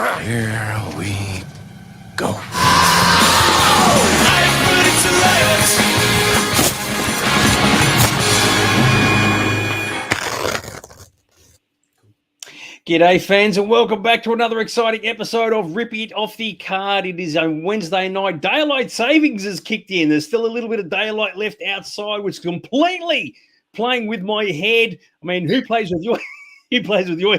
Here we go. G'day fans, and welcome back to another exciting episode of Rip It Off the Card. It is a Wednesday night. Daylight savings has kicked in. There's still a little bit of daylight left outside, which is completely playing with my head. I mean, who plays with your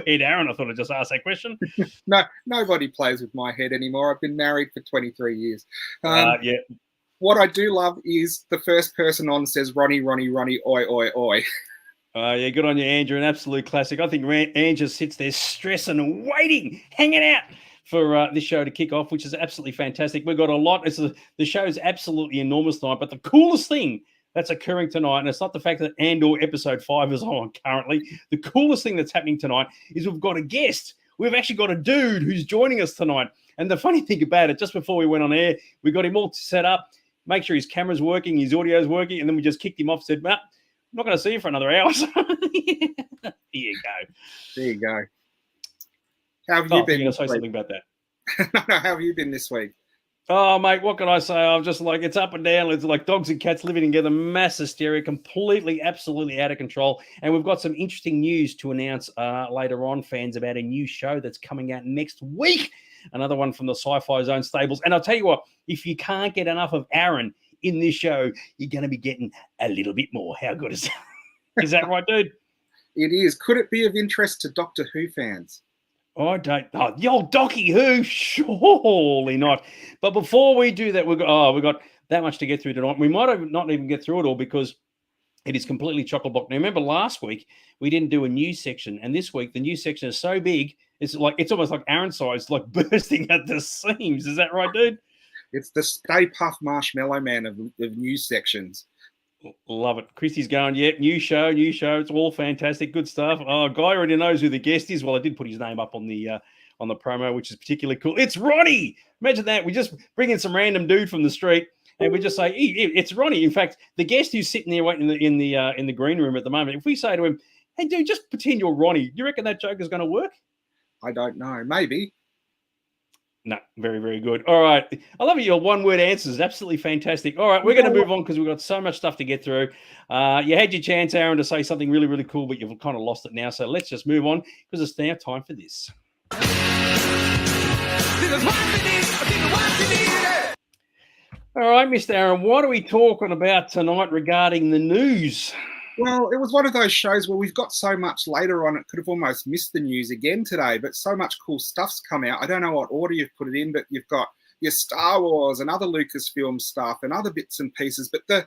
head, Aaron? I thought I'd just ask that question. No, nobody plays with my head anymore. I've been married for 23 years. Yeah. What I do love is the first person on says, Ronnie, Ronnie, Ronnie, oi, oi, oi. Yeah, good on you, Andrew. An absolute classic. I think Andrew sits there stressing and waiting, hanging out for this show to kick off, which is absolutely fantastic. We've got a lot. The show is absolutely enormous tonight, but the coolest thing that's occurring tonight, and it's not the fact that Andor episode 5 is on currently. The coolest thing that's happening tonight is we've got a guest. We've actually got a dude who's joining us tonight. And the funny thing about it, just before we went on air, we got him all set up, make sure his camera's working, his audio's working, and then we just kicked him off, said, Matt, I'm not going to see you for another hour. So Here you go. There you go. How have you been? You're going to say something about that? No, how have you been this week? Oh, mate, what can I say? I'm just like, it's up and down. It's like dogs and cats living together, mass hysteria, completely, absolutely out of control. And we've got some interesting news to announce later on, fans, about a new show that's coming out next week. Another one from the Sci-Fi Zone stables. And I'll tell you what, if you can't get enough of Aaron in this show, you're going to be getting a little bit more. How good is that? Is that right, dude? It is. Could it be of interest to Doctor Who fans? I don't know. The old Docky Who? Surely not. But before we do that, we've got that much to get through tonight. We might have not even get through it all because it is completely chock-a-block. Now, remember last week we didn't do a news section, and this week the news section is so big, it's almost like Aaron size, like bursting at the seams. Is that right, dude? It's the Stay Puft Marshmallow Man of news sections. Love it. Christy's going, yep, new show. It's all fantastic. Good stuff. Oh, Guy already knows who the guest is. Well, I did put his name up on the promo, which is particularly cool. It's Ronnie. Imagine that. We just bring in some random dude from the street and we just say, it's Ronnie. In fact, the guest who's sitting there waiting in the green room at the moment, if we say to him, hey, dude, just pretend you're Ronnie, do you reckon that joke is going to work? I don't know. Maybe. No, very, very good. All right. I love it. Your one-word answers. Absolutely fantastic. All right, we're going to move on because we've got so much stuff to get through. You had your chance, Aaron, to say something really, really cool, but you've kind of lost it now. So let's just move on because it's now time for this. All right, Mr. Aaron, what are we talking about tonight regarding the news? Well, it was one of those shows where we've got so much later on, it could have almost missed the news again today, but so much cool stuff's come out. I don't know what order you've put it in, but you've got your Star Wars and other Lucasfilm stuff and other bits and pieces. But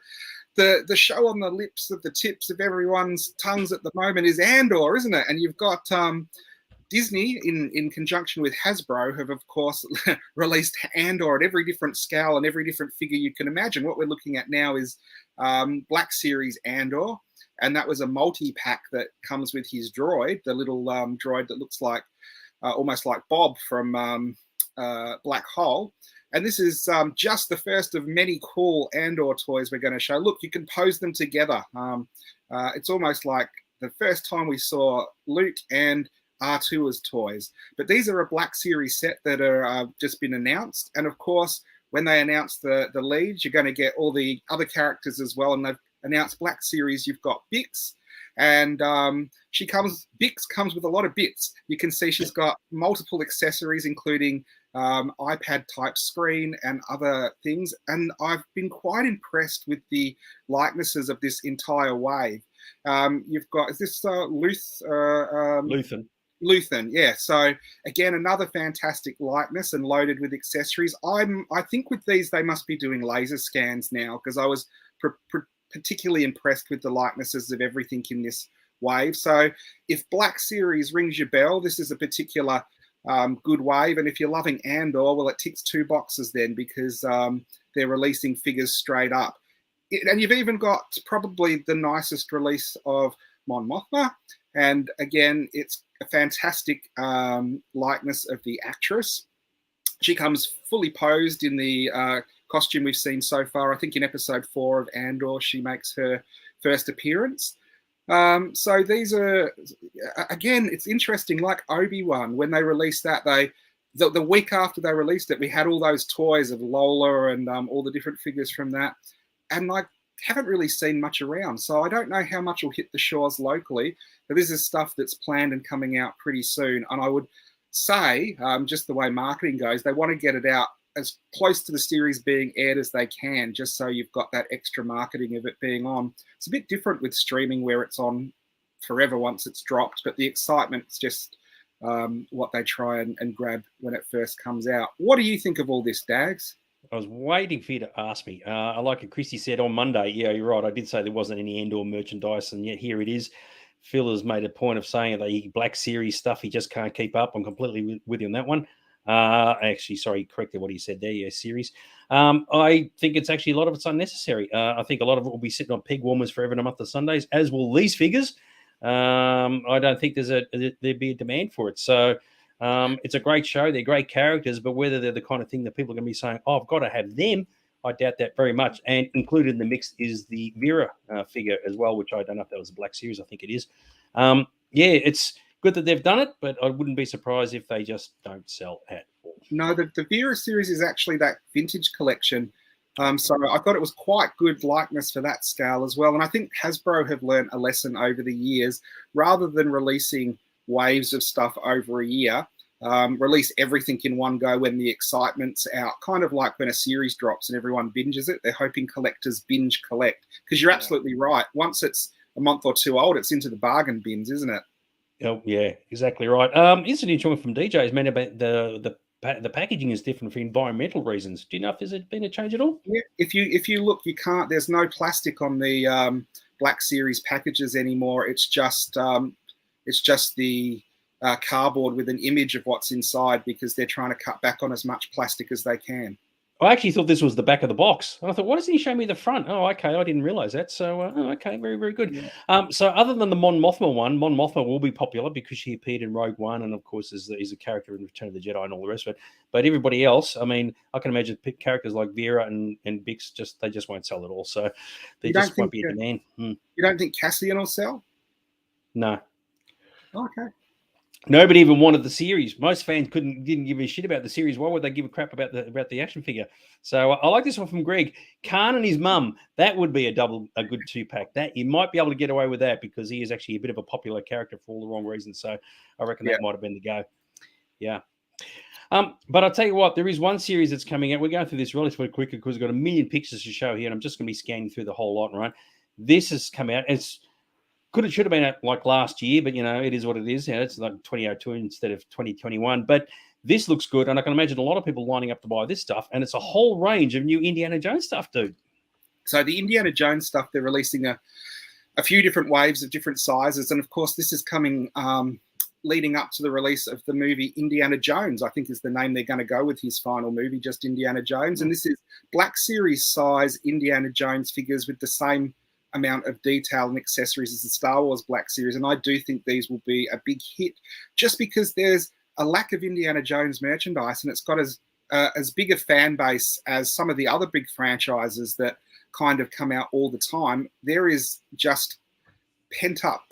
the show on the lips of the tips of everyone's tongues at the moment is Andor, isn't it? And you've got Disney, in conjunction with Hasbro, have, of course, released Andor at every different scale and every different figure you can imagine. What we're looking at now is Black Series Andor. And that was a multi-pack that comes with his droid, the little droid that looks like almost like Bob from Black Hole. And this is just the first of many cool Andor toys we're going to show. Look, you can pose them together. It's almost like the first time we saw Luke and R2 as toys. But these are a Black Series set that are just been announced. And of course, when they announce the leads, you're going to get all the other characters as well. And they've announced Black Series. You've got Bix, and Bix comes with a lot of bits. You can see she's got multiple accessories, including iPad type screen and other things. And I've been quite impressed with the likenesses of this entire wave. You've got, is this Luthen? Luthen, yeah. So again, another fantastic likeness and loaded with accessories. I think with these they must be doing laser scans now, because I was particularly impressed with the likenesses of everything in this wave. So if Black Series rings your bell, this is a particular good wave. And if you're loving Andor, well, it ticks two boxes then, because they're releasing figures straight up. And you've even got probably the nicest release of Mon Mothma. And again, it's a fantastic likeness of the actress. She comes fully posed in the costume we've seen so far. I think in episode 4 of Andor, she makes her first appearance. So these are, again, it's interesting, like Obi-Wan, when they released that, they the week after they released it, we had all those toys of Lola and all the different figures from that, and I haven't really seen much around. So I don't know how much will hit the shores locally, but this is stuff that's planned and coming out pretty soon. And I would say, just the way marketing goes, they want to get it out as close to the series being aired as they can, just so you've got that extra marketing of it being on. It's a bit different with streaming where it's on forever once it's dropped, but the excitement's just what they try and grab when it first comes out. What do you think of all this, Dags? I was waiting for you to ask me. I like it. Christy said on Monday, yeah, you're right. I did say there wasn't any Endor merchandise, and yet here it is. Phil has made a point of saying the Black Series stuff he just can't keep up. I'm completely with you on that one. Actually, sorry, corrected what he said there. Yeah, series. I think it's actually a lot of it's unnecessary. I think a lot of it will be sitting on peg warmers forever in a month of Sundays, as will these figures. I don't think there'd be a demand for it. So it's a great show. They're great characters, but whether they're the kind of thing that people are going to be saying, "Oh, I've got to have them," I doubt that very much. And included in the mix is the Vera figure as well, which I don't know if that was a Black Series. I think it is. Yeah, it's good that they've done it, but I wouldn't be surprised if they just don't sell at all. No, the Vera series is actually that vintage collection. So I thought it was quite good likeness for that scale as well. And I think Hasbro have learned a lesson over the years. Rather than releasing waves of stuff over a year, release everything in one go when the excitement's out. Kind of like when a series drops and everyone binges it. They're hoping collectors binge collect. Because you're absolutely right. Once it's a month or two old, it's into the bargain bins, isn't it? Oh, yeah, exactly right. It's an interesting from DJ's man about the packaging is different for environmental reasons. Do you know if there's been a change at all? Yeah, if you look, you can't. There's no plastic on the Black Series packages anymore. It's just the cardboard with an image of what's inside because they're trying to cut back on as much plastic as they can. I actually thought this was the back of the box. And I thought, why doesn't he show me the front? Oh, okay. I didn't realize that. So, okay. Very, very good. Yeah. So other than the Mon Mothma one, Mon Mothma will be popular because she appeared in Rogue One and, of course, is a character in Return of the Jedi and all the rest of it. But everybody else, I mean, I can imagine characters like Vera and Bix, they just won't sell at all. So there just won't be a demand. You don't think Cassian will sell? No. Okay. Nobody even wanted the series. Most fans didn't give a shit about the series. Why would they give a crap about the action figure? So I like this one from Greg. Khan and his mum. That would be a good 2-pack. That you might be able to get away with that because he is actually a bit of a popular character for all the wrong reasons. So I reckon that might have been the go. Yeah. But I'll tell you what, there is one series that's coming out. We're going through this relatively quickly because we've got a million pictures to show here, and I'm just going to be scanning through the whole lot. Right. This has come out. Should have been out like last year, but it is what it is. It's like 2002 instead of 2021. But this looks good, and I can imagine a lot of people lining up to buy this stuff. And it's a whole range of new Indiana Jones stuff, dude. So the Indiana Jones stuff, they're releasing a few different waves of different sizes, and of course, this is coming leading up to the release of the movie Indiana Jones. I think is the name they're going to go with his final movie, just Indiana Jones. And this is Black Series size Indiana Jones figures with the same amount of detail and accessories as the Star Wars Black Series, and I do think these will be a big hit just because there's a lack of Indiana Jones merchandise, and it's got as big a fan base as some of the other big franchises that kind of come out all the time. There is just pent-up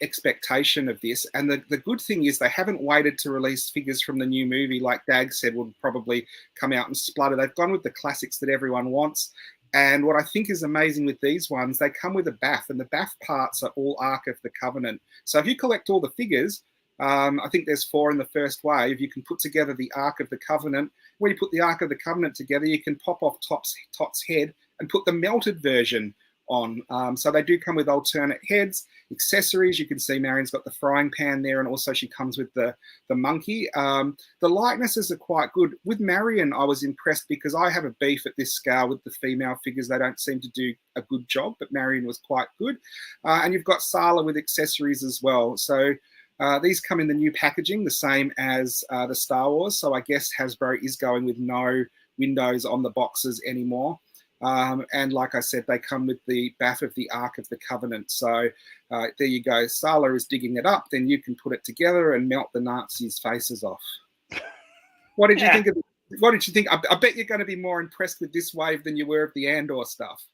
expectation of this, and the good thing is they haven't waited to release figures from the new movie like Dag said would probably come out and splutter. They've gone with the classics that everyone wants. And what I think is amazing with these ones, they come with a BAF, and the BAF parts are all Ark of the Covenant. So if you collect all the figures, I think there's 4 in the first wave, you can put together the Ark of the Covenant. When you put the Ark of the Covenant together, you can pop off Tot's head and put the melted version on. So they do come with alternate heads, accessories. You can see Marion's got the frying pan there, and also she comes with the monkey. The likenesses are quite good. With Marion, I was impressed because I have a beef at this scale with the female figures. They don't seem to do a good job, but Marion was quite good. And you've got Sala with accessories as well. So these come in the new packaging, the same as the Star Wars. So I guess Hasbro is going with no windows on the boxes anymore. And like I said, they come with the BAF of the Ark of the Covenant. So there you go. Sala is digging it up. Then you can put it together and melt the Nazis' faces off. What did you think of? What did you think? I bet you're going to be more impressed with this wave than you were of the Andor stuff.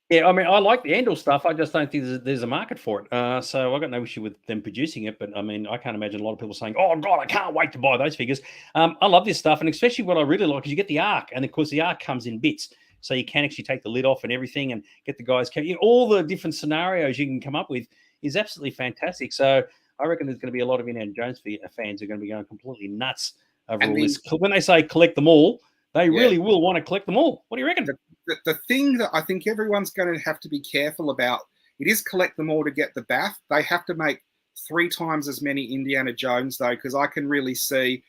Yeah, I mean, I like the Andor stuff. I just don't think there's a market for it. So I got no issue with them producing it. But I mean, I can't imagine a lot of people saying, "Oh God, I can't wait to buy those figures." I love this stuff, and especially what I really like is you get the Ark, and of course the Ark comes in bits, so you can actually take the lid off and everything, and get the guys. All the different scenarios you can come up with is absolutely fantastic. So I reckon there's going to be a lot of Indiana Jones fans who are going to be going completely nuts over all this. When they say collect them all, they really will want to collect them all. What do you reckon? The thing that I think everyone's going to have to be careful about, it is collect them all to get the BAF. They have to make 3 times as many Indiana Jones, though, because I can really see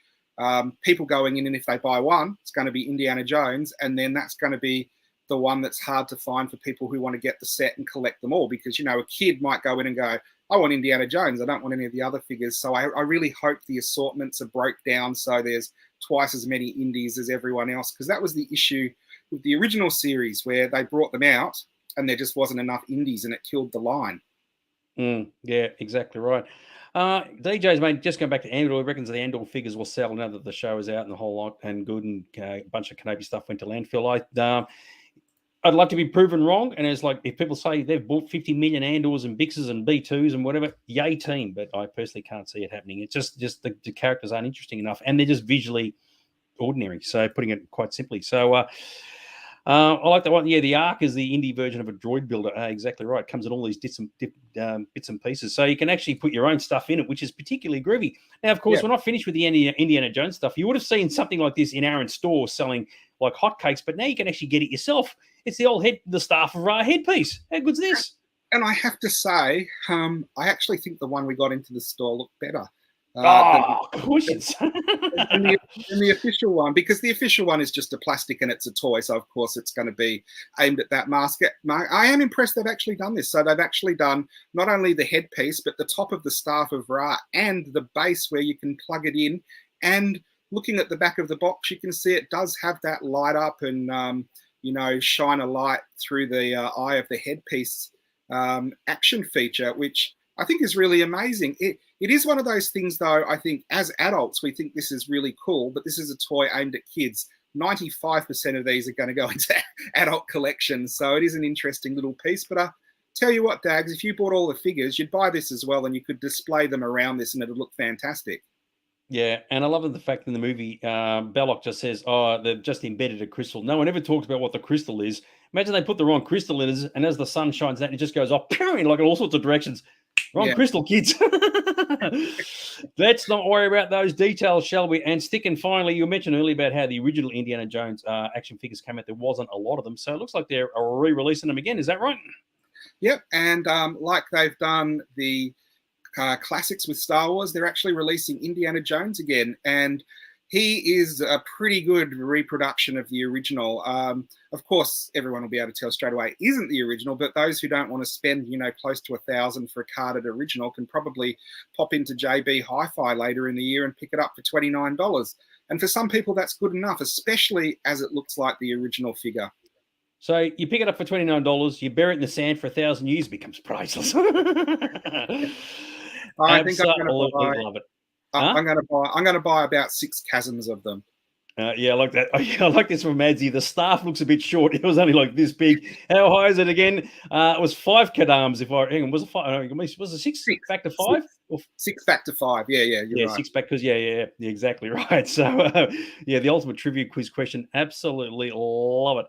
people going in, and if they buy one, it's going to be Indiana Jones, and then that's going to be the one that's hard to find for people who want to get the set and collect them all, because, you know, a kid might go in and go, I want Indiana Jones, I don't want any of the other figures. So I really hope the assortments are broke down so there's twice as many indies as everyone else, because that was the issue with the original series, where they brought them out and there just wasn't enough indies and it killed the line. Yeah, exactly right. DJ's mate, just going back to Andor, reckons the Andor figures will sell now that the show is out and the whole lot and good, and a bunch of Kenobi stuff went to landfill. I'd love to be proven wrong. And it's like, if people say they've bought 50 million Andors and Bixes and B2s and whatever, yay team. But I personally can't see it happening. It's just the characters aren't interesting enough, and they're just visually ordinary. So putting it quite simply. So I like that one. Yeah, the Ark is the indie version of a droid builder. Exactly right. It comes in all these bits and pieces. So you can actually put your own stuff in it, which is particularly groovy. Now, of course, we're not finished with the Indiana Jones stuff. You would have seen something like this in Aaron's store selling like hotcakes, but now you can actually get it yourself. It's the staff of Ra headpiece. How good's this? And I have to say, I actually think the one we got into the store looked better. Cushions. than the official one, because the official one is just a plastic and it's a toy, so of course it's going to be aimed at that market. I am impressed they've actually done this. So they've actually done not only the headpiece, but the top of the staff of Ra and the base where you can plug it in. And looking at the back of the box, you can see it does have that light up and shine a light through the eye of the headpiece action feature, which I think is really amazing. It is one of those things, though, I think as adults, we think this is really cool, but this is a toy aimed at kids. 95% of these are going to go into adult collections. So it is an interesting little piece. But tell you what, Dags, if you bought all the figures, you'd buy this as well, and you could display them around this and it would look fantastic. Yeah, and I love the fact in the movie, Belloc just says, they've just embedded a crystal. No one ever talks about what the crystal is. Imagine they put the wrong crystal in, and as the sun shines out, it just goes off, in like all sorts of directions. Wrong crystal, kids. Let's not worry about those details, shall we? And finally, you mentioned earlier about how the original Indiana Jones action figures came out. There wasn't a lot of them. So it looks like they're re-releasing them again. Is that right? Yep. And like they've done the classics with Star Wars, they're actually releasing Indiana Jones again. And he is a pretty good reproduction of the original. Of course, everyone will be able to tell straight away it isn't the original, but those who don't want to spend, close to $1,000 for a carded original can probably pop into JB Hi-Fi later in the year and pick it up for $29. And for some people, that's good enough, especially as it looks like the original figure. So you pick it up for $29, you bury it in the sand for 1,000 years, it becomes priceless. I think I'm going to love it. I'm going to buy about 6 chasms of them. Yeah, I like that. I like this from Madzi. The staff looks a bit short. It was only like this big. How high is it again? It was 5 kadams. Was it 5? Was it 6 back to 5? 6 back to 5. Yeah, you're right. 6 back because yeah, exactly right. So the ultimate trivia quiz question. Absolutely love it.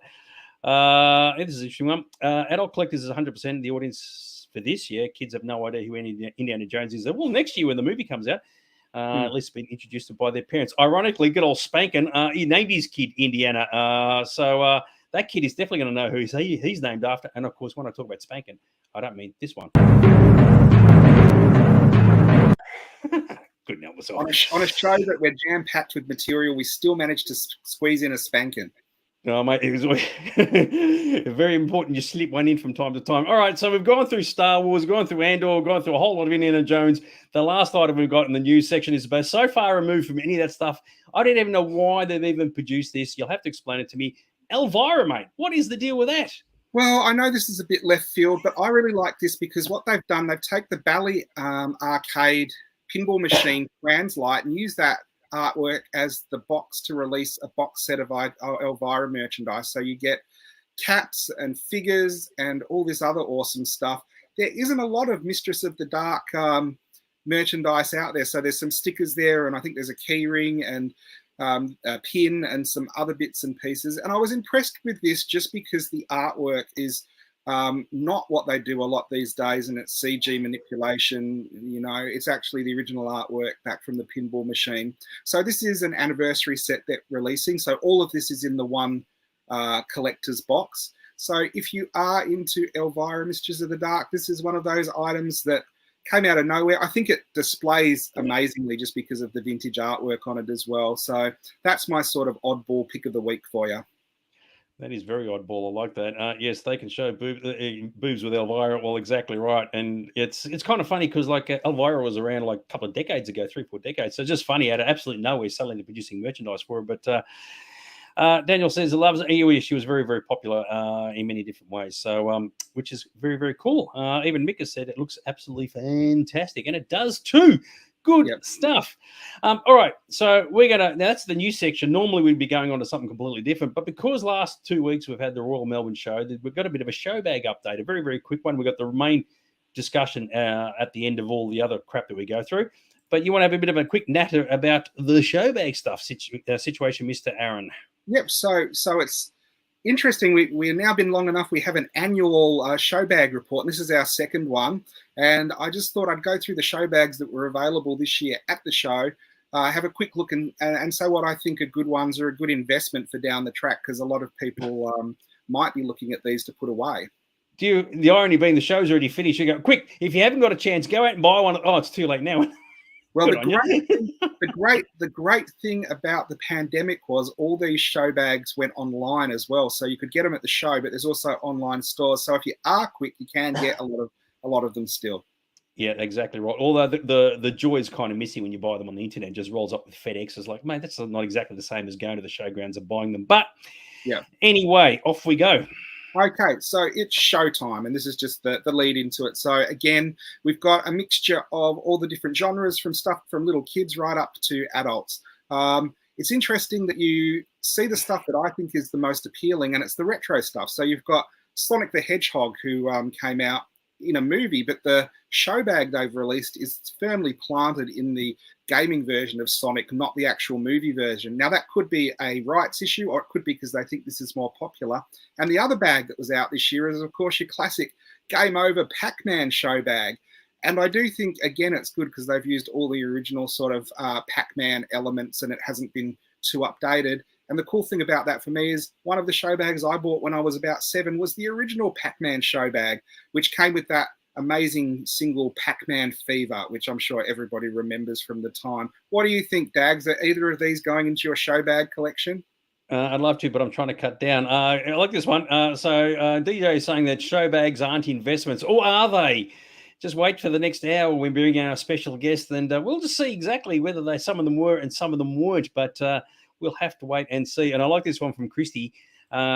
This is an interesting one. Adult collectors is 100% the audience for this year. Kids have no idea who Indiana Jones is. Well, next year when the movie comes out. At least been introduced to by their parents. Ironically, good old Spankin, he named his kid Indiana. So that kid is definitely going to know who he's named after. And of course, when I talk about Spankin, I don't mean this one. Couldn't help myself. On a show that we're jam-packed with material, we still managed to squeeze in a Spankin. No, mate, it was very important you slip one in from time to time. All right, so we've gone through Star Wars, gone through Andor, gone through a whole lot of Indiana Jones. The last item we've got in the news section is about so far removed from any of that stuff. I don't even know why they've even produced this. You'll have to explain it to me. Elvira, mate, what is the deal with that? Well, I know this is a bit left field, but I really like this because what they've done, they've taken the Bally arcade pinball machine Translight and used that artwork as the box to release a box set of Elvira merchandise. So you get caps and figures and all this other awesome stuff. There isn't a lot of Mistress of the Dark merchandise out there. So there's some stickers there, and I think there's a key ring and a pin and some other bits and pieces. And I was impressed with this just because the artwork is not what they do a lot these days, and it's CG manipulation. You know, it's actually the original artwork back from the pinball machine. So this is an anniversary set they're releasing. So all of this is in the one collector's box. So if you are into Elvira, Mistress of the Dark, this is one of those items that came out of nowhere. I think it displays amazingly just because of the vintage artwork on it as well. So that's my sort of oddball pick of the week for you. That is very oddball. I like that. Yes, they can show boobs with Elvira. Well, exactly right. And it's kind of funny because like Elvira was around like a couple of decades ago, 3-4 decades. So it's just funny out of absolutely nowhere selling and producing merchandise for her. But Daniel says he loves it. She was very, very popular in many different ways. So, which is very, very cool. Even Mick has said it looks absolutely fantastic, and it does too. Good stuff. All right, so we're gonna. Now that's the news section. Normally we'd be going on to something completely different, but because last 2 weeks we've had the Royal Melbourne Show, we've got a bit of a show bag update. A very, very quick one. We've got the main discussion at the end of all the other crap that we go through. But you want to have a bit of a quick natter about the show bag stuff situation, Mr. Aaron. Yep. So it's interesting. We've now been long enough. We have an annual show bag report, and this is our second one. And I just thought I'd go through the show bags that were available this year at the show, have a quick look and say what I think are good ones or a good investment for down the track, because a lot of people might be looking at these to put away. The irony being the show's already finished. You go, quick, if you haven't got a chance, go out and buy one. Oh, it's too late now. Well, the great thing about the pandemic was all these show bags went online as well, so you could get them at the show, but there's also online stores. So if you are quick, you can get a lot of them still. Yeah, exactly right. Although the joy is kind of missing when you buy them on the internet. It just rolls up with FedEx. It's like, mate, that's not exactly the same as going to the showgrounds and buying them. But yeah, anyway, off we go. Okay, so it's showtime, and this is just the lead into it. So again, we've got a mixture of all the different genres, from stuff from little kids right up to adults. It's interesting that you see the stuff that I think is the most appealing, and it's the retro stuff. So you've got Sonic the Hedgehog, who came out in a movie, but the show bag they've released is firmly planted in the gaming version of Sonic, not the actual movie version. Now, that could be a rights issue, or it could be because they think this is more popular. And the other bag that was out this year is, of course, your classic Game Over Pac-Man show bag. And I do think, again, it's good because they've used all the original sort of Pac-Man elements, and it hasn't been too updated. And the cool thing about that for me is one of the show bags I bought when I was about 7 was the original Pac-Man show bag, which came with that amazing single Pac-Man Fever, which I'm sure everybody remembers from the time. What do you think, Dags? Are either of these going into your show bag collection? I'd love to, but I'm trying to cut down. I like this one. So DJ is saying that show bags aren't investments. Or are they? Just wait for the next hour when we bring our special guest, and we'll just see exactly whether some of them were and some of them weren't. But we'll have to wait and see. And I like this one from Christy.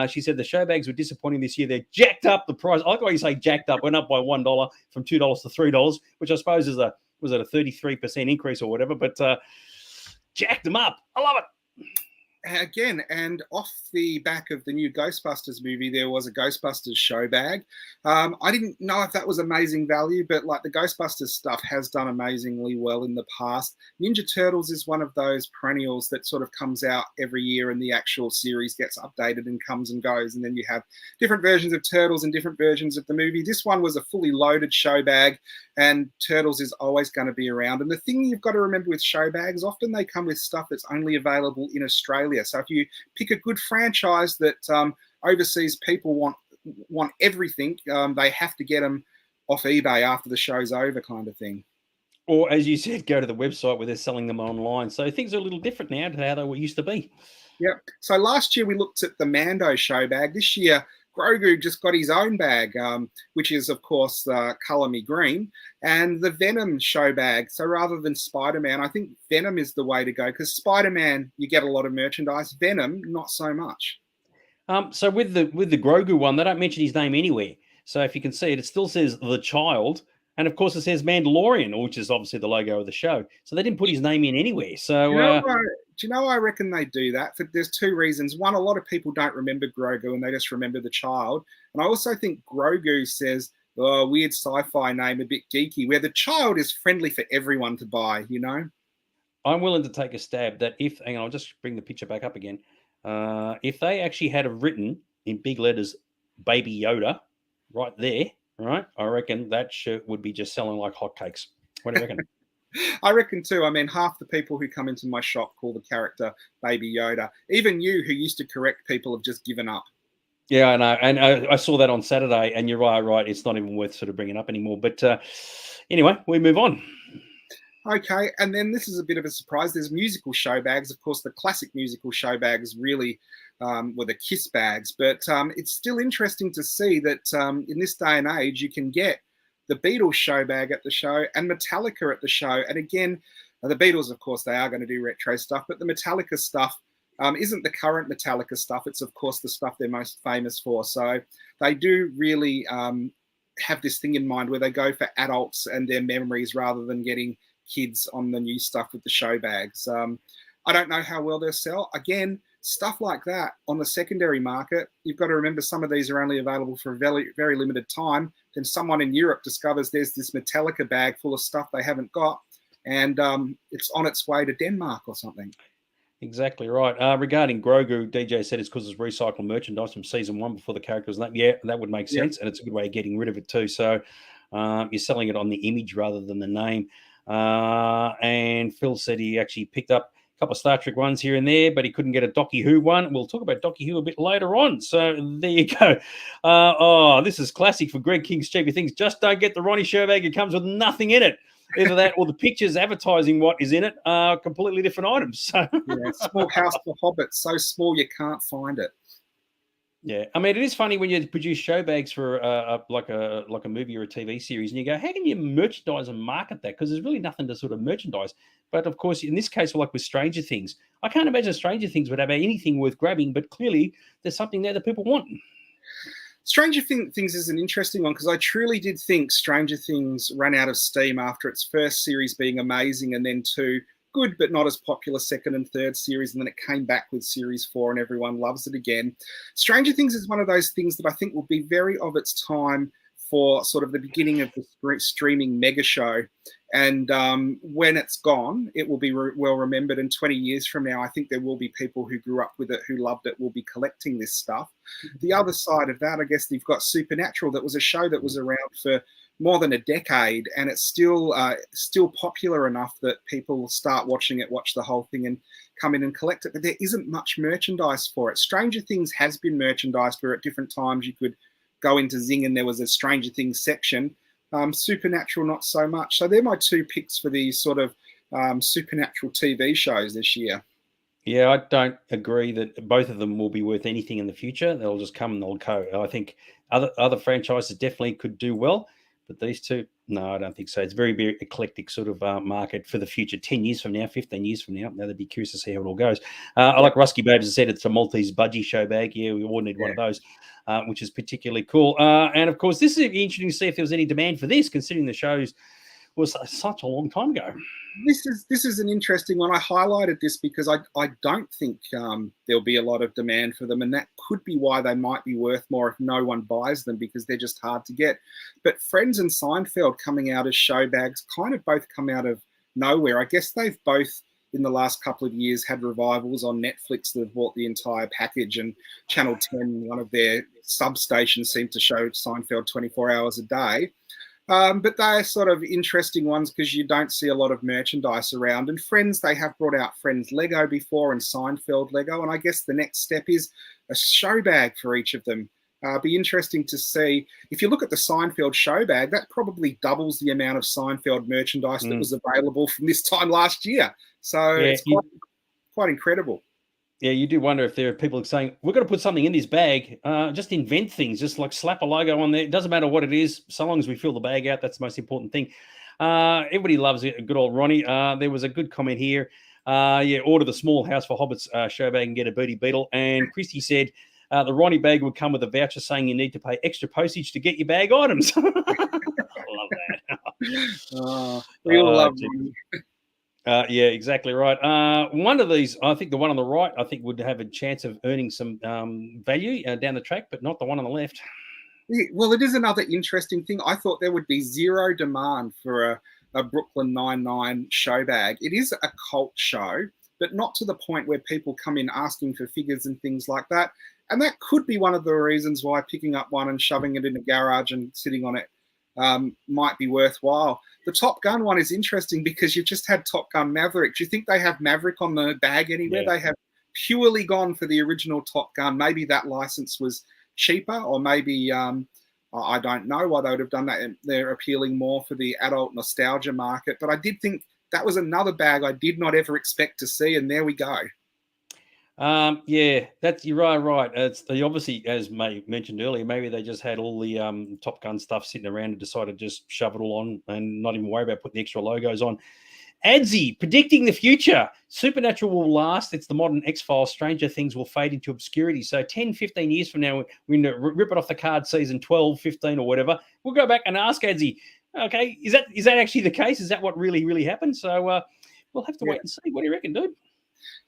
She said the show bags were disappointing this year. They're jacked up the price. I like the way you say jacked up. Went up by $1 from $2 to $3, which I suppose is a 33% increase or whatever. But jacked them up. I love it. Again, and off the back of the new Ghostbusters movie, there was a Ghostbusters show bag. I didn't know if that was amazing value, but like the Ghostbusters stuff has done amazingly well in the past. Ninja Turtles is one of those perennials that sort of comes out every year, and the actual series gets updated and comes and goes. And then you have different versions of Turtles and different versions of the movie. This one was a fully loaded show bag, and Turtles is always going to be around. And the thing you've got to remember with show bags, often they come with stuff that's only available in Australia. So if you pick a good franchise that overseas people want everything, they have to get them off eBay after the show's over, kind of thing. Or, as you said, go to the website where they're selling them online. So things are a little different now to how they used to be. Yep. So last year we looked at the Mando show bag. This year, Grogu just got his own bag, which is, of course, Colour Me Green, and the Venom show bag. So rather than Spider-Man, I think Venom is the way to go, because Spider-Man, you get a lot of merchandise. Venom, not so much. So with the Grogu one, they don't mention his name anywhere. So if you can see it, it still says The Child. And, of course, it says Mandalorian, which is obviously the logo of the show. So they didn't put his name in anywhere. So Do you know, I reckon they do that. There's two reasons. One, a lot of people don't remember Grogu and they just remember the child. And I also think Grogu says, oh, weird sci-fi name, a bit geeky, where the child is friendly for everyone to buy, you know? I'm willing to take a stab that if, hang on, I'll just bring the picture back up again. If they actually had written in big letters, Baby Yoda, right there, right, I reckon that shirt would be just selling like hotcakes. What do you reckon? I reckon too. I mean, half the people who come into my shop call the character Baby Yoda. Even you, who used to correct people, have just given up. Yeah, I know. And I saw that on Saturday, and you're right. It's not even worth sort of bringing up anymore. But anyway, we move on. Okay, and then this is a bit of a surprise. There's musical show bags. Of course, the classic musical show bags really were the Kiss bags. But it's still interesting to see that in this day and age, you can get the Beatles show bag at the show and Metallica at the show. And again, the Beatles, of course, they are going to do retro stuff, but the Metallica stuff isn't the current Metallica stuff. It's, of course, the stuff they're most famous for. So they do really have this thing in mind where they go for adults and their memories rather than getting kids on the new stuff with the show bags. I don't know how well they'll sell. Again, stuff like that on the secondary market, you've got to remember some of these are only available for a very, very limited time. Then someone in Europe discovers there's this Metallica bag full of stuff they haven't got, and it's on its way to Denmark or something. Exactly right. Regarding Grogu, DJ said it's because it's recycled merchandise from season 1 before the character was named. Yeah, that would make sense, and it's a good way of getting rid of it too. So you're selling it on the image rather than the name. And Phil said he actually picked up a couple of Star Trek ones here and there, but he couldn't get a Doctor Who one. We'll talk about Doctor Who a bit later on. So there you go. This is classic for Greg King's Cheapy Things. Just don't get the Ronnie Showbag. It comes with nothing in it. Either that or the pictures advertising what is in it are completely different items. So yeah, small house for hobbits, so small you can't find it. Yeah, I mean, it is funny when you produce show bags for like a movie or a TV series, and you go, "How can you merchandise and market that?" Because there's really nothing to sort of merchandise. But of course, in this case, like with Stranger Things, I can't imagine Stranger Things would have anything worth grabbing. But clearly, there's something there that people want. Stranger Things is an interesting one because I truly did think Stranger Things ran out of steam after its first series being amazing, and then two good but not as popular second and third series, and then it came back with series 4 and everyone loves it again. Stranger Things is one of those things that I think will be very of its time for sort of the beginning of the streaming mega show, and when it's gone it will be well remembered, and 20 years from now I think there will be people who grew up with it, who loved it, will be collecting this stuff. The other side of that, I guess, you've got Supernatural. That was a show that was around for more than a decade, and it's still popular enough that people start watching it, watch the whole thing, and come in and collect it. But there isn't much merchandise for it. Stranger Things has been merchandised where at different times you could go into Zing and there was a Stranger Things section. Supernatural, not so much. So they're my two picks for these sort of Supernatural TV shows this year. Yeah, I don't agree that both of them will be worth anything in the future. They'll just come and they'll go. I think other franchises definitely could do well, but these two, no, I don't think so. It's very, very eclectic sort of market for the future. 10 years from now, 15 years from now, they'd be curious to see how it all goes. I like Rusky Babes has said it's a Maltese budgie show bag. Yeah, we all need one of those, which is particularly cool. And of course, this is interesting to see if there was any demand for this, considering the shows was such a long time ago. This is an interesting one. I highlighted this because I don't think there'll be a lot of demand for them, and that could be why they might be worth more if no one buys them, because they're just hard to get. But Friends and Seinfeld coming out as show bags kind of both come out of nowhere. I guess they've both in the last couple of years had revivals on Netflix that have bought the entire package, and Channel 10, one of their substations, seemed to show Seinfeld 24 hours a day. But they're sort of interesting ones because you don't see a lot of merchandise around. And Friends, they have brought out Friends Lego before and Seinfeld Lego. And I guess the next step is a show bag for each of them. Be interesting to see. If you look at the Seinfeld show bag, that probably doubles the amount of Seinfeld merchandise that was available from this time last year. So it's quite incredible. Yeah, you do wonder if there are people saying, we're going to put something in this bag, just invent things, just like slap a logo on there. It doesn't matter what it is, so long as we fill the bag out. That's the most important thing. Everybody loves it. Good old Ronnie. There was a good comment here. Order the Small House for Hobbits show bag and get a Bertie Beetle. And Christy said the Ronnie bag would come with a voucher saying you need to pay extra postage to get your bag items. I love that. We all love Ronnie. Yeah, exactly right. One of these, I think the one on the right, I think would have a chance of earning some value down the track, but not the one on the left. Yeah, well, it is another interesting thing. I thought there would be zero demand for a Brooklyn Nine-Nine show bag. It is a cult show, but not to the point where people come in asking for figures and things like that. And that could be one of the reasons why picking up one and shoving it in a garage and sitting on it might be worthwhile. The Top Gun one is interesting because you've just had Top Gun Maverick. Do you think they have Maverick on the bag anywhere? Yeah. They have purely gone for the original Top Gun. Maybe that license was cheaper, or maybe I don't know why they would have done that. They're appealing more for the adult nostalgia market. But I did think that was another bag I did not ever expect to see, and there we go. Yeah, you're right. It's obviously, as May mentioned earlier, maybe they just had all the Top Gun stuff sitting around and decided to just shove it all on and not even worry about putting the extra logos on. Adzi, predicting the future. Supernatural will last. It's the modern X-Files. Stranger Things will fade into obscurity. So 10, 15 years from now, we're going to rip it off the card season 12, 15 or whatever. We'll go back and ask Adzi, okay, is that actually the case? Is that what really happened? So we'll have to wait and see. What do you reckon, dude?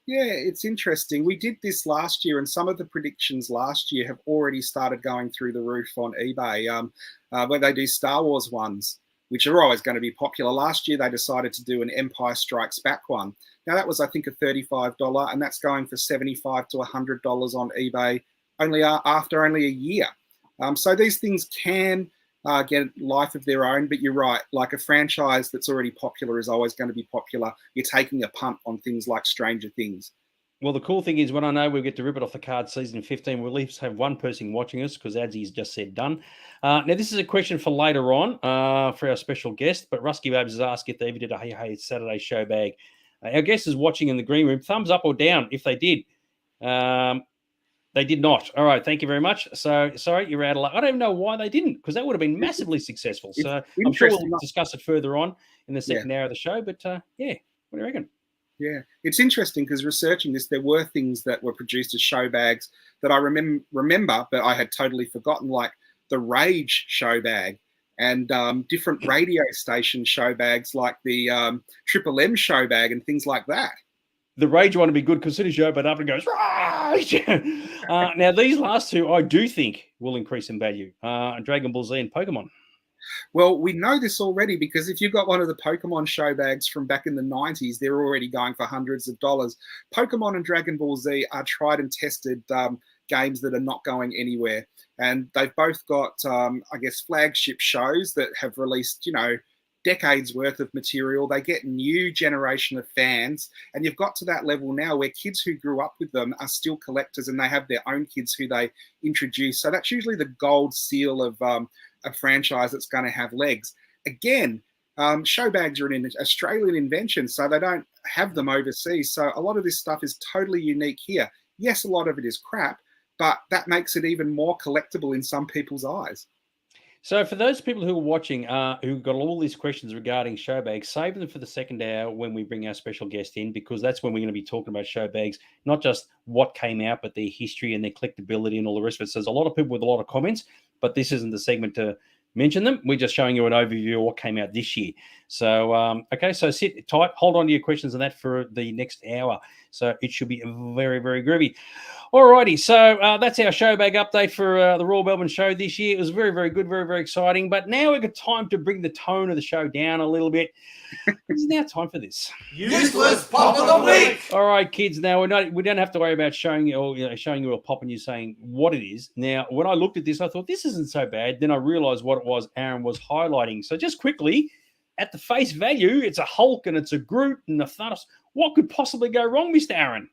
Yeah, it's interesting. We did this last year, and some of the predictions last year have already started going through the roof on eBay, where they do Star Wars ones, which are always going to be popular. Last year, they decided to do an Empire Strikes Back one. Now, that was, I think, a $35, and that's going for $75 to $100 on eBay after only a year. So these things can get life of their own, but you're right. Like a franchise that's already popular is always going to be popular. You're taking a punt on things like Stranger Things. Well, the cool thing is when I know we'll get to rip it off the card season 15, we'll at least have one person watching us because Adzi's just said done. Now, this is a question for later on for our special guest, but Rusky Babes has asked if they ever did a Hey Saturday show bag. Our guest is watching in the green room. Thumbs up or down if they did. They did not. All right. Thank you very much. So, sorry, you're out of luck. I don't even know why they didn't, because that would have been massively successful. So, I'm sure we'll discuss it further on in the second hour of the show. But, yeah, what do you reckon? Yeah, it's interesting because researching this, there were things that were produced as show bags that I remember, but I had totally forgotten, like the Rage show bag and different radio station show bags like the Triple M show bag and things like that. The Rage one would be good because as soon as you open it up, it goes, Rage! Now, these last two, I do think will increase in value. Dragon Ball Z and Pokemon. Well, we know this already because if you've got one of the Pokemon show bags from back in the 90s, they're already going for hundreds of dollars. Pokemon and Dragon Ball Z are tried and tested games that are not going anywhere. And they've both got, I guess, flagship shows that have released, decades worth of material. They get new generation of fans, and you've got to that level now where kids who grew up with them are still collectors and they have their own kids who they introduce. So that's usually the gold seal of a franchise that's going to have legs. Again, show bags are an Australian invention, so they don't have them overseas. So a lot of this stuff is totally unique here. Yes, a lot of it is crap, but that makes it even more collectible in some people's eyes. So for those people who are watching, who got all these questions regarding show bags, save them for the second hour when we bring our special guest in, because that's when we're going to be talking about show bags, not just what came out, but their history and their collectability and all the rest of it. So there's a lot of people with a lot of comments, but this isn't the segment to mention them. We're just showing you an overview of what came out this year. So, okay, so sit tight, hold on to your questions on that for the next hour. So it should be very, very groovy. Alrighty, so that's our show bag update for the Royal Melbourne Show this year. It was very, very good, very, very exciting. But now we've got time to bring the tone of the show down a little bit. It's now time for this. Useless pop of the week. All right, kids. Now we don't have to worry about showing you a pop and you saying what it is. Now, when I looked at this, I thought this isn't so bad. Then I realised what it was Aaron was highlighting. So just quickly, at the face value, it's a Hulk and it's a Groot and a Thanos. What could possibly go wrong, Mr. Aaron?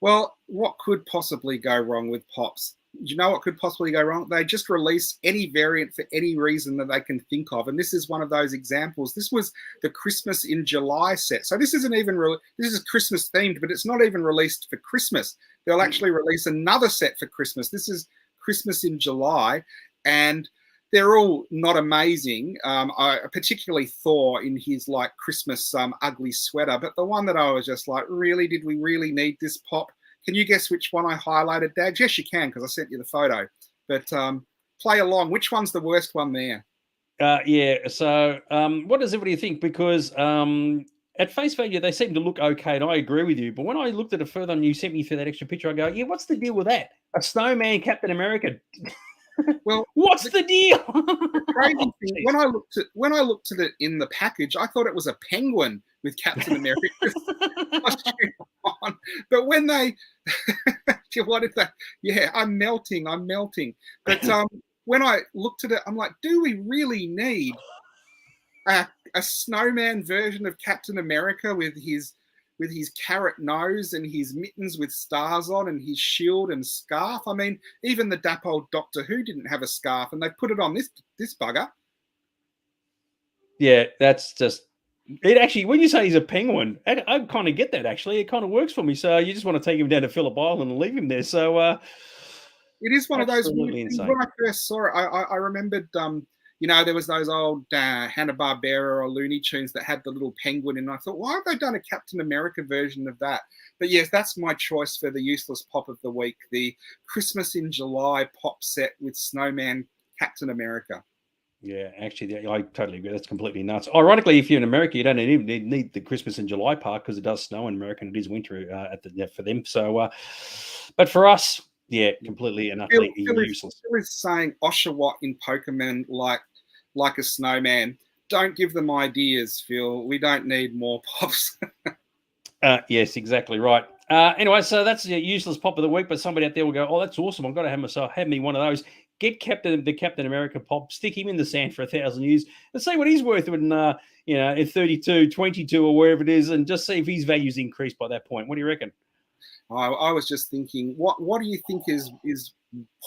Well, what could possibly go wrong with Pops? Do you know what could possibly go wrong? They just release any variant for any reason that they can think of. And this is one of those examples. This was the Christmas in July set. So this isn't even, this is Christmas themed, but it's not even released for Christmas. They'll actually release another set for Christmas. This is Christmas in July. And they're all not amazing. Particularly Thor in his like Christmas ugly sweater. But the one that I was just like, really, did we really need this Pop? Can you guess which one I highlighted, Dad? Yes, you can, because I sent you the photo. But play along. Which one's the worst one there? Yeah. So what does everybody think? Because at face value, they seem to look okay, and I agree with you. But when I looked at it further and you sent me through that extra picture, I go, yeah, what's the deal with that? A snowman Captain America. Well, what's the deal? crazy thing, when I looked at it in the package, I thought it was a penguin with Captain America's costume on. But when they, what did they? Yeah, I'm melting. But when I looked at it, I'm like, do we really need a snowman version of Captain America with his carrot nose and his mittens with stars on and his shield and scarf? I mean, even the dap old Doctor Who didn't have a scarf, and they put it on this bugger. Yeah, that's just it. Actually, when you say he's a penguin, I kind of get that. Actually, it kind of works for me. So you just want to take him down to Phillip Island and leave him there. So it is one of those weird things. Insane. When I first saw it, I remembered. There was those old Hanna-Barbera or Looney Tunes that had the little penguin, and I thought, why have they done a Captain America version of that? But yes, that's my choice for the useless pop of the week, the Christmas in July pop set with Snowman Captain America. Yeah, actually, I totally agree. That's completely nuts. Ironically, if you're in America, you don't even need the Christmas in July part because it does snow in America and it is winter for them. So, but for us, yeah, completely and utterly useless. Phil is saying Oshawott in Pokemon like a snowman. Don't give them ideas, Phil. We don't need more pops. Yes, exactly right. Anyway, so that's a useless pop of the week, but somebody out there will go, oh, that's awesome. I've got to have me one of those. Get the Captain America pop, stick him in the sand for 1,000 years and see what he's worth in 32, 22 or wherever it is, and just see if his value's increased by that point. What do you reckon? I was just thinking, what do you think is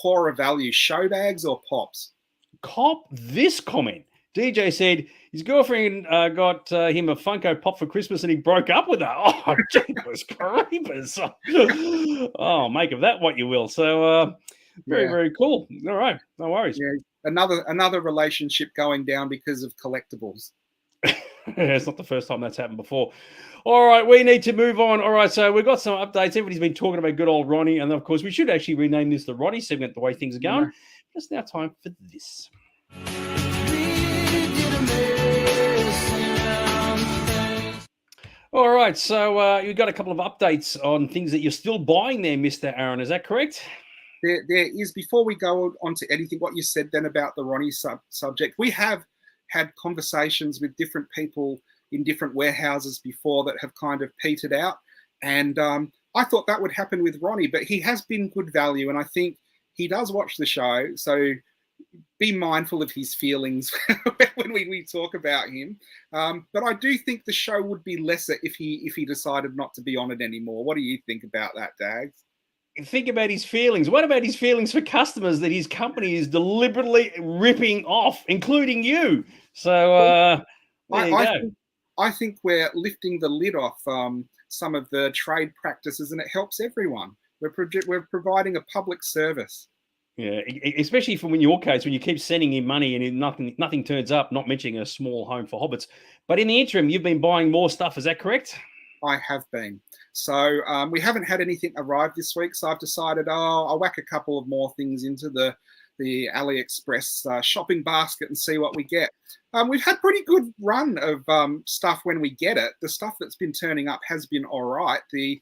poorer value, show bags or pops? Cop this comment. DJ said his girlfriend got him a Funko Pop for Christmas and he broke up with her. Oh, jeepers creepers. Oh, make of that what you will. So very cool. All right, no worries. Yeah, another relationship going down because of collectibles. It's not the first time that's happened before. All right, we need to move on. All right, so we've got some updates. Everybody's been talking about good old Ronnie, and of course, we should actually rename this the Ronnie segment the way things are going. Yeah. It's now time for this. All right, so you've got a couple of updates on things that you're still buying there, Mr. Aaron. Is that correct? There is, before we go on to anything, what you said then about the Ronnie subject, we have had conversations with different people in different warehouses before that have kind of petered out. And I thought that would happen with Ronnie, but he has been good value. And I think he does watch the show. So be mindful of his feelings when we talk about him. But I do think the show would be lesser if he decided not to be on it anymore. What do you think about that, Dags? Think about his feelings. What about his feelings for customers that his company is deliberately ripping off, including you? So I think we're lifting the lid off some of the trade practices, and it helps everyone. We're providing a public service. Yeah, especially from in your case, when you keep sending him money and nothing turns up, not mentioning a small home for hobbits. But in the interim, you've been buying more stuff. Is that correct? I have been. So we haven't had anything arrive this week, so I've decided I'll whack a couple of more things into the AliExpress shopping basket and see what we get. We've had pretty good run of stuff when we get it. The stuff that's been turning up has been all right. The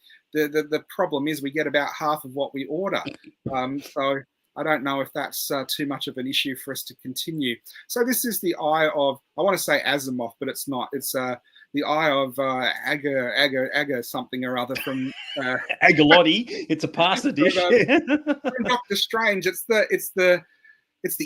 problem is we get about half of what we order. So I don't know if that's too much of an issue for us to continue. So this is the eye of, I want to say Asimov, but it's not. It's the eye of Aga something or other from Agalotti. It's a pasta dish. From Doctor Strange. It's the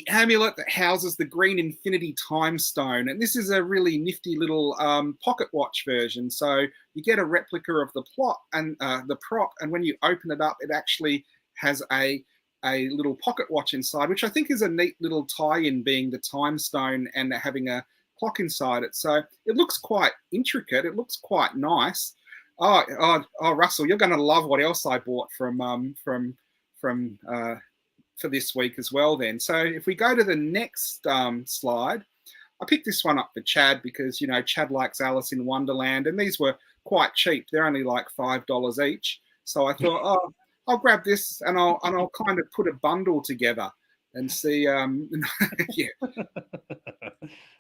amulet that houses the green infinity time stone, and this is a really nifty little pocket watch version. So you get a replica of the plot and the prop, and when you open it up, it actually has a little pocket watch inside, which I think is a neat little tie-in, being the time stone and having a clock inside it. So it looks quite intricate. It looks quite nice. Oh, Russell, you're going to love what else I bought from for this week as well. Then, so if we go to the next slide, I picked this one up for Chad because Chad likes Alice in Wonderland, and these were quite cheap. They're only like $5 each. So I thought, I'll grab this and I'll kind of put a bundle together and see. Yeah.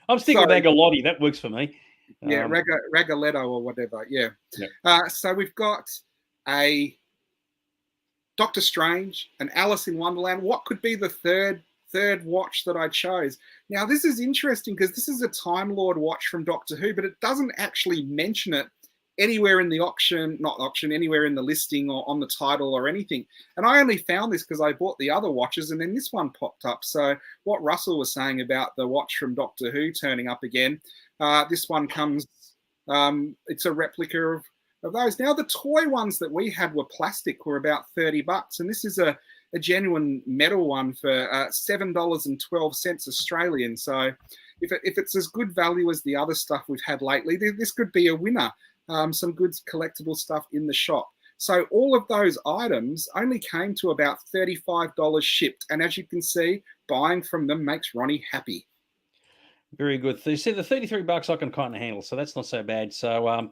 I'm sticking with Agalotti. That works for me. Yeah, Ragaletto or whatever. Yeah. Yeah. So we've got a Doctor Strange, an Alice in Wonderland. What could be the third watch that I chose? Now, this is interesting because this is a Time Lord watch from Doctor Who, but it doesn't actually mention it anywhere in the anywhere in the listing or on the title or anything. And I only found this because I bought the other watches and then this one popped up. So what Russell was saying about the watch from Doctor Who turning up again, this one comes, it's a replica of those. Now, the toy ones that we had were plastic, were about $30, and this is a genuine metal one for $7.12 Australian. So if it's as good value as the other stuff we've had lately, this could be a winner. Some good collectible stuff in the shop. So all of those items only came to about $35 shipped. And as you can see, buying from them makes Ronnie happy. Very good. So you see, the $33 I can kind of handle, so that's not so bad. So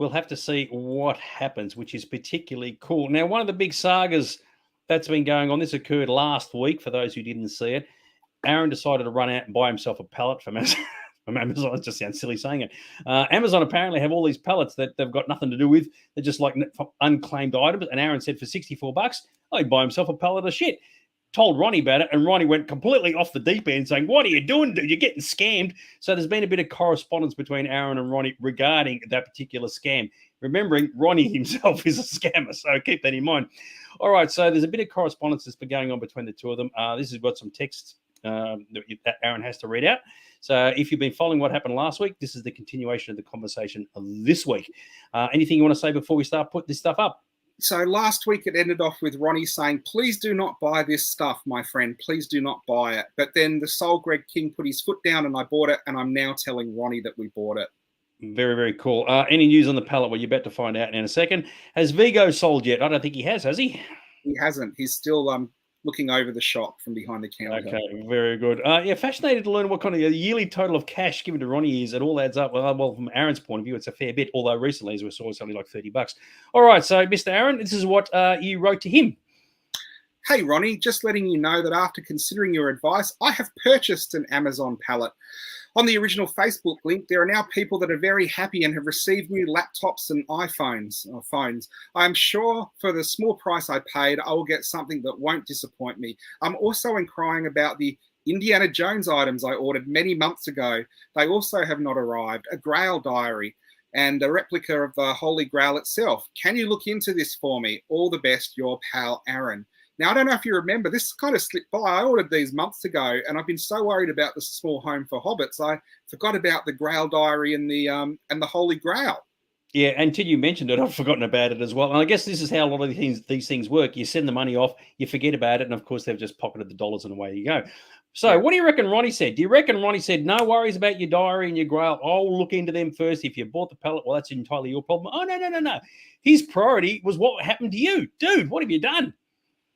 we'll have to see what happens, which is particularly cool. Now, one of the big sagas that's been going on, this occurred last week, for those who didn't see it. Aaron decided to run out and buy himself a pallet from Amazon. Amazon, it just sounds silly saying it. Amazon apparently have all these pallets that they've got nothing to do with. They're just like unclaimed items. And Aaron said for $64, I'd buy himself a pallet of shit. Told Ronnie about it, and Ronnie went completely off the deep end saying, what are you doing, dude? You're getting scammed. So there's been a bit of correspondence between Aaron and Ronnie regarding that particular scam. Remembering Ronnie himself is a scammer, so keep that in mind. All right, so there's a bit of correspondence that's been going on between the two of them. This has got some text that Aaron has to read out. So if you've been following what happened last week, this is the continuation of the conversation of this week. Anything you want to say before we start putting this stuff up? So last week it ended off with Ronnie saying, please do not buy this stuff, my friend. Please do not buy it. But then the Soul Greg King put his foot down and I bought it, and I'm now telling Ronnie that we bought it. Very, very cool. Any news on the pallet? Well, you're about to find out in a second. Has Vigo sold yet? I don't think he has he? He hasn't. He's still looking over the shop from behind the counter. Okay, very good. Yeah, fascinated to learn what kind of yearly total of cash given to Ronnie is. It all adds up. Well, from Aaron's point of view, it's a fair bit, although recently, as we saw, it's only like $30. All right, so Mr. Aaron, this is what you wrote to him. Hey, Ronnie, just letting you know that after considering your advice, I have purchased an Amazon pallet. On the original Facebook link, there are now people that are very happy and have received new laptops and iPhones or phones. I'm sure for the small price I paid, I will get something that won't disappoint me. I'm also inquiring about the Indiana Jones items I ordered many months ago. They also have not arrived. A Grail diary and a replica of the Holy Grail itself. Can you look into this for me? All the best, your pal, Aaron. Now, I don't know if you remember, this kind of slipped by. I ordered these months ago, and I've been so worried about the small home for hobbits, I forgot about the Grail diary and the Holy Grail. Yeah, until you mentioned it, I've forgotten about it as well. And I guess this is how a lot of these things work. You send the money off, you forget about it, and of course, they've just pocketed the dollars and away you go. So what do you reckon Ronnie said? Do you reckon Ronnie said, no worries about your diary and your Grail? I'll look into them first. If you bought the pallet, well, that's entirely your problem. Oh, no. His priority was what happened to you. Dude, what have you done?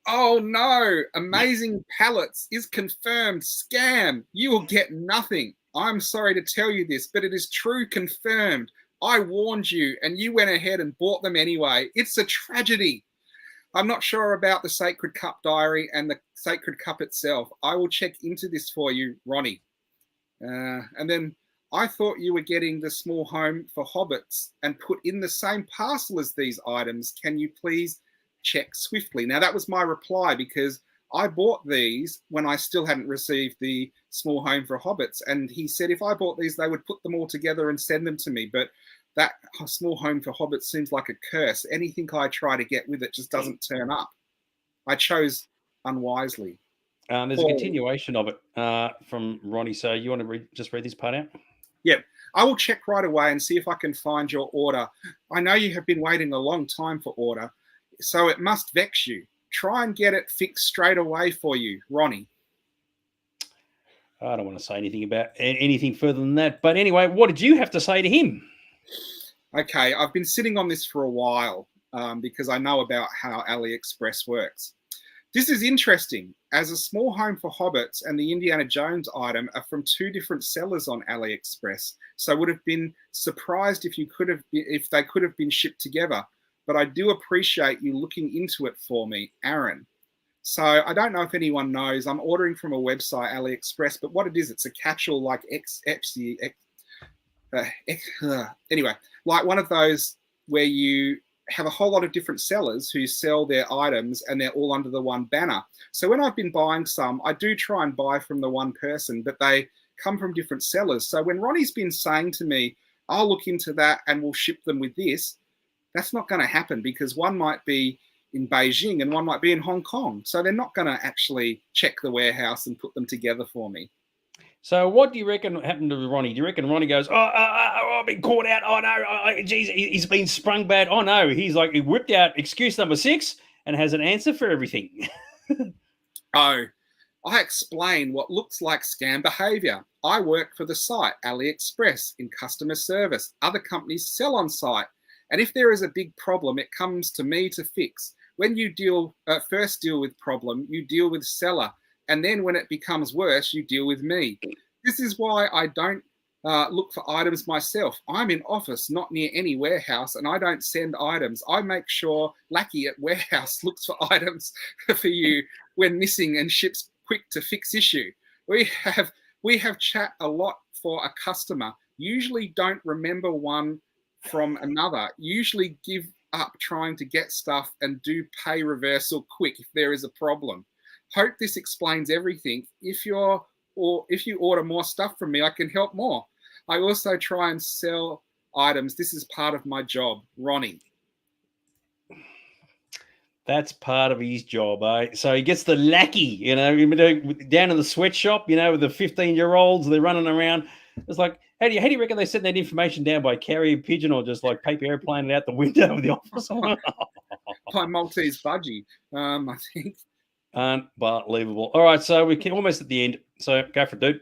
Oh, no. Amazing Pallets is confirmed. Scam. You will get nothing. I'm sorry to tell you this, but it is true, confirmed. I warned you, and you went ahead and bought them anyway. It's a tragedy. I'm not sure about the Sacred Cup diary and the Sacred Cup itself. I will check into this for you, Ronnie. And then I thought you were getting the small home for hobbits and put in the same parcel as these items. Can you please check swiftly? Now, that was my reply because I bought these when I still hadn't received the small home for hobbits. And he said if I bought these, they would put them all together and send them to me. But that small home for hobbits seems like a curse. Anything I try to get with it just doesn't turn up. I chose unwisely. There's a continuation of it from Ronnie. So you want to just read this part out? Yep. I will check right away and see if I can find your order. I know you have been waiting a long time for order, so it must vex you. Try and get it fixed straight away for you, Ronnie. I don't want to say anything about anything further than that. But anyway, what did you have to say to him? Okay, I've been sitting on this for a while because I know about how AliExpress works. This is interesting, as a small home for hobbits and the Indiana Jones item are from two different sellers on AliExpress. So I would have been surprised if they could have been shipped together. But I do appreciate you looking into it for me, Aaron. So I don't know if anyone knows. I'm ordering from a website, AliExpress, but what it is, it's a catch-all like Anyway, like one of those where you have a whole lot of different sellers who sell their items and they're all under the one banner. So when I've been buying some, I do try and buy from the one person, but they come from different sellers. So when Ronnie's been saying to me, I'll look into that and we'll ship them with this, that's not going to happen because one might be in Beijing and one might be in Hong Kong. So they're not going to actually check the warehouse and put them together for me. So what do you reckon happened to Ronnie? Do you reckon Ronnie goes, I've been caught out. Oh, no, geez, he's been sprung bad. Oh, no, he whipped out excuse number 6 and has an answer for everything. Oh, I explain what looks like scam behavior. I work for the site, AliExpress, in customer service. Other companies sell on site. And if there is a big problem, it comes to me to fix. When you first deal with problem, you deal with seller. And then when it becomes worse, you deal with me. This is why I don't look for items myself. I'm in office, not near any warehouse, and I don't send items. I make sure Lackey at warehouse looks for items for you when missing and ships quick to fix issue. We have chat a lot for a customer. Usually don't remember one from another. Usually give up trying to get stuff and do pay reversal quick if there is a problem. Hope this explains everything. If you order more stuff from me, I can help more. I also try and sell items. This is part of my job. Ronnie. That's part of his job, eh? So he gets the lackey, down in the sweatshop, with the 15-year-olds, they're running around. It's like, how do you reckon they sent that information down by carrier pigeon or just like paper airplane it out the window of the office? By Maltese budgie, I think. Unbelievable. All right, so we're almost at the end. So go for it, dude.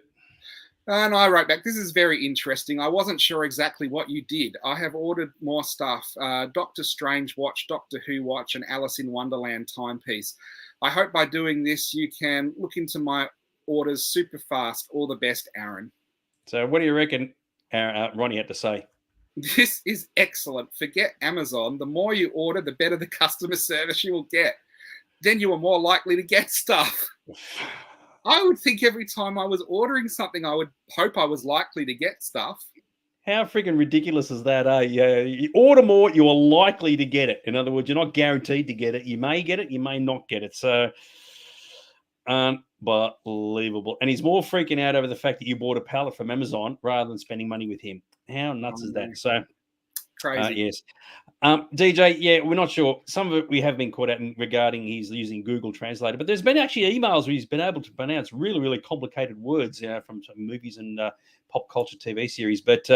And I wrote back, this is very interesting. I wasn't sure exactly what you did. I have ordered more stuff. Doctor Strange watch, Doctor Who watch, and Alice in Wonderland timepiece. I hope by doing this, you can look into my orders super fast. All the best, Aaron. So what do you reckon Ronnie had to say? This is excellent. Forget Amazon. The more you order, the better the customer service you will get. Then you are more likely to get stuff. I would think every time I was ordering something, I would hope I was likely to get stuff. How freaking ridiculous is that, eh? You order more, you are likely to get it. In other words, you're not guaranteed to get it. You may get it, you may not get it. So, unbelievable. And he's more freaking out over the fact that you bought a pallet from Amazon rather than spending money with him. How nuts is that? So, crazy. Yes. DJ, yeah, we're not sure. Some of it we have been caught out regarding he's using Google Translator, but there's been actually emails where he's been able to pronounce really, really complicated words, from some movies and pop culture TV series. But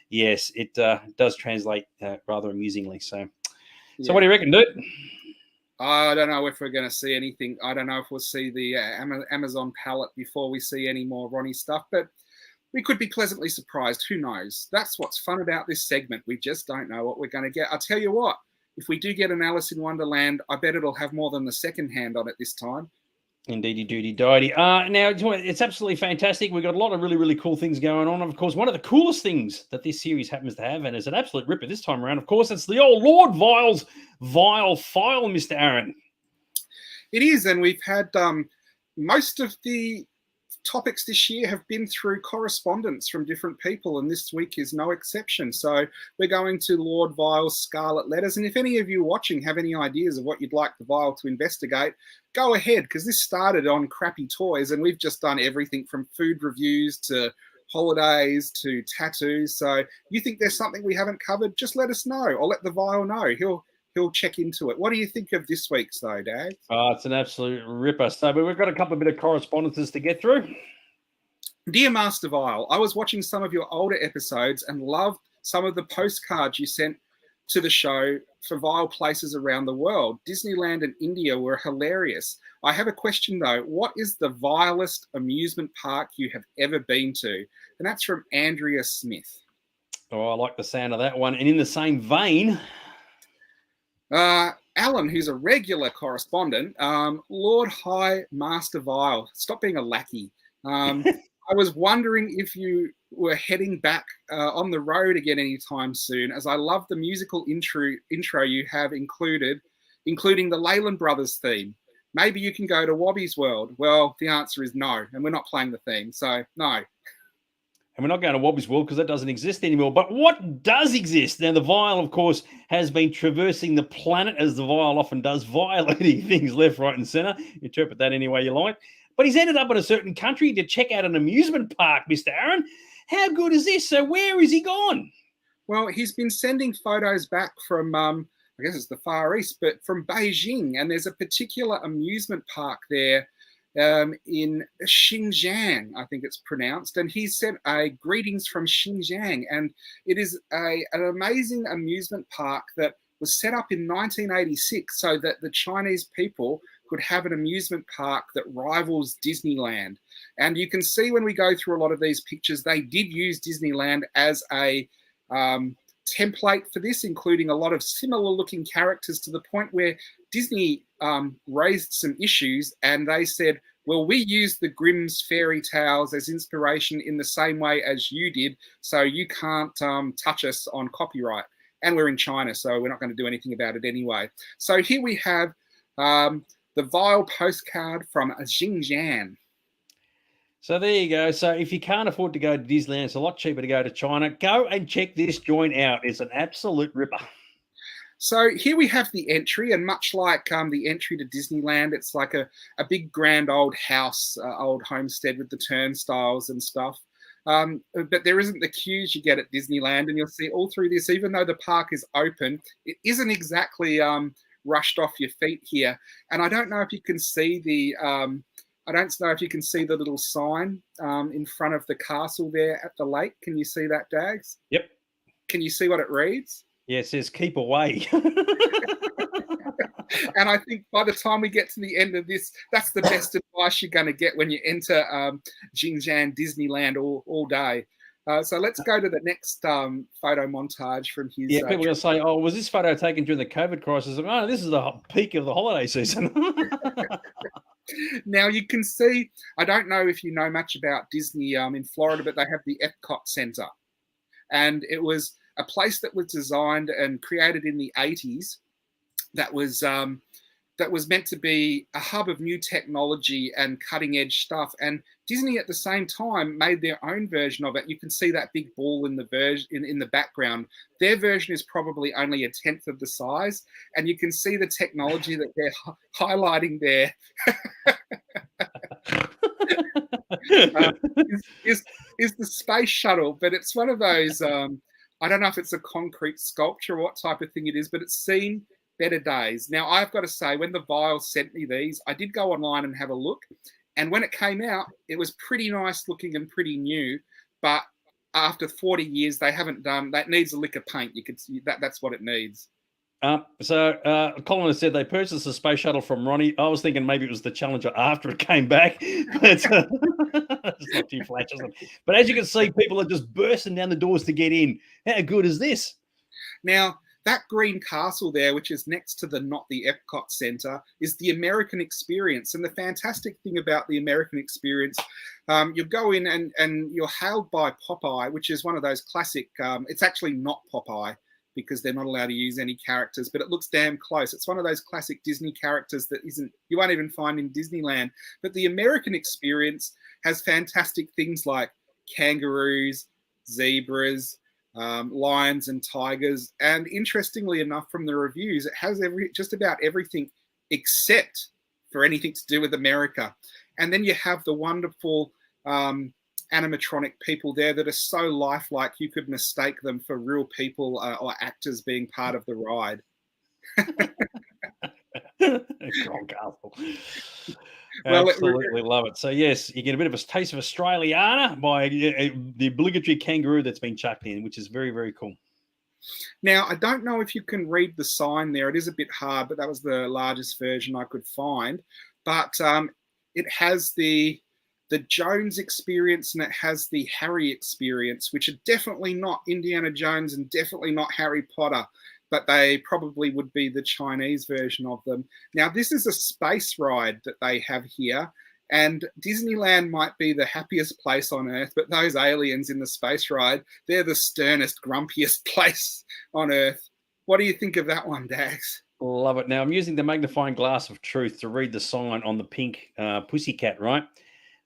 yes, it does translate rather amusingly. So what do you reckon, dude? I don't know if we're going to see anything. I don't know if we'll see the Amazon palette before we see any more Ronnie stuff, but we could be pleasantly surprised. Who knows? That's what's fun about this segment. We just don't know what we're going to get. I'll tell you what, if we do get an Alice in Wonderland, I bet it'll have more than the second hand on it this time. Indeedy doody doody. Now, it's absolutely fantastic. We've got a lot of really, really cool things going on. Of course, one of the coolest things that this series happens to have, and it's an absolute ripper this time around, of course, it's the old Lord Vile's Vile File, Mr. Aaron. It is, and we've had most of the topics this year have been through correspondence from different people, and this week is no exception. So we're going to Lord Vile's Scarlet Letters, and if any of you watching have any ideas of what you'd like the Vile to investigate, go ahead, because this started on crappy toys, and we've just done everything from food reviews to holidays to tattoos. So you think there's something we haven't covered, just let us know, or let the Vile know. He'll check into it. What do you think of this week's, though, Dad? Oh, it's an absolute ripper. So, but we've got a couple of bit of correspondences to get through. Dear Master Vile, I was watching some of your older episodes and loved some of the postcards you sent to the show for Vile places around the world. Disneyland and India were hilarious. I have a question, though. What is the vilest amusement park you have ever been to? And that's from Andrea Smith. Oh, I like the sound of that one. And in the same vein... Alan, who's a regular correspondent, Lord High Master Vile, stop being a lackey. I was wondering if you were heading back on the road again anytime soon, as I love the musical intro you have including the Leyland Brothers theme. Maybe you can go to Wobby's World. Well, the answer is no, and we're not playing the theme, so no. And we're not going to Wobbie's World because that doesn't exist anymore. But what does exist? Now, the Vial, of course, has been traversing the planet, as the Vial often does, violating things left, right, and centre. Interpret that any way you like. But he's ended up in a certain country to check out an amusement park, Mr. Aaron. How good is this? So where is he gone? Well, he's been sending photos back from, I guess it's the Far East, but from Beijing. And there's a particular amusement park there in Xinjiang, I think it's pronounced. And he sent greetings from Xinjiang. And it is an amazing amusement park that was set up in 1986 so that the Chinese people could have an amusement park that rivals Disneyland. And you can see when we go through a lot of these pictures, they did use Disneyland as a template for this, including a lot of similar looking characters, to the point where Disney raised some issues and they said, well, we used the Grimm's fairy tales as inspiration in the same way as you did, so you can't touch us on copyright. And we're in China, so we're not going to do anything about it anyway. So here we have the Vial postcard from Xinjiang. So there you go. So if you can't afford to go to Disneyland, it's a lot cheaper to go to China. Go and check this joint out. It's an absolute ripper. So here we have the entry, and much like the entry to Disneyland, it's like a big grand old house, old homestead with the turnstiles and stuff. But there isn't the queues you get at Disneyland, and you'll see all through this, even though the park is open, it isn't exactly rushed off your feet here. And I don't know if you can see the little sign in front of the castle there at the lake. Can you see that, Dags? Yep. Can you see what it reads? Yeah, it says keep away. And I think by the time we get to the end of this, that's the best advice you're going to get when you enter Xinjiang Disneyland all day. So let's go to the next photo montage from his... Yeah, people are going to say, oh, was this photo taken during the COVID crisis? Oh, this is the peak of the holiday season. Now, you can see, I don't know if you know much about Disney in Florida, but they have the Epcot Center. And it was a place that was designed and created in the 80s that was meant to be a hub of new technology and cutting edge stuff. And Disney at the same time made their own version of it. You can see that big ball in the background. Their version is probably only 1/10 of the size, and you can see the technology that they're highlighting there. Is the space shuttle, but it's one of those, I don't know if it's a concrete sculpture or what type of thing it is, but it's seen better days. Now, I've got to say, when the Vial sent me these, I did go online and have a look. And when it came out, it was pretty nice looking and pretty new. But after 40 years, they haven't done, that needs a lick of paint. You could see that's what it needs. Colin has said they purchased the space shuttle from Ronnie. I was thinking maybe it was the Challenger after it came back. But it's not too flash, is it? But as you can see, people are just bursting down the doors to get in. How good is this? Now, that green castle there, which is next to not the Epcot Center, is the American Experience. And the fantastic thing about the American Experience, you go in and you're hailed by Popeye, which is one of those classic, it's actually not Popeye because they're not allowed to use any characters, but it looks damn close. It's one of those classic Disney characters that you won't even find in Disneyland. But the American Experience has fantastic things like kangaroos, zebras, lions and tigers, and interestingly enough, from the reviews, it has just about everything except for anything to do with America. And then you have the wonderful animatronic people there that are so lifelike you could mistake them for real people or actors being part of the ride. Well, absolutely love it. So yes, you get a bit of a taste of Australiana by the obligatory kangaroo that's been chucked in, which is very, very cool. Now, I don't know if you can read the sign there. It is a bit hard, but that was the largest version I could find. But it has the Jones Experience and it has the Harry Experience, which are definitely not Indiana Jones and definitely not Harry Potter, but they probably would be the Chinese version of them. Now, this is a space ride that they have here, and Disneyland might be the happiest place on Earth, but those aliens in the space ride, they're the sternest, grumpiest place on Earth. What do you think of that one, Dax? Love it. Now, I'm using the magnifying glass of truth to read the sign on the pink pussycat, right?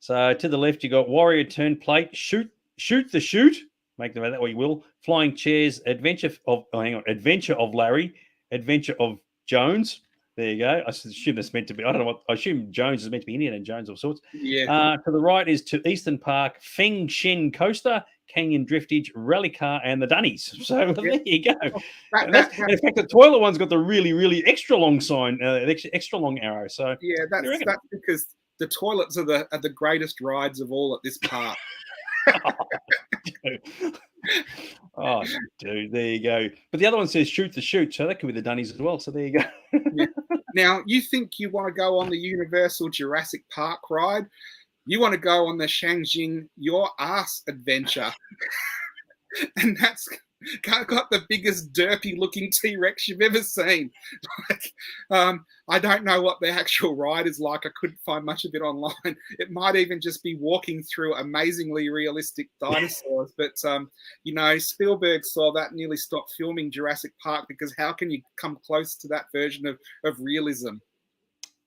So to the left, you got warrior turn plate, shoot Shoot the Chute, make them that what you will. Flying Chairs, Adventure of Larry, Adventure of Jones. There you go. I assume that's meant to be. I don't know what. I assume Jones is meant to be Indiana Jones of sorts. Yeah. To the right is to Eastern Park, Feng Shen Coaster, Canyon Driftage, Rally Car, and the Dunnies. So there you go. In fact, the toilet one's got the really, really extra long sign, extra long arrow. So yeah, that's because the toilets are the greatest rides of all at this park. Oh, dude, there you go. But the other one says Shoot the Chute, so that could be the Dunnies as well. So there you go. Yeah. Now, you think you want to go on the Universal Jurassic Park ride? You want to go on the Shangjing Your Ass Adventure. And that's got the biggest derpy looking T-Rex you've ever seen. I don't know what the actual ride is like. I couldn't find much of it online. It might even just be walking through amazingly realistic dinosaurs. But, Spielberg saw that and nearly stopped filming Jurassic Park because how can you come close to that version of realism?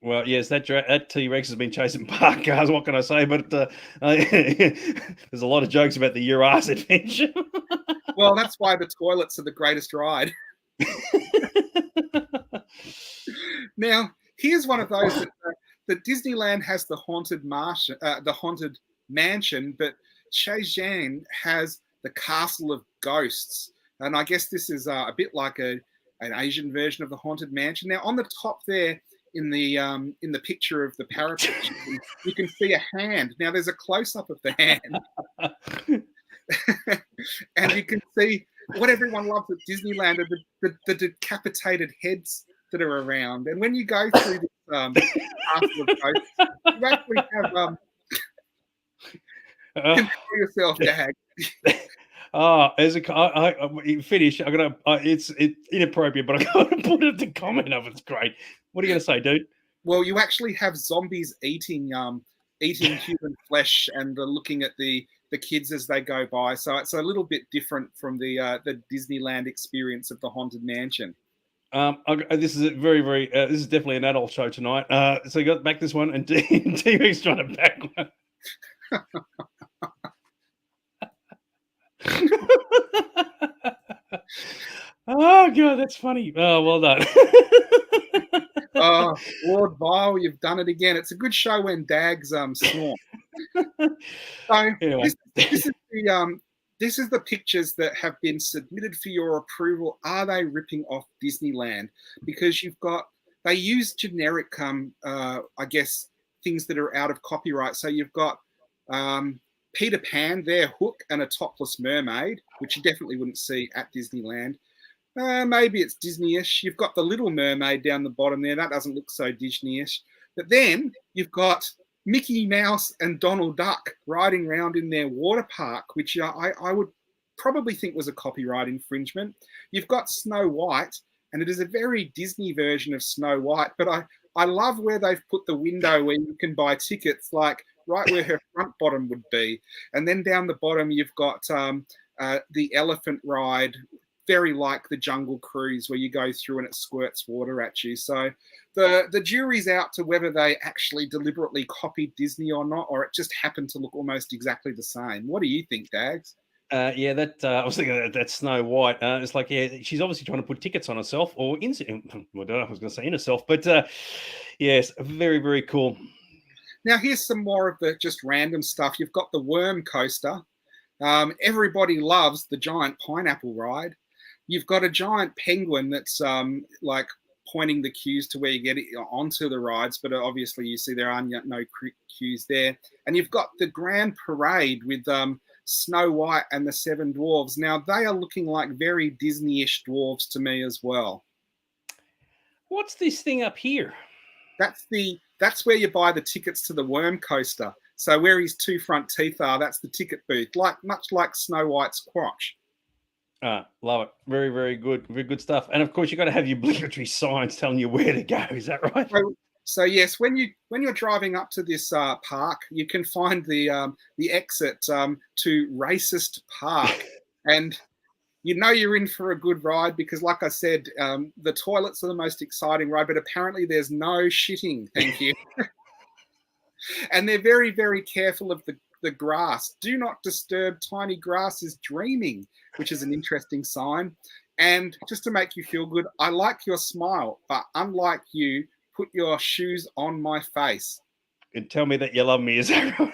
Well, yes, that T-Rex has been chasing park cars. What can I say? But there's a lot of jokes about the Your Ass Adventure. Well, that's why the toilets are the greatest ride. Now, here's one of those that Disneyland has the haunted mansion, but Shenzhen has the Castle of Ghosts, and I guess this is a bit like an Asian version of the haunted mansion. Now, on the top there, in the picture of the parapet, you can see a hand. Now, there's a close-up of the hand. And you can see what everyone loves at Disneyland are the decapitated heads that are around. And when you go through this Castle of Ghosts, you actually have control yourself, Dag. Finish. It's inappropriate, but I gotta put it to comment of it's great. What are you gonna say, dude? Well, you actually have zombies eating human flesh and looking at the kids as they go by. So it's a little bit different from the Disneyland experience of the Haunted Mansion. This is this is definitely an adult show tonight. So you got back this one, and T-Rex trying to back one. Oh god, that's funny. Oh, well done. Oh, Lord Vile, you've done it again. It's a good show when Dags snort. So anyway. This is the pictures that have been submitted for your approval. Are they ripping off Disneyland? Because they use generic I guess things that are out of copyright. So you've got Peter Pan there, Hook, and a topless mermaid, which you definitely wouldn't see at Disneyland. Maybe it's Disney-ish. You've got the Little Mermaid down the bottom there. That doesn't look so Disney-ish. But then you've got Mickey Mouse and Donald Duck riding around in their water park, which I would probably think was a copyright infringement. You've got Snow White, and it is a very Disney version of Snow White. But I love where they've put the window where you can buy tickets, like right where her front bottom would be. And then down the bottom, you've got the elephant ride, very like the Jungle Cruise where you go through and it squirts water at you. So the jury's out to whether they actually deliberately copied Disney or not, or it just happened to look almost exactly the same. What do you think, Dags? I was thinking that Snow White. It's like, she's obviously trying to put tickets on herself, or I was going to say in herself, but yes, very, very cool. Now, here's some more of the just random stuff. You've got the Worm Coaster. Everybody loves the giant pineapple ride. You've got a giant penguin that's like pointing the cues to where you get it onto the rides, but obviously you see there are no cues there. And you've got the Grand Parade with Snow White and the Seven Dwarves. Now, they are looking like very Disney-ish dwarves to me as well. What's this thing up here? That's where you buy the tickets to the Worm Coaster. So where his two front teeth are, that's the ticket booth, much like Snow White's crotch. Love it. Very, very good. Very good stuff. And of course, you've got to have your obligatory signs telling you where to go. Is that right? So yes, when you're driving up to this park, you can find the exit to Racist Park, and you know you're in for a good ride because, like I said, the toilets are the most exciting ride, but apparently there's no shitting. Thank you. And they're very, very careful of the grass. Do not disturb tiny grasses dreaming, which is an interesting sign. And just to make you feel good, I like your smile, but unlike you, put your shoes on my face. And tell me that you love me, is that right?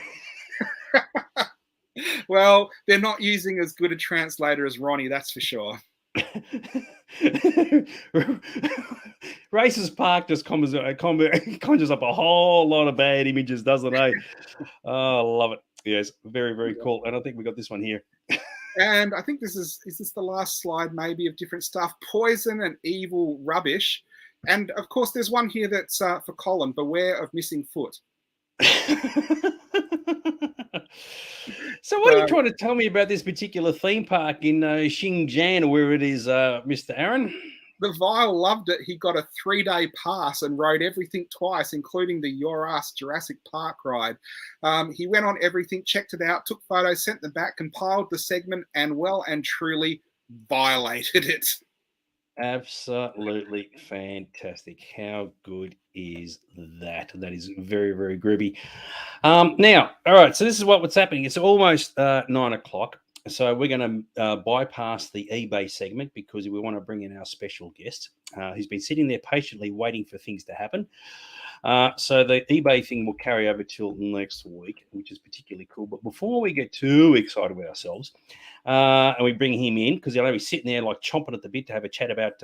Well, they're not using as good a translator as Ronnie, that's for sure. Racist Park just conjures up a whole lot of bad images, doesn't it? Oh, I love it. Yes, very, very cool. And I think we got this one here. And I think this is this the last slide maybe of different stuff? Poison and evil rubbish. And of course, there's one here that's for Colin, beware of missing foot. So what are you trying to tell me about this particular theme park in Xinjiang, or where it is, Mr. Aaron? The Vile loved it. He got a 3-day pass and rode everything twice, including the Your Ass Jurassic Park ride. He went on everything, checked it out, took photos, sent them back, compiled the segment, and well and truly violated it. Absolutely fantastic. How good is that? That is very, very groovy. Now, all right, so this is what's happening. It's almost 9 o'clock. So we're going to bypass the eBay segment because we want to bring in our special guest who's been sitting there patiently waiting for things to happen. So the eBay thing will carry over till next week, which is particularly cool. But before we get too excited with ourselves and we bring him in, because he's sitting there like chomping at the bit to have a chat about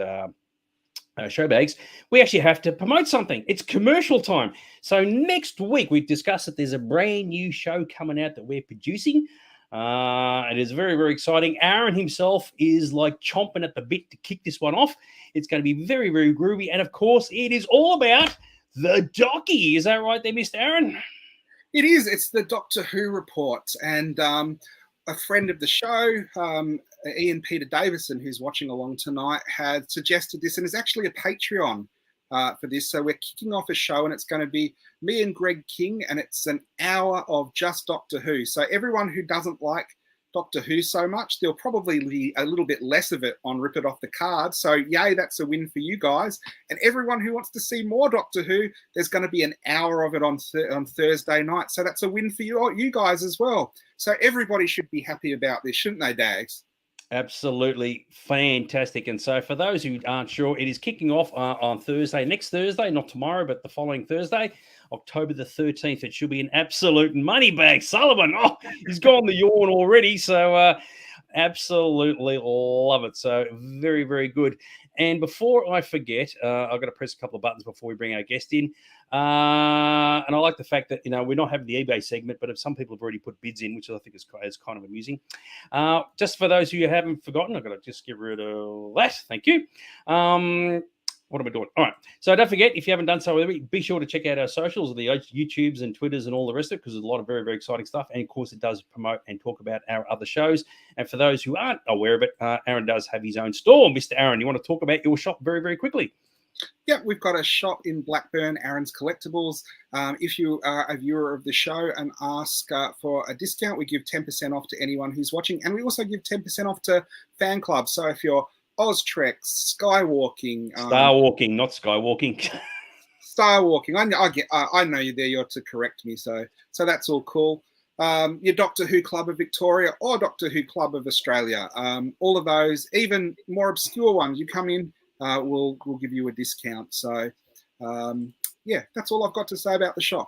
showbags, we actually have to promote something. It's commercial time. So next week, we've discussed that there's a brand new show coming out that we're producing. It is very, very exciting. Aaron himself is like chomping at the bit to kick this one off. It's going to be very, very groovy. And of course, it is all about the docky. Is that right there, Mr. Aaron? It is. It's the Doctor Who report. And a friend of the show, Ian Peter Davison, who's watching along tonight, had suggested this and is actually a Patreon for this. So we're kicking off a show and it's going to be me and Greg King, and it's an hour of just Doctor Who. So everyone who doesn't like Doctor Who so much, there'll probably be a little bit less of it on Rip It Off the Card. So yay, that's a win for you guys. And everyone who wants to see more Doctor Who, there's going to be an hour of it on Thursday night. So that's a win for you guys as well. So everybody should be happy about this, shouldn't they, Dags? Absolutely fantastic. And so for those who aren't sure, it is kicking off on Thursday, next Thursday, not tomorrow, but the following Thursday, October the 13th. It should be an absolute money bag. Sullivan, he's gone the yawn already. So absolutely love it. So very, very good. And before I forget, I've got to press a couple of buttons before we bring our guest in. And I like the fact that, we're not having the eBay segment, but if some people have already put bids in, which I think is kind of amusing. Just for those who haven't forgotten, I've got to just get rid of that. Thank you. What am I doing? All right. So don't forget, if you haven't done so already, be sure to check out our socials, the YouTubes and Twitters and all the rest of it, because there's a lot of very, very exciting stuff. And, of course, it does promote and talk about our other shows. And for those who aren't aware of it, Aaron does have his own store. Mr. Aaron, you want to talk about your shop very, very quickly? Yeah, we've got a shop in Blackburn, Aaron's Collectables. If you are a viewer of the show and ask for a discount, we give 10% off to anyone who's watching. And we also give 10% off to fan clubs. So if you're Oztrek, Skywalking. Starwalking, not Skywalking. Starwalking. I know you're there. You're to correct me. So that's all cool. Your Doctor Who Club of Victoria or Doctor Who Club of Australia. All of those, even more obscure ones, you come in, we'll give you a discount. So, yeah, that's all I've got to say about the shop.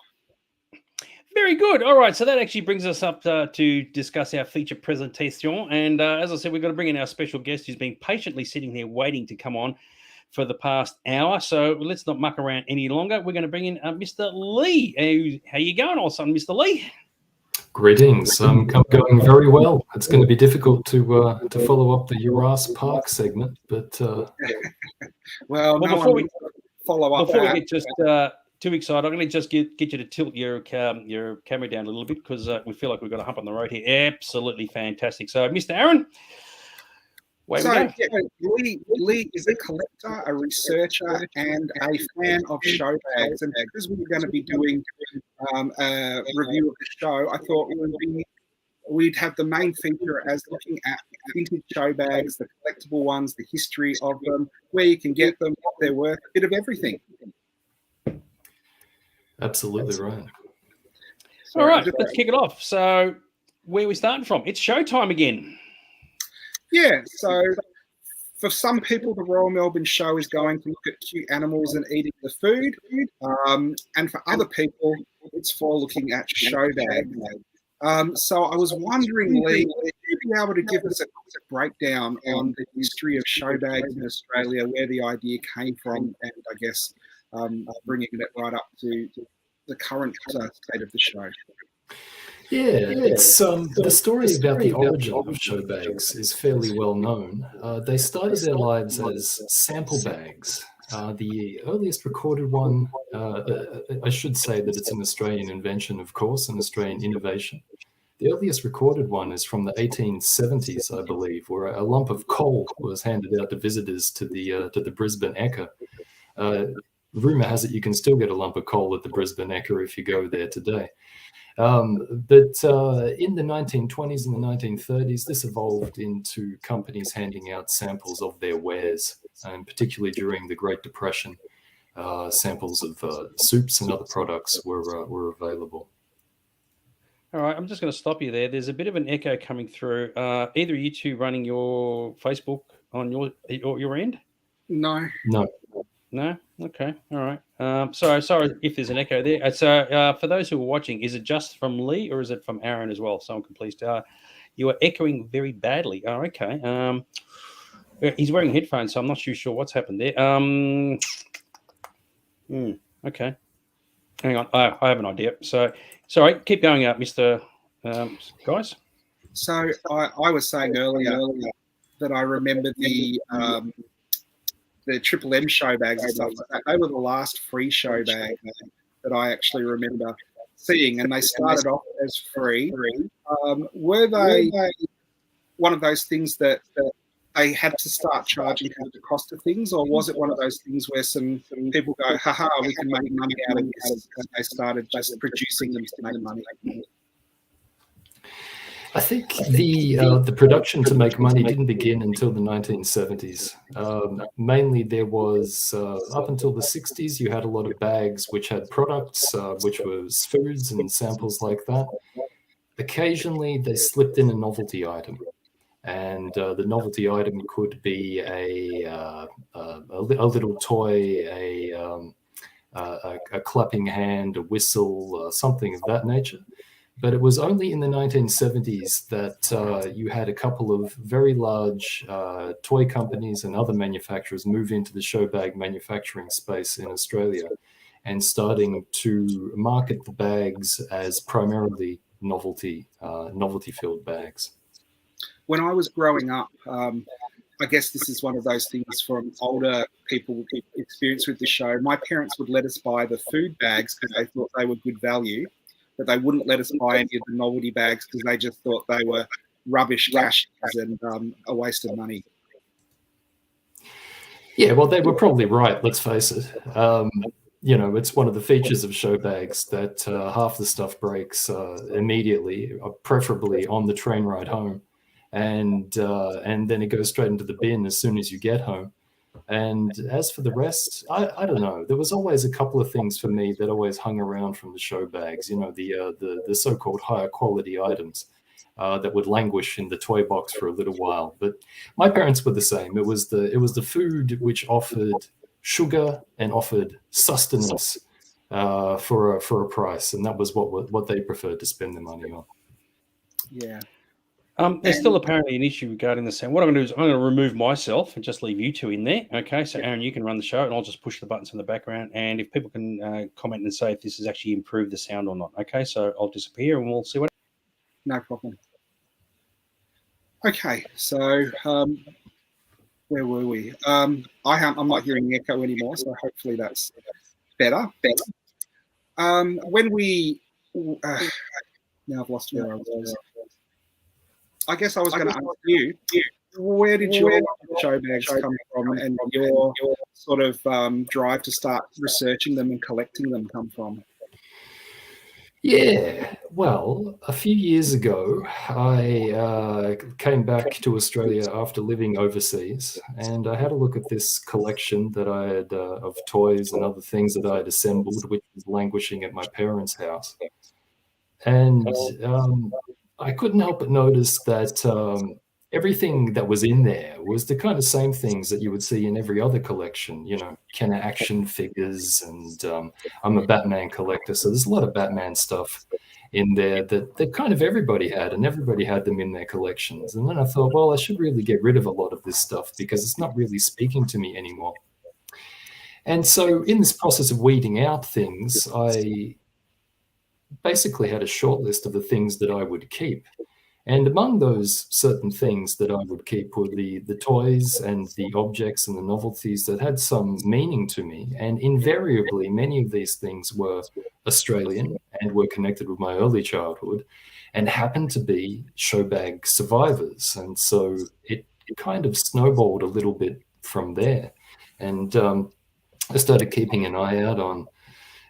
Very good. All right. So that actually brings us up to discuss our feature presentation. And as I said, we've got to bring in our special guest who's been patiently sitting there waiting to come on for the past hour. So let's not muck around any longer. We're going to bring in Mr. Leigh. How you going, old son, Mr. Leigh? Greetings. I'm going very well. It's going to be difficult to follow up the Jurassic Park segment, but well, before we follow up. Before we get just too excited, I'm going to just get you to tilt your camera down a little bit because we feel like we've got a hump on the road here. Absolutely fantastic. So, Mr. Aaron, Leigh is a collector, a researcher, and a fan of showbags. And because we were going to be doing a review of the show, I thought we'd have the main feature as looking at vintage showbags, the collectible ones, the history of them, where you can get them, what they're worth, a bit of everything. Absolutely right. All right, let's kick it off. So, where are we starting from? It's showtime again. Yeah, so for some people, the Royal Melbourne Show is going to look at cute animals and eating the food. And for other people, it's for looking at showbags. So I was wondering, Leigh, would you be able to give us a quick breakdown on the history of showbags in Australia, where the idea came from, and I guess bringing it right up to the current state of the show? Yeah, it's the story about the origin of showbags is fairly well known. They started their lives as sample bags. The earliest recorded one, I should say that it's an Australian invention, of course, an Australian innovation. The earliest recorded one is from the 1870s, I believe, where a lump of coal was handed out to visitors to the Brisbane Ekka. Rumour has it you can still get a lump of coal at the Brisbane Ekka if you go there today. But in the 1920s and the 1930s, this evolved into companies handing out samples of their wares, and particularly during the Great Depression, samples of soups and other products were available. All right, I'm just going to stop you there. There's a bit of an echo coming through. Either of you two running your Facebook on your end? No. No? Okay. All right. Sorry if there's an echo there. So for those who are watching, is it just from Leigh or is it from Aaron as well? Someone can please tell. You are echoing very badly. Oh, okay. He's wearing headphones, so I'm not too sure what's happened there. Okay. Hang on. I have an idea. So, sorry, keep going up, Mr. Guys. So I was saying earlier that I remember the Triple M show bags and stuff like that. They were the last free show bag that I actually remember seeing, and they started off as free. Were they one of those things that they had to start charging for the cost of things, or was it one of those things where some people go, haha, we can make money out of this, and they started just producing them to make money? I think the production to make money didn't begin until the 1970s. Mainly there was, up until the 60s, you had a lot of bags which had products, which was foods and samples like that. Occasionally they slipped in a novelty item. And the novelty item could be a little toy, a clapping hand, a whistle, something of that nature. But it was only in the 1970s that you had a couple of very large toy companies and other manufacturers move into the showbag manufacturing space in Australia and starting to market the bags as primarily novelty-filled bags. When I was growing up, I guess this is one of those things from older people with experience with the show. My parents would let us buy the food bags because they thought they were good value, but they wouldn't let us buy any of the novelty bags because they just thought they were rubbish cash and a waste of money. Yeah, well, they were probably right, let's face it. It's one of the features of show bags that half the stuff breaks immediately, preferably on the train ride home. And then it goes straight into the bin as soon as you get home. And as for the rest, I don't know. There was always a couple of things for me that always hung around from the show bags. The so-called higher quality items that would languish in the toy box for a little while. But my parents were the same. It was the food which offered sugar and offered sustenance for a price, and that was what they preferred to spend their money on. Yeah. There's still apparently an issue regarding the sound. What I'm going to do is I'm going to remove myself and just leave you two in there. Okay, so Aaron, you can run the show, and I'll just push the buttons in the background. And if people can comment and say if this has actually improved the sound or not. Okay, so I'll disappear and we'll see what. No problem. Okay, so where were we? I'm not hearing the echo anymore, so hopefully that's better. When we now I've lost where I was. I guess I was going to ask you, where did your show bags come from, and your sort of drive to start researching them and collecting them come from? Yeah, well, a few years ago, I came back to Australia after living overseas, and I had a look at this collection that I had of toys and other things that I had assembled, which was languishing at my parents' house. And I couldn't help but notice that everything that was in there was the kind of same things that you would see in every other collection, Kenner action figures. And I'm a Batman collector, so there's a lot of Batman stuff in there that kind of everybody had, and everybody had them in their collections. And then I thought, well, I should really get rid of a lot of this stuff because it's not really speaking to me anymore. And so in this process of weeding out things, I basically had a short list of the things that I would keep. And among those certain things that I would keep were the toys and the objects and the novelties that had some meaning to me. And invariably, many of these things were Australian and were connected with my early childhood and happened to be showbag survivors. And so it kind of snowballed a little bit from there. And I started keeping an eye out on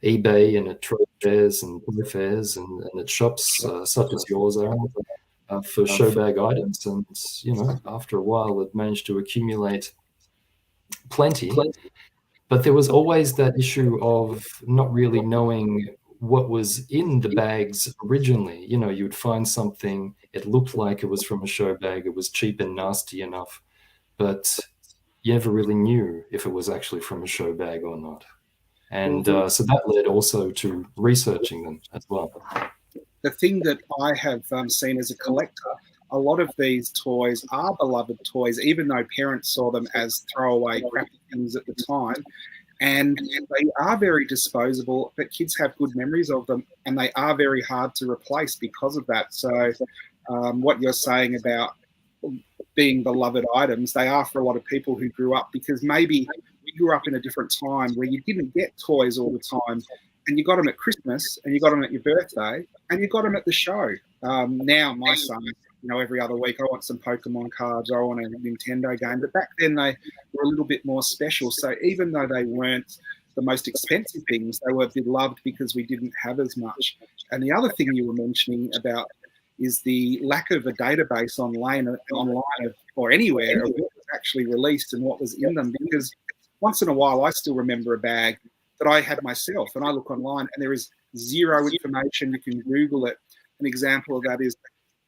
eBay and at trade fairs and toy fairs and at shops such as yours, Aaron, for showbag items. And, after a while, it managed to accumulate plenty. But there was always that issue of not really knowing what was in the bags originally. You would find something, it looked like it was from a showbag, it was cheap and nasty enough, but you never really knew if it was actually from a showbag or not. And so that led also to researching them as well. The thing that I have seen as a collector, a lot of these toys are beloved toys, even though parents saw them as throwaway crappy things at the time. And they are very disposable, but kids have good memories of them, and they are very hard to replace because of that. So what you're saying about being beloved items, they are for a lot of people who grew up, because maybe you grew up in a different time where you didn't get toys all the time, and you got them at Christmas, and you got them at your birthday, and you got them at the show. Now my son, every other week, I want some Pokemon cards, or I want a Nintendo game. But back then they were a little bit more special. So even though they weren't the most expensive things, they were beloved because we didn't have as much. And the other thing you were mentioning about is the lack of a database online or anywhere of what was actually released and what was in them. Because once in a while, I still remember a bag that I had myself, and I look online and there is zero information. You can Google it. An example of that is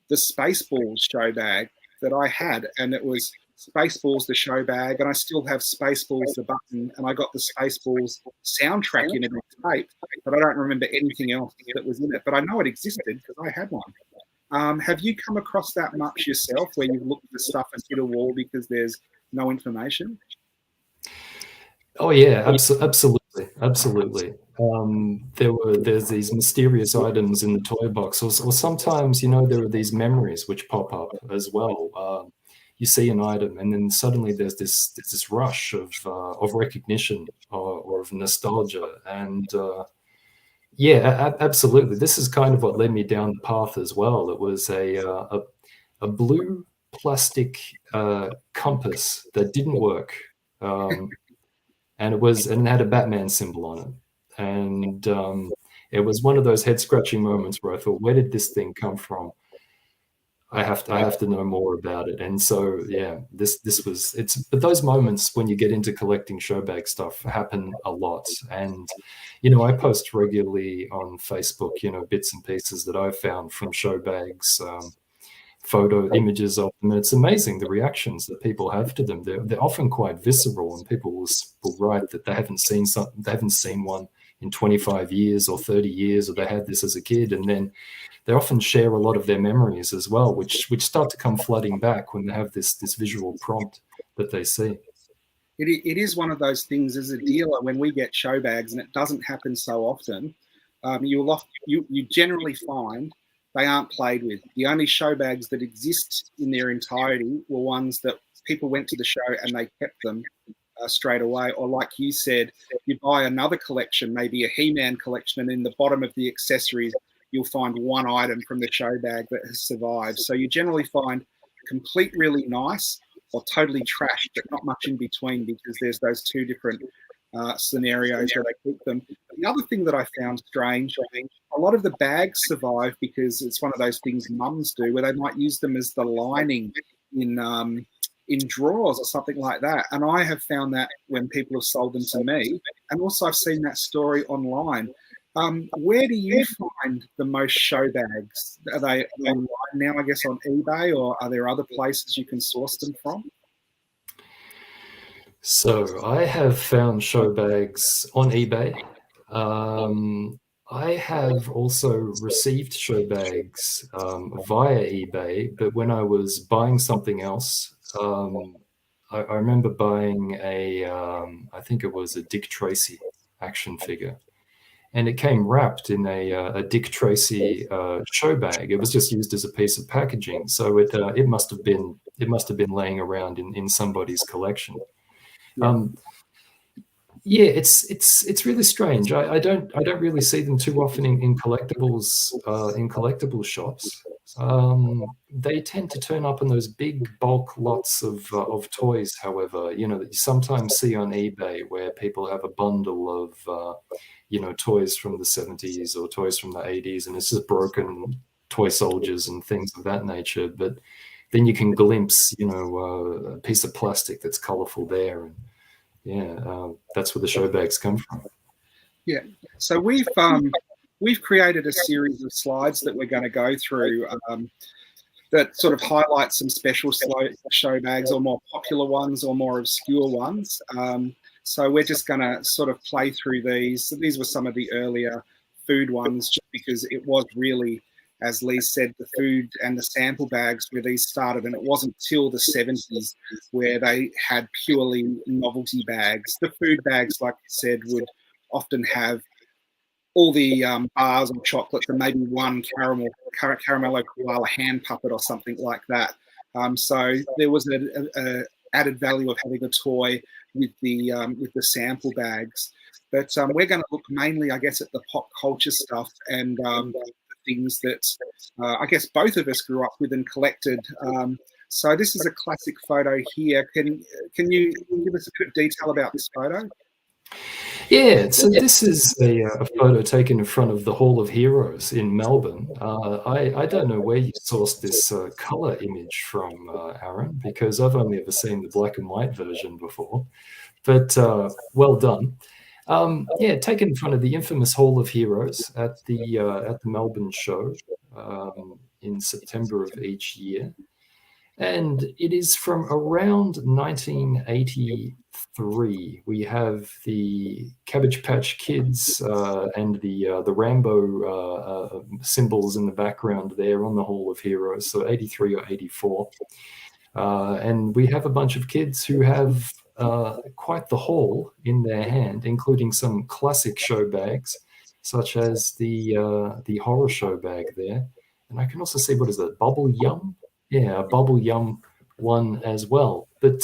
the Spaceballs show bag that I had, and it was Spaceballs the show bag, and I still have Spaceballs the button, and I got the Spaceballs soundtrack in it on tape, but I don't remember anything else that was in it. But I know it existed because I had one. Have you come across that much yourself, where you've looked for stuff and hit a wall because there's no information? Oh yeah, absolutely. There's these mysterious items in the toy box, or sometimes there are these memories which pop up as well. You see an item, and then suddenly there's this rush of recognition or of nostalgia, and absolutely. This is kind of what led me down the path as well. It was a blue plastic compass that didn't work. And it had a Batman symbol on it. And it was one of those head scratching moments where I thought, where did this thing come from? I have to know more about it. And so, but those moments when you get into collecting showbag stuff happen a lot. And, I post regularly on Facebook, bits and pieces that I've found from showbags, photo images of them, and it's amazing the reactions that people have to them. They're often quite visceral, and people will write that they haven't seen one in 25 years or 30 years, or they had this as a kid, and then they often share a lot of their memories as well, which start to come flooding back when they have this visual prompt that they see. It is one of those things as a dealer, when we get show bags, and it doesn't happen so often, you generally find they aren't played with. The only show bags that exist in their entirety were ones that people went to the show and they kept them straight away. Or like you said, you buy another collection, maybe a He-Man collection, and in the bottom of the accessories, you'll find one item from the show bag that has survived. So you generally find complete really nice or totally trash, but not much in between, because there's those two different scenarios where they keep them. The other thing that I found strange, a lot of the bags survive because it's one of those things mums do, where they might use them as the lining in drawers or something like that. And I have found that when people have sold them to me, and also I've seen that story online. Where do you find the most show bags? Are they online now, I guess, on eBay, or are there other places you can source them from? So I have found show bags on eBay. I have also received show bags via eBay, but when I was buying something else, I remember buying I think it was a Dick Tracy action figure, and it came wrapped in a Dick Tracy show bag. It was just used as a piece of packaging, so it must have been laying around in somebody's collection. Yeah, it's really strange. I don't really see them too often in collectible shops. They tend to turn up in those big bulk lots of toys. However, you know, that you sometimes see on eBay where people have a bundle of toys from the 70s or toys from the 80s, and it's just broken toy soldiers and things of that nature. But then you can glimpse, a piece of plastic that's colorful there, and that's where the show bags come from. Yeah. So we've created a series of slides that we're going to go through that sort of highlight some special show bags, or more popular ones, or more obscure ones. So we're just going to sort of play through these. So these were some of the earlier food ones, just because it was really, as Leigh said, the food and the sample bags where these started, and it wasn't till the 70s where they had purely novelty bags. The food bags, like you said, would often have all the bars and chocolates and maybe one caramello koala hand puppet or something like that. So there was a added value of having a toy with the sample bags. But we're going to look mainly, I guess, at the pop culture stuff and things that I guess both of us grew up with and collected. So this is a classic photo here. Can you give us a bit of detail about this photo? Yeah, so this is a photo taken in front of the Hall of Heroes in Melbourne. I don't know where you sourced this color image from, Aaron, because I've only ever seen the black and white version before. But well done. Taken in front of the infamous Hall of Heroes at the Melbourne Show in September of each year. And it is from around 1983. We have the Cabbage Patch Kids and the Rambo symbols in the background there on the Hall of Heroes, so 83 or 84. And we have a bunch of kids who have quite the haul in their hand, including some classic show bags, such as the horror show bag there. And I can also see, what is it, Bubble Yum? Yeah, a Bubble Yum one as well. But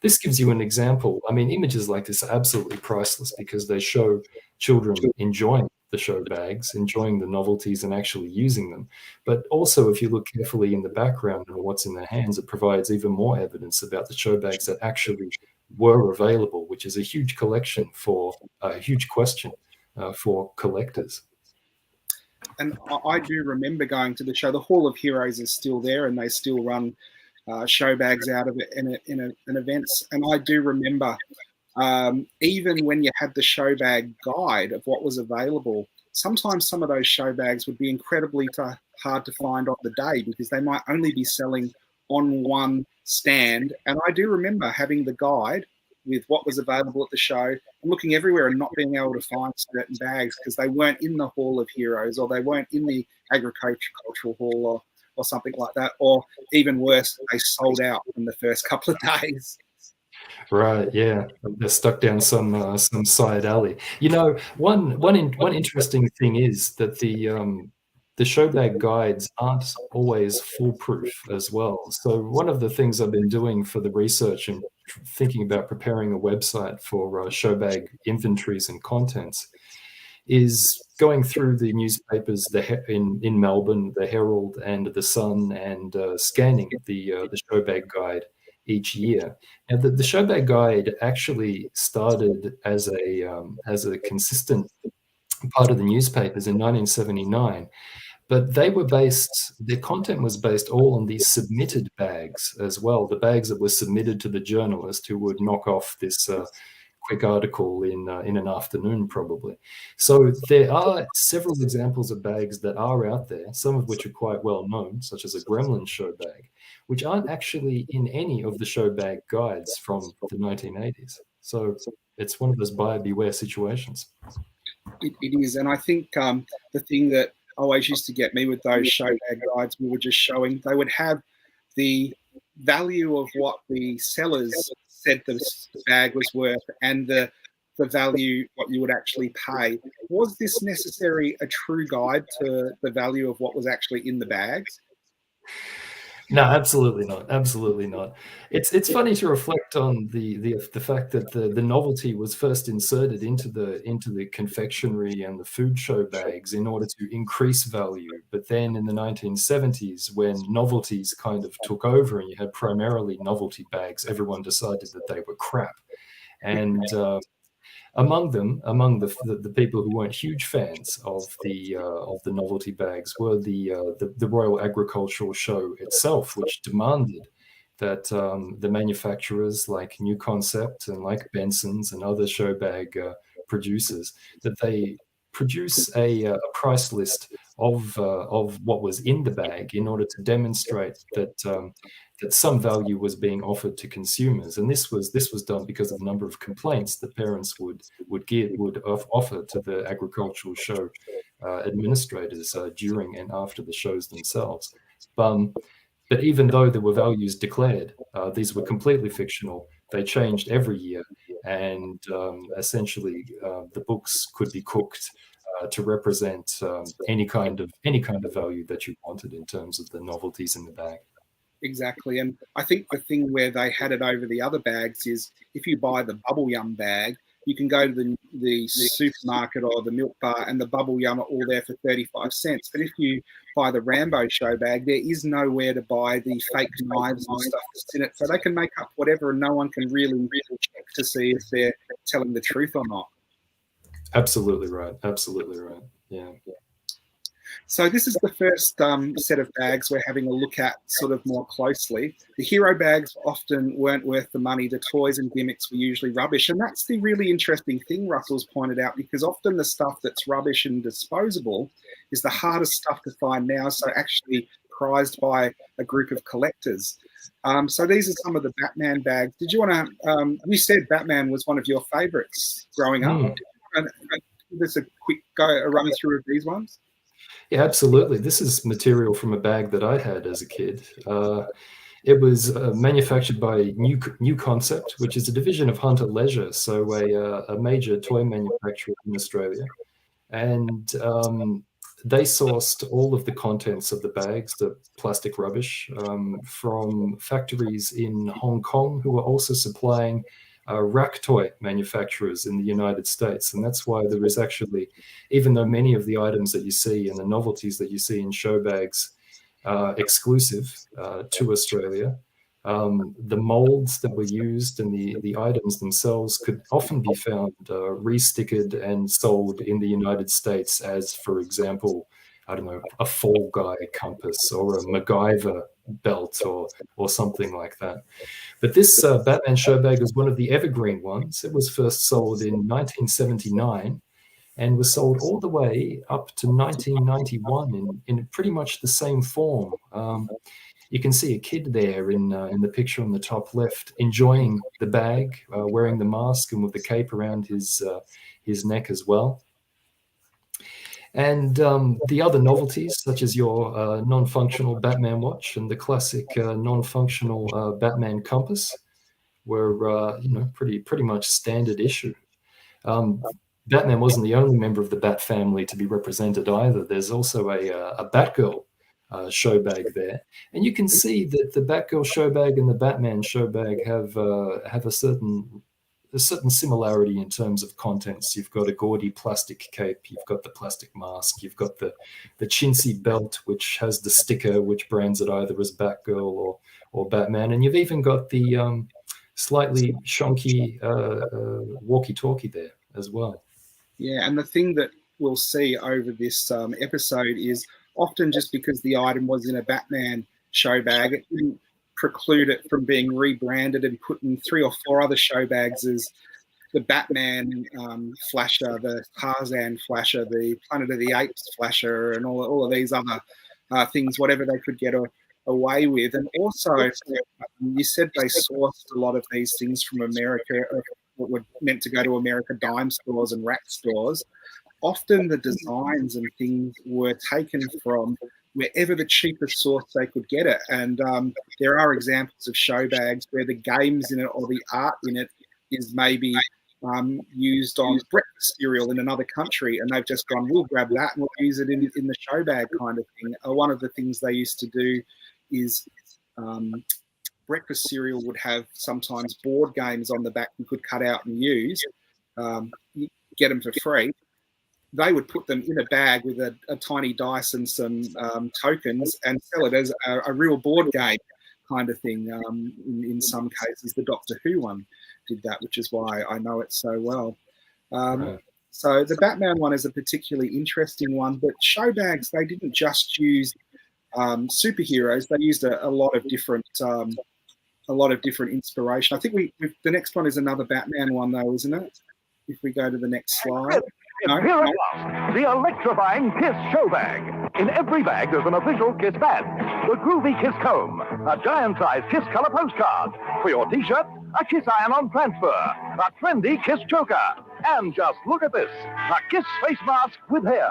this gives you an example. I mean, images like this are absolutely priceless because they show children enjoying the show bags, enjoying the novelties and actually using them. But also, if you look carefully in the background and what's in their hands, it provides even more evidence about the show bags that actually were available, which is a huge question for collectors. And I do remember going to the show. The Hall of Heroes is still there, and they still run show bags out of it in events. And I do remember, even when you had the show bag guide of what was available, sometimes some of those show bags would be incredibly hard to find on the day because they might only be selling on one stand. And I do remember having the guide with what was available at the show and looking everywhere and not being able to find certain bags because they weren't in the Hall of Heroes, or they weren't in the agricultural hall, or something like that, or even worse, they sold out in the first couple of days. Right, yeah, they're stuck down some side alley. You know, one interesting thing is that the show bag guides aren't always foolproof as well. So one of the things I've been doing for the research and thinking about preparing a website for show bag inventories and contents is going through the newspapers in Melbourne, the Herald and the Sun, and scanning the show bag guide each year. Now, the show bag guide actually started as a consistent part of the newspapers in 1979. But their content was based all on these submitted bags as well, the bags that were submitted to the journalist who would knock off this quick article in an afternoon, probably. So there are several examples of bags that are out there, some of which are quite well known, such as a Gremlin show bag, which aren't actually in any of the show bag guides from the 1980s. So it's one of those buyer beware situations. It is, and I think the thing that always used to get me with those show bag guides we were just showing, they would have the value of what the sellers said the bag was worth and the value what you would actually pay. Was this necessary a true guide to the value of what was actually in the bags? No, absolutely not. Absolutely not. It's funny to reflect on the fact that the novelty was first inserted into the confectionery and the food show bags in order to increase value. But then in the 1970s, when novelties kind of took over and you had primarily novelty bags, everyone decided that they were crap. And among the people who weren't huge fans of the novelty bags were the Royal Agricultural Show itself, which demanded that the manufacturers like New Concept and like Benson's and other show bag producers, that they produce a price list of what was in the bag in order to demonstrate that that some value was being offered to consumers, and this was done because of the number of complaints that parents would offer to the agricultural show administrators during and after the shows themselves. But even though there were values declared, these were completely fictional. They changed every year, and essentially the books could be cooked to represent any kind of value that you wanted in terms of the novelties in the bag. Exactly. And I think the thing where they had it over the other bags is if you buy the Bubble Yum bag, you can go to the supermarket or the milk bar and the Bubble Yum are all there for 35 cents. But if you buy the Rambo show bag, there is nowhere to buy the fake knives and stuff that's in it. So they can make up whatever and no one can really check to see if they're telling the truth or not. Absolutely right. Absolutely right. Yeah. So this is the first set of bags we're having a look at sort of more closely. The hero bags often weren't worth the money. The toys and gimmicks were usually rubbish. And that's the really interesting thing Russell's pointed out, because often the stuff that's rubbish and disposable is the hardest stuff to find now, so actually prized by a group of collectors. So these are some of the Batman bags. Did you want to, you said Batman was one of your favorites growing up. Give us a quick run through of these ones. Yeah, absolutely. This is material from a bag that I had as a kid. It was manufactured by New Concept, which is a division of Hunter Leisure, so a major toy manufacturer in Australia. And they sourced all of the contents of the bags, the plastic rubbish, from factories in Hong Kong who were also supplying rack toy manufacturers in the United States. And that's why there is actually, even though many of the items that you see and the novelties that you see in show bags are exclusive to Australia, the molds that were used and the items themselves could often be found restickered and sold in the United States as, for example, I don't know, a Fall Guy compass or a MacGyver belt or something like that. But this Batman show bag was one of the evergreen ones. It was first sold in 1979 and was sold all the way up to 1991 in pretty much the same form. You can see a kid there in the picture on the top left, enjoying the bag, wearing the mask and with the cape around his neck as well. And the other novelties, such as your non-functional Batman watch and the classic non-functional Batman compass, were pretty much standard issue. Batman wasn't the only member of the Bat family to be represented either. There's also a Batgirl show bag there, and you can see that the Batgirl show bag and the Batman show bag have a certain similarity in terms of contents. You've got a gaudy plastic cape, you've got the plastic mask, you've got the chintzy belt, which has the sticker which brands it either as Batgirl or Batman, and you've even got the slightly shonky walkie-talkie there as well. Yeah, and the thing that we'll see over this episode is often just because the item was in a Batman show bag, it didn't preclude it from being rebranded and put in 3 or 4 other show bags as the Batman flasher, the Tarzan flasher, the Planet of the Apes flasher, and all of these other things, whatever they could get away with. And also, you said they sourced a lot of these things from America, what were meant to go to America, dime stores and rack stores. Often the designs and things were taken from wherever the cheapest source they could get it. And there are examples of show bags where the games in it or the art in it is maybe used on breakfast cereal in another country, and they've just gone, we'll grab that and we'll use it in the show bag kind of thing. One of the things they used to do is breakfast cereal would have sometimes board games on the back you could cut out and use. You get them for free. They would put them in a bag with a tiny dice and some tokens and sell it as a real board game kind of thing. In some cases, the Doctor Who one did that, which is why I know it so well. Right. So the Batman one is a particularly interesting one, but show bags, they didn't just use superheroes. They used a lot of different inspiration. I think the next one is another Batman one though, isn't it? If we go to the next slide. Here it was, the electrifying Kiss show bag. In every bag, there's an official Kiss badge, the groovy Kiss comb, a giant-sized Kiss color postcard. For your T-shirt, a Kiss iron-on transfer, a trendy Kiss choker, and just look at this, a Kiss face mask with hair.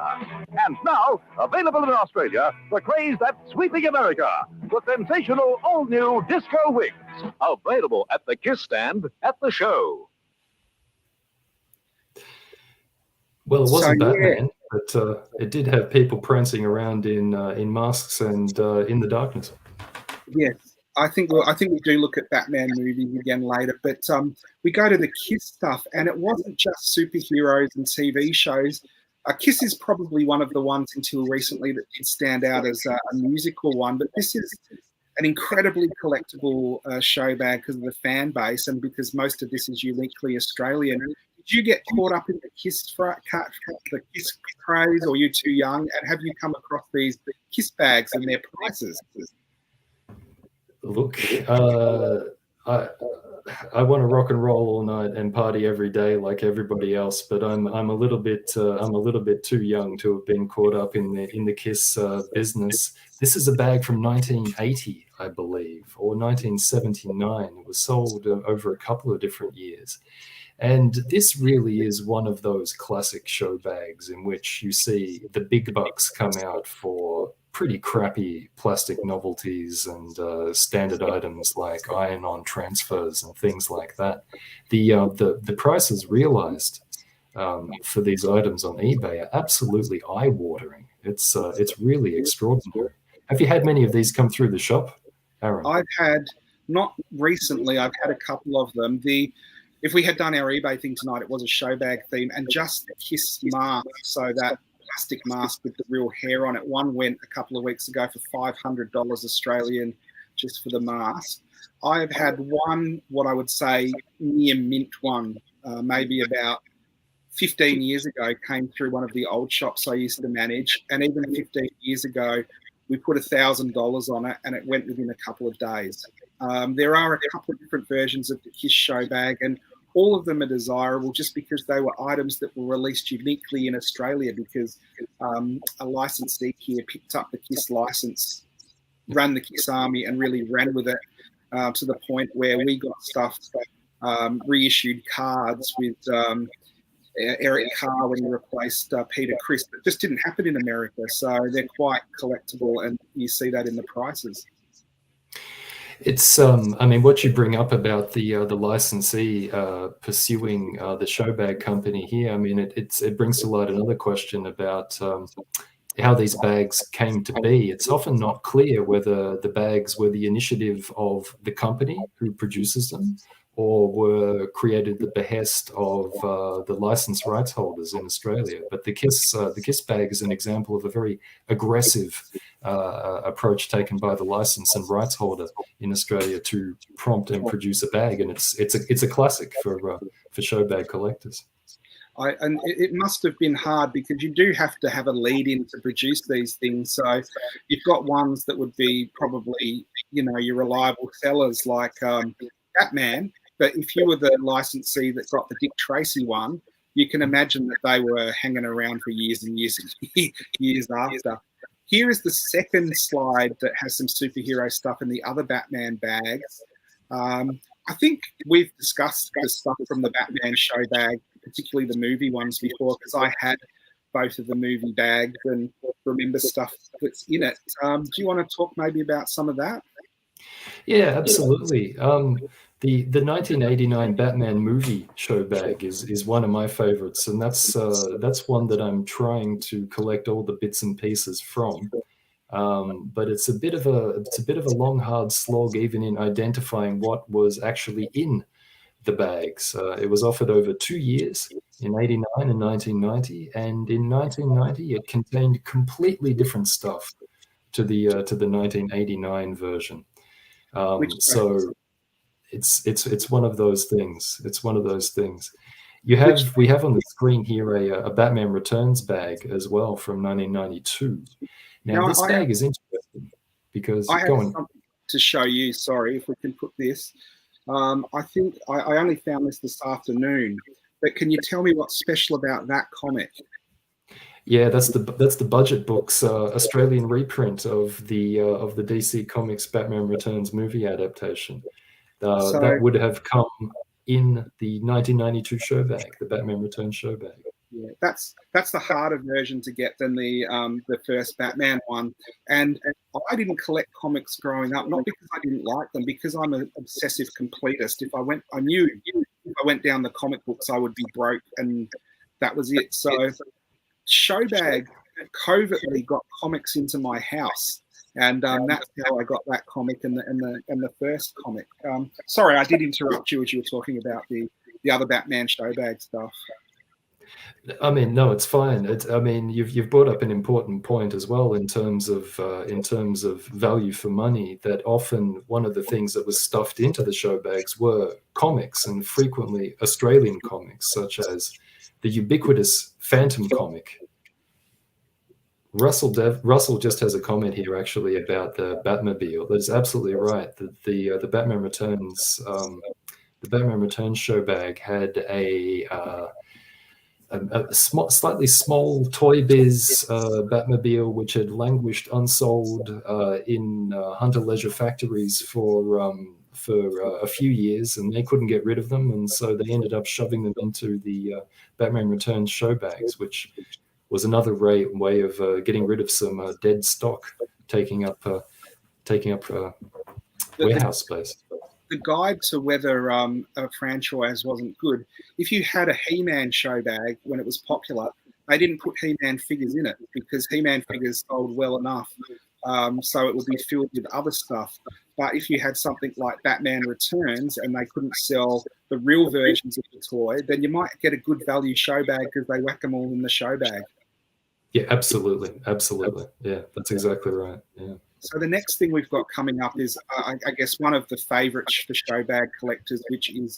And now, available in Australia, the craze that's sweeping America, the sensational all-new disco wigs. Available at the Kiss stand at the show. Well, it wasn't So, yeah. Batman, but it did have people prancing around in masks and in the darkness. Yes, I think we do look at Batman movies again later, but we go to the Kiss stuff, and it wasn't just superheroes and TV shows. Kiss is probably one of the ones until recently that did stand out as a musical one, but this is an incredibly collectible show bag because of the fan base and because most of this is uniquely Australian. Did you get caught up in the Kiss craze, or you too young? And have you come across these Kiss bags and their prices? Look, I want to rock and roll all night and party every day like everybody else, but I'm a little bit too young to have been caught up in the Kiss business. This is a bag from 1980, I believe, or 1979. It was sold over a couple of different years. And this really is one of those classic show bags in which you see the big bucks come out for pretty crappy plastic novelties and standard items like iron-on transfers and things like that. The prices realized for these items on eBay are absolutely eye-watering. It's really extraordinary. Have you had many of these come through the shop, Aaron? I've had, not recently, I've had a couple of them. If we had done our eBay thing tonight, it was a show bag theme, and just the Kiss mask, so that plastic mask with the real hair on it. One went a couple of weeks ago for $500 Australian just for the mask. I've had one, what I would say, near mint one, maybe about 15 years ago, came through one of the old shops I used to manage, and even 15 years ago, we put $1,000 on it, and it went within a couple of days. There are a couple of different versions of the Kiss show bag, and all of them are desirable just because they were items that were released uniquely in Australia, because a licensee here picked up the Kiss license, ran the Kiss Army, and really ran with it to the point where we got stuff, reissued cards with Eric Carr when he replaced Peter Criss. It just didn't happen in America, so they're quite collectible, and you see that in the prices. It's I mean, what you bring up about the licensee pursuing the show bag company here, I mean, it brings to light another question about how these bags came to be. It's often not clear whether the bags were the initiative of the company who produces them, or were created at the behest of the license rights holders in Australia. But the Kiss bag is an example of a very aggressive approach taken by the license and rights holder in Australia to prompt and produce a bag, and it's a classic for show bag collectors. And it must have been hard because you do have to have a lead-in to produce these things. So you've got ones that would be probably, your reliable sellers like Batman. But if you were the licensee that got the Dick Tracy one, you can imagine that they were hanging around for years and years and years after. Here is the second slide that has some superhero stuff in the other Batman bags. I think we've discussed the stuff from the Batman show bag, particularly the movie ones before, because I had both of the movie bags and remember stuff that's in it. Do you want to talk maybe about some of that? Yeah, absolutely. The 1989 Batman movie show bag is one of my favorites, and that's one that I'm trying to collect all the bits and pieces from. But it's a bit of a long, hard slog, even in identifying what was actually in the bags. It was offered over 2 years, in '89 and 1990, and in 1990 it contained completely different stuff to the 1989 version. So it's one of those things. It's one of those things. We have on the screen here a Batman Returns bag as well from 1992. Now this bag is interesting because I have something to show you. Sorry, if we can put this. I think I only found this afternoon. But can you tell me what's special about that comic? Yeah, that's the Budget Books Australian reprint of the DC Comics Batman Returns movie adaptation. That would have come in the 1992 show bag, the Batman Returns show bag. Yeah, that's the harder version to get than the first Batman one. And I didn't collect comics growing up, not because I didn't like them, because I'm an obsessive completist. I knew if I went down the comic books, I would be broke, and that was it. So Showbag covertly got comics into my house, and that's how I got that comic and the first comic. Sorry, I did interrupt you as you were talking about the other Batman Showbag stuff. I mean, no, it's fine. You've brought up an important point as well in terms of value for money. That often one of the things that was stuffed into the show bags were comics, and frequently Australian comics, such as the ubiquitous Phantom comic. Russell just has a comment here actually about the Batmobile. That's absolutely right. The Batman Returns show bag had a slightly small Toy Biz Batmobile, which had languished unsold in Hunter Leisure factories for a few years, and they couldn't get rid of them, and so they ended up shoving them into the Batman Returns show bags, which was another way of getting rid of some dead stock, taking up warehouse space. The guide to whether a franchise wasn't good, if you had a He-Man show bag when it was popular, they didn't put He-Man figures in it because He-Man figures sold well enough, so it would be filled with other stuff. But if you had something like Batman Returns and they couldn't sell the real versions of the toy, then you might get a good value show bag because they whack them all in the show bag. Yeah, absolutely. Yeah, that's exactly right. Yeah. So the next thing we've got coming up is, I guess, one of the favourites for show bag collectors, which is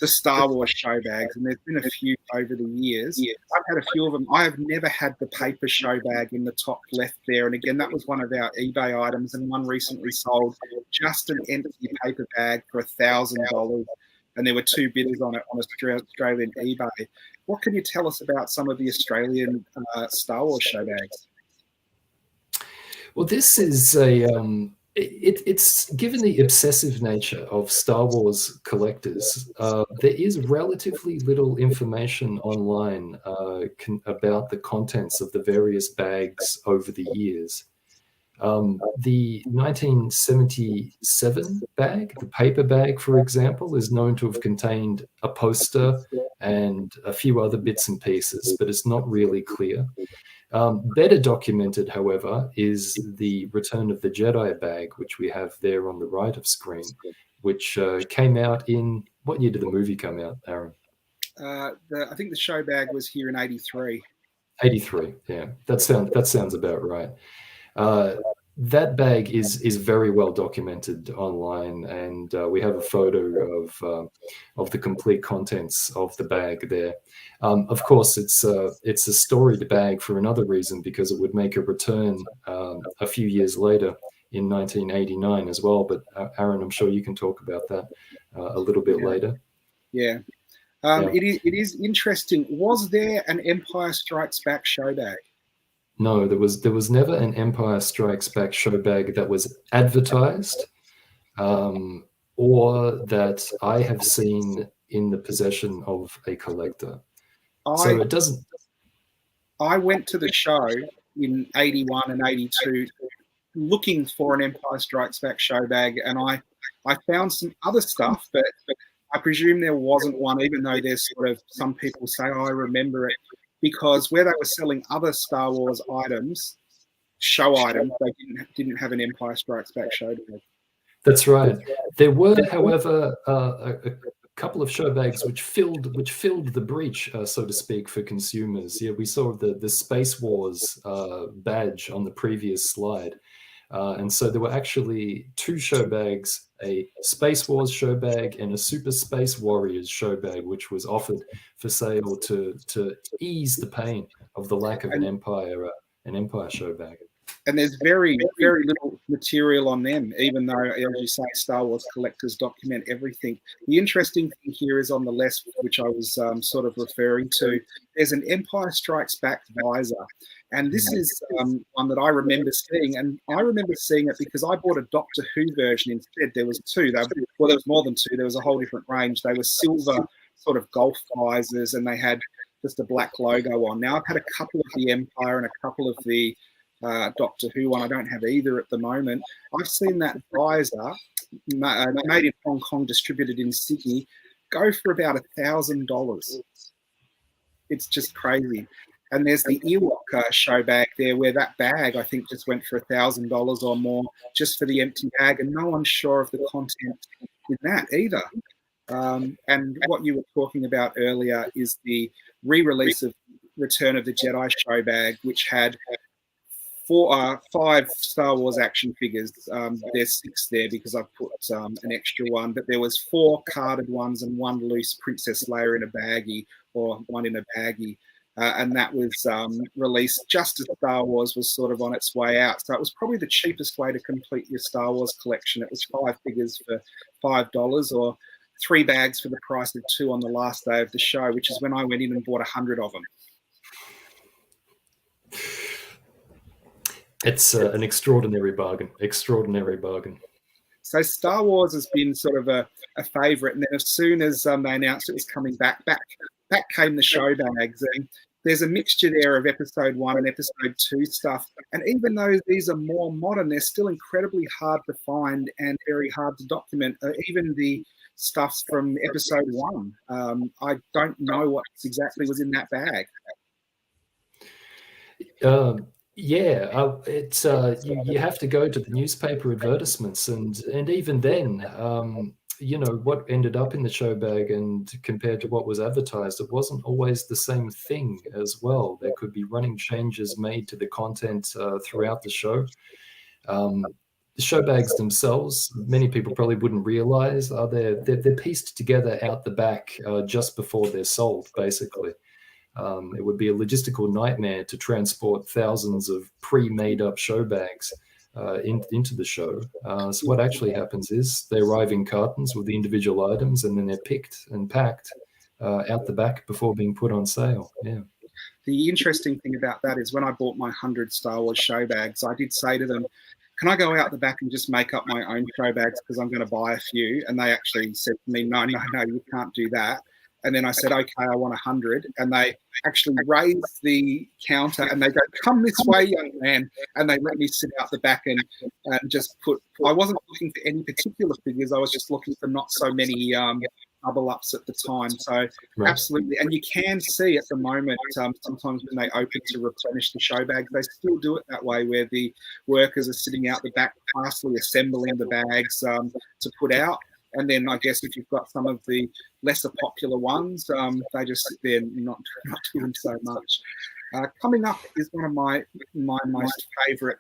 the Star Wars show bags. And there's been a few over the years. Yeah. I've had a few of them. I have never had the paper show bag in the top left there. And again, that was one of our eBay items, and one recently sold just an empty paper bag for $1,000. And there were 2 bidders on it on Australian eBay. What can you tell us about some of the Australian Star Wars show bags? Well, this is it's given the obsessive nature of Star Wars collectors, there is relatively little information online about the contents of the various bags over the years. The 1977 bag, the paper bag, for example, is known to have contained a poster and a few other bits and pieces, but it's not really clear. Better documented, however, is the Return of the Jedi bag, which we have there on the right of screen, which came out in, what year did the movie come out, Aaron? I think the show bag was here in 83. 83, yeah, that sounds about right. That bag is very well documented online, and we have a photo of the complete contents of the bag there. Of course, it's a storied bag for another reason, because it would make a return a few years later in 1989 as well. But Aaron, I'm sure you can talk about that a little bit later. Yeah. It is interesting. Was there an Empire Strikes Back show bag? No, there was never an Empire Strikes Back show bag that was advertised, or that I have seen in the possession of a collector. So it doesn't. I went to the show in 81 and 82 looking for an Empire Strikes Back show bag, and I found some other stuff, but I presume there wasn't one, even though there's sort of some people say, oh, I remember it, because where they were selling other Star Wars items, show items, they didn't have an Empire Strikes Back show bag. That's right. There were, however, a couple of show bags which filled the breach, so to speak, for consumers. Yeah, we saw the Space Wars badge on the previous slide. And so there were actually two show bags, a Space Wars show bag and a Super Space Warriors show bag, which was offered for sale to ease the pain of the lack of an Empire show bag. And there's very, very little material on them, even though, as you say, Star Wars collectors document everything. The interesting thing here is on the left, which I was sort of referring to, there's an Empire Strikes Back visor. And this is one that I remember seeing. And I remember seeing it because I bought a Doctor Who version instead. There was two. There was more than two. There was a whole different range. They were silver sort of golf visors, and they had just a black logo on. Now, I've had a couple of the Empire and a couple of the Doctor Who one. I don't have either at the moment. I've seen that visor made in Hong Kong, distributed in Sydney, go for about $1,000. It's just crazy. And there's the Ewok show bag there, where that bag I think just went for $1,000 or more just for the empty bag, and no one's sure of the content in that either. And what you were talking about earlier is the re-release of Return of the Jedi show bag, which had 5 Star Wars action figures. There's 6 there because I've put an extra one, but there was 4 carded ones and 1 loose Princess Leia in a baggie, or one in a baggie. And that was released just as Star Wars was sort of on its way out. So it was probably the cheapest way to complete your Star Wars collection. It was 5 figures for $5, or 3 bags for the price of 2 on the last day of the show, which is when I went in and bought 100 of them. It's an extraordinary bargain. Extraordinary bargain. So Star Wars has been sort of a favourite, and then as soon as they announced it was coming back came the show bags. And there's a mixture there of episode 1 and episode 2 stuff. And even though these are more modern, they're still incredibly hard to find and very hard to document. Even the stuff from episode 1, I don't know what exactly was in that bag. It's you have to go to the newspaper advertisements, and even then, what ended up in the show bag and compared to what was advertised, it wasn't always the same thing as well. There could be running changes made to the content throughout the show. The show bags themselves, many people probably wouldn't realize, they're pieced together out the back just before they're sold, basically. It would be a logistical nightmare to transport thousands of pre-made up show bags into the show. So what actually happens is they arrive in cartons with the individual items, and then they're picked and packed out the back before being put on sale. Yeah. The interesting thing about that is when I bought my 100 Star Wars show bags, I did say to them, can I go out the back and just make up my own show bags because I'm going to buy a few? And they actually said to me, no, you can't do that. And then I said, okay, I want 100. And they actually raised the counter and they go, come this way, young man. And they let me sit out the back and just I wasn't looking for any particular figures. I was just looking for not so many double ups at the time. So right. Absolutely. And you can see at the moment, sometimes when they open to replenish the show bags, they still do it that way, where the workers are sitting out the back, partially assembling the bags to put out. And then I guess if you've got some of the lesser popular ones, they just sit there not doing so much. Coming up is one of my most favourite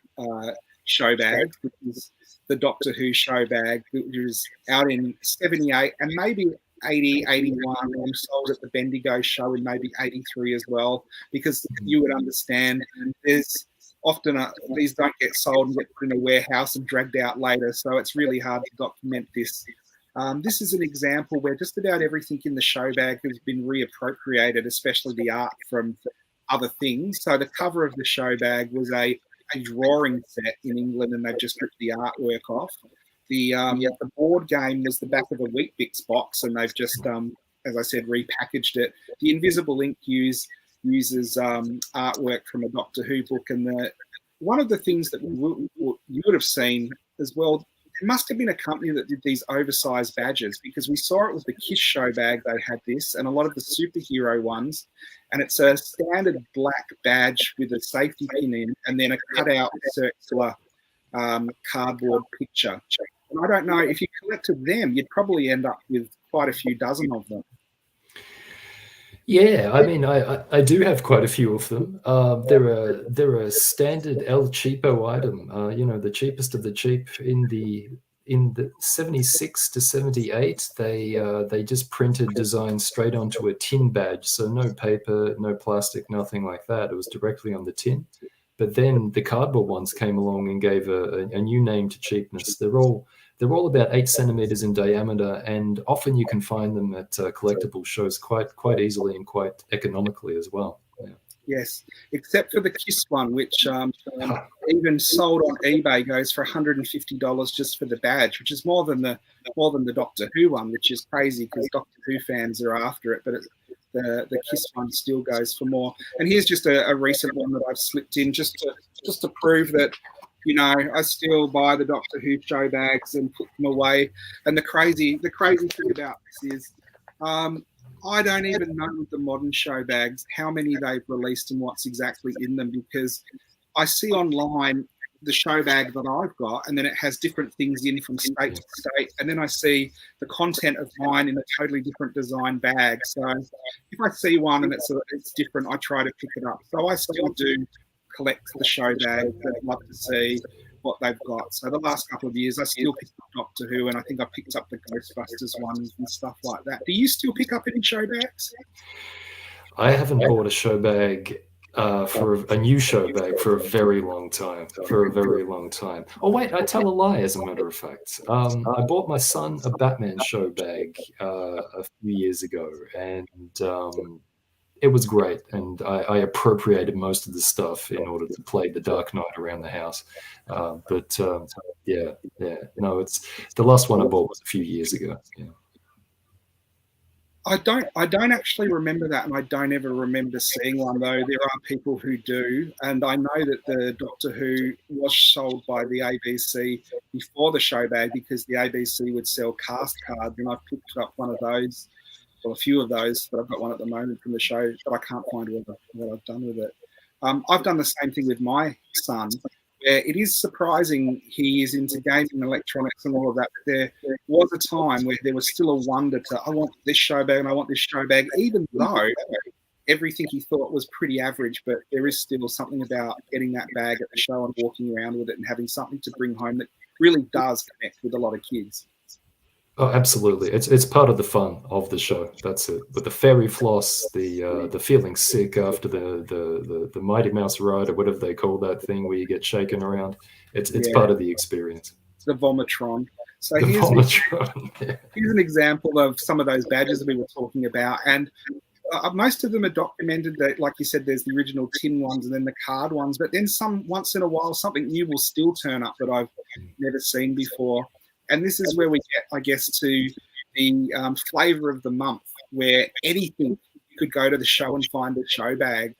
show bags, which is the Doctor Who show bag, which was out in 78 and maybe 80, 81, and sold at the Bendigo show in maybe 83 as well, because you would understand there's often these don't get sold and get put in a warehouse and dragged out later, so it's really hard to document this. This is an example where just about everything in the show bag has been reappropriated, especially the art from other things. So the cover of the show bag was a drawing set in England, and they've just ripped the artwork off. The board game was the back of a Weet-Bix box, and they've just, as I said, repackaged it. The Invisible Ink uses artwork from a Doctor Who book, and one of the things that you would have seen as well, there must have been a company that did these oversized badges, because we saw it with the Kiss show bag. They had this, and a lot of the superhero ones, and it's a standard black badge with a safety pin in, and then a cutout circular cardboard picture. And I don't know, if you collected them, you'd probably end up with quite a few dozen of them. Yeah, I mean, I do have quite a few of them. They're a standard El Cheapo item. The cheapest of the cheap in the 76 to 78. They just printed designs straight onto a tin badge, so no paper, no plastic, nothing like that. It was directly on the tin. But then the cardboard ones came along and gave a new name to cheapness. They're all about 8 centimeters in diameter, and often you can find them at collectible shows quite easily and quite economically as well. Yeah. Yes, except for the Kiss one, which even sold on eBay goes for $150 just for the badge, which is more than the Doctor Who one, which is crazy because Doctor Who fans are after it. But the Kiss one still goes for more. And here's just a recent one that I've slipped in just to prove that, I still buy the Doctor Who show bags and put them away. And the crazy thing about this is, I don't even know with the modern show bags how many they've released and what's exactly in them, because I see online the show bag that I've got, and then it has different things in from state to state, and then I see the content of mine in a totally different design bag. So if I see one and it's different, I try to pick it up. So I still do collect the show bag. I'd love to see what they've got. So the last couple of years, I still picked up Doctor Who, and I think I picked up the Ghostbusters ones and stuff like that. Do you still pick up any show bags? I haven't bought a show bag for a new show bag for a very long time. Oh wait, I tell a lie. As a matter of fact, I bought my son a Batman show bag a few years ago, and it was great, and I appropriated most of the stuff in order to play the Dark Knight around the house. It's the last one I bought was a few years ago. Yeah. I don't actually remember that, and I don't ever remember seeing one, though. There are people who do, and I know that the Doctor Who was sold by the ABC before the show bag, because the ABC would sell cast cards, and I've picked up one of those, well, a few of those, but I've got one at the moment from the show, but I can't find what I've done with it. I've done the same thing with my son, where it is surprising he is into gaming and electronics and all of that. But there was a time where there was still a wonder to, I want this show bag and I want this show bag, even though everything he thought was pretty average, but there is still something about getting that bag at the show and walking around with it and having something to bring home that really does connect with a lot of kids. Oh, absolutely! It's part of the fun of the show. That's it. With the fairy floss, the feeling sick after the Mighty Mouse ride, or whatever they call that thing where you get shaken around. It's part of the experience. The Vomitron. So Vomitron. Here's an example of some of those badges that we were talking about, and most of them are documented. That, like you said, there's the original tin ones and then the card ones, but then once in a while, something new will still turn up that I've never seen before. And this is where we get, I guess, to the flavour of the month, where anything you could go to the show and find a show bag.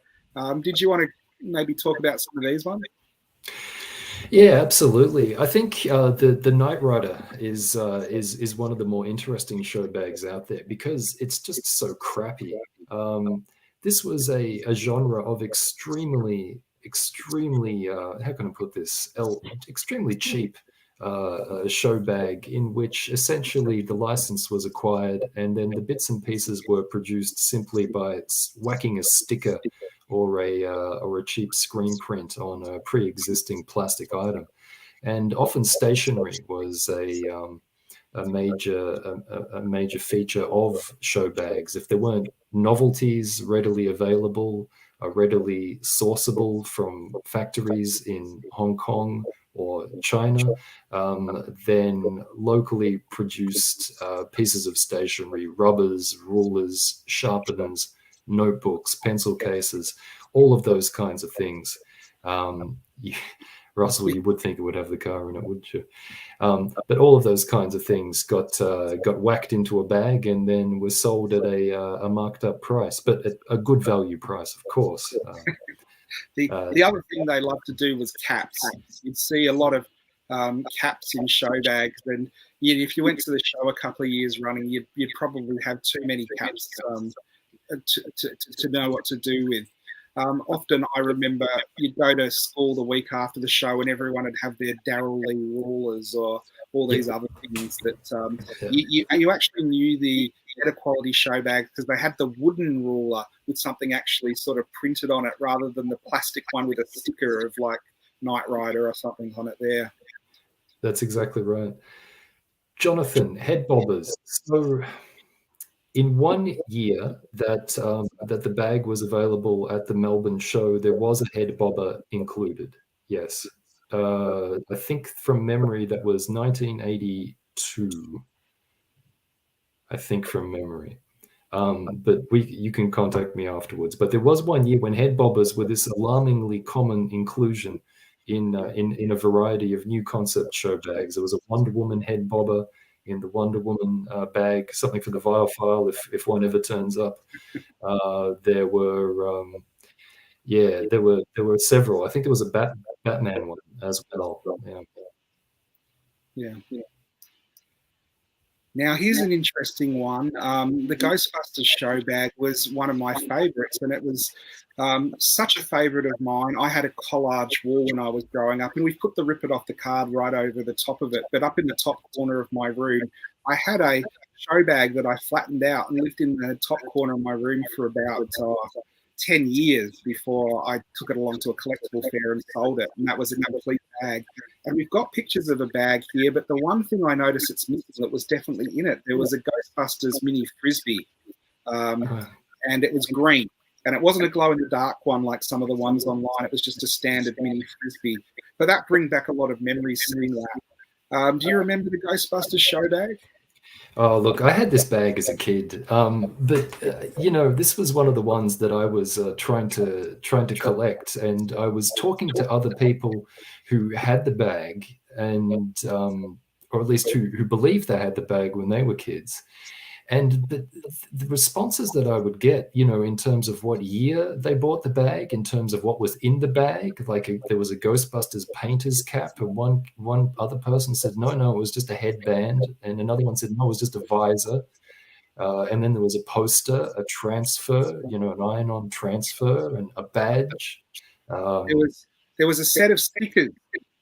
Did you want to maybe talk about some of these ones? Yeah, absolutely. I think the Knight Rider is one of the more interesting show bags out there, because it's just so crappy. This was a genre of extremely how can I put this? Extremely cheap show bag, in which essentially the license was acquired, and then the bits and pieces were produced simply by whacking a sticker or a cheap screen print on a pre-existing plastic item. And often stationery was a major feature of show bags. If there weren't novelties readily available, readily sourceable from factories in Hong Kong or China, then locally produced pieces of stationery, rubbers, rulers, sharpeners, notebooks, pencil cases, all of those kinds of things. Russell, you would think it would have the car in it, wouldn't you? But all of those kinds of things got whacked into a bag and then were sold at a marked up price, but at a good value price, of course. The other thing they loved to do was caps. You'd see a lot of caps in show bags, and if you went to the show a couple of years running, you'd probably have too many caps to know what to do with. Often I remember you'd go to school the week after the show and everyone would have their Darryl Lee rulers or all these other things that you actually knew the better quality show bags because they had the wooden ruler with something actually sort of printed on it rather than the plastic one with a sticker of like Knight Rider or something on it there. That's exactly right. Jonathan, head bobbers. So in one year that the bag was available at the Melbourne show, there was a head bobber included. Yes. I think from memory that was 1982. I think from memory. But you can contact me afterwards. But there was one year when head bobbers were this alarmingly common inclusion in a variety of new concept show bags. There was a Wonder Woman head bobber in the Wonder Woman bag, something for the vial file if one ever turns up. There were there were several. I think there was a Batman one as well. Yeah. Now, here's an interesting one. The Ghostbusters show bag was one of my favourites, and it was such a favourite of mine. I had a collage wall when I was growing up, and we put the Rip It Off the Card right over the top of it. But up in the top corner of my room, I had a show bag that I flattened out and lived in the top corner of my room for about 10 years before I took it along to a collectible fair and sold it. And that was a complete bag. And we've got pictures of a bag here, but the one thing I noticed it's missing that was definitely in it, there was a Ghostbusters mini Frisbee. And it was green. And it wasn't a glow-in-the-dark one like some of the ones online. It was just a standard mini Frisbee. But that brings back a lot of memories seeing that. Do you remember the Ghostbusters show bag? Oh, look, I had this bag as a kid, but this was one of the ones that I was trying to collect, and I was talking to other people who had the bag, and or at least who believed they had the bag when they were kids. And the responses that I would get, in terms of what year they bought the bag, in terms of what was in the bag, like there was a Ghostbusters painter's cap, and one other person said, no, it was just a headband, and another one said, no, it was just a visor. And then there was a poster, a transfer, an iron-on transfer, and a badge. There was a set of stickers,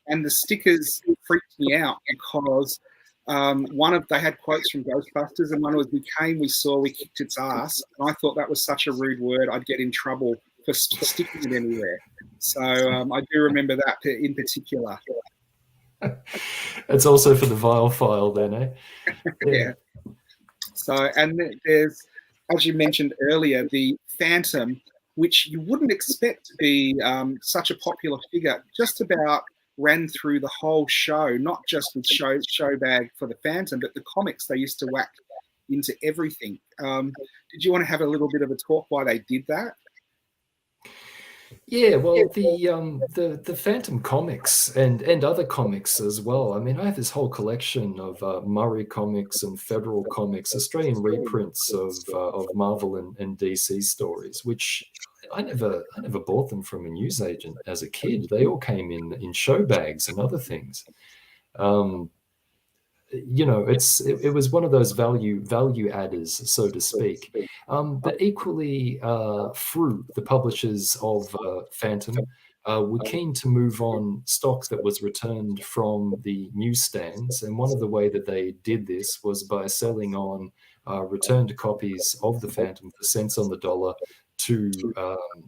and the stickers freaked me out because they had quotes from Ghostbusters, and one was we saw, we kicked its ass. And I thought that was such a rude word, I'd get in trouble for sticking it anywhere. So I do remember that in particular. It's also for the vial file then, eh? Yeah. So, and there's, as you mentioned earlier, the Phantom, which you wouldn't expect to be such a popular figure, just about ran through the whole show, not just with show bag for the Phantom, but the comics they used to whack into everything. Did you want to have a little bit of a talk why they did that? Yeah, well, the Phantom comics and other comics as well. I mean, I have this whole collection of Murray comics and Federal comics, Australian reprints of Marvel and DC stories, which I never bought them from a newsagent as a kid. They all came in show bags and other things. It was one of those value adders, so to speak. But equally, Fruit, the publishers of Phantom, were keen to move on stock that was returned from the newsstands, and one of the way that they did this was by selling on returned copies of the Phantom for cents on the dollar to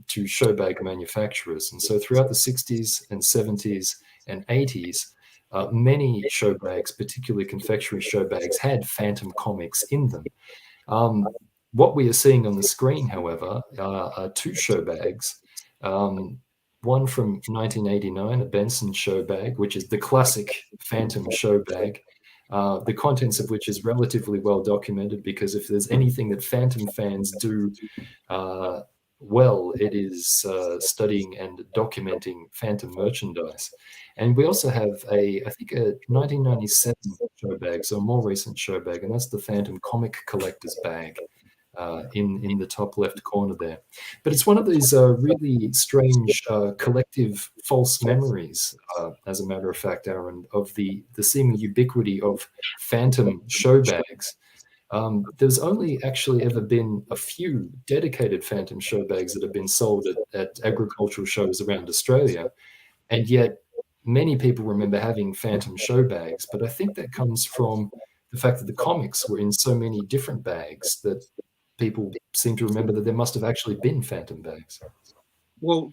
showbag manufacturers. And so throughout the 60s and 70s and 80s, many show bags, particularly confectionery show bags, had Phantom comics in them. What we are seeing on the screen, however, are two show bags. one from 1989, a Benson show bag, which is the classic Phantom show bag, the contents of which is relatively well documented, because if there's anything that Phantom fans do well, it is studying and documenting Phantom merchandise. And we also have I think a 1997 show bag, so a more recent show bag, and that's the Phantom comic collector's bag. In the top left corner there. But it's one of these really strange collective false memories, as a matter of fact, Aaron, of the seeming ubiquity of Phantom show bags. There's only actually ever been a few dedicated Phantom show bags that have been sold at agricultural shows around Australia, and yet many people remember having Phantom show bags. But I think that comes from the fact that the comics were in so many different bags that people seem to remember that there must have actually been Phantom bags. Well,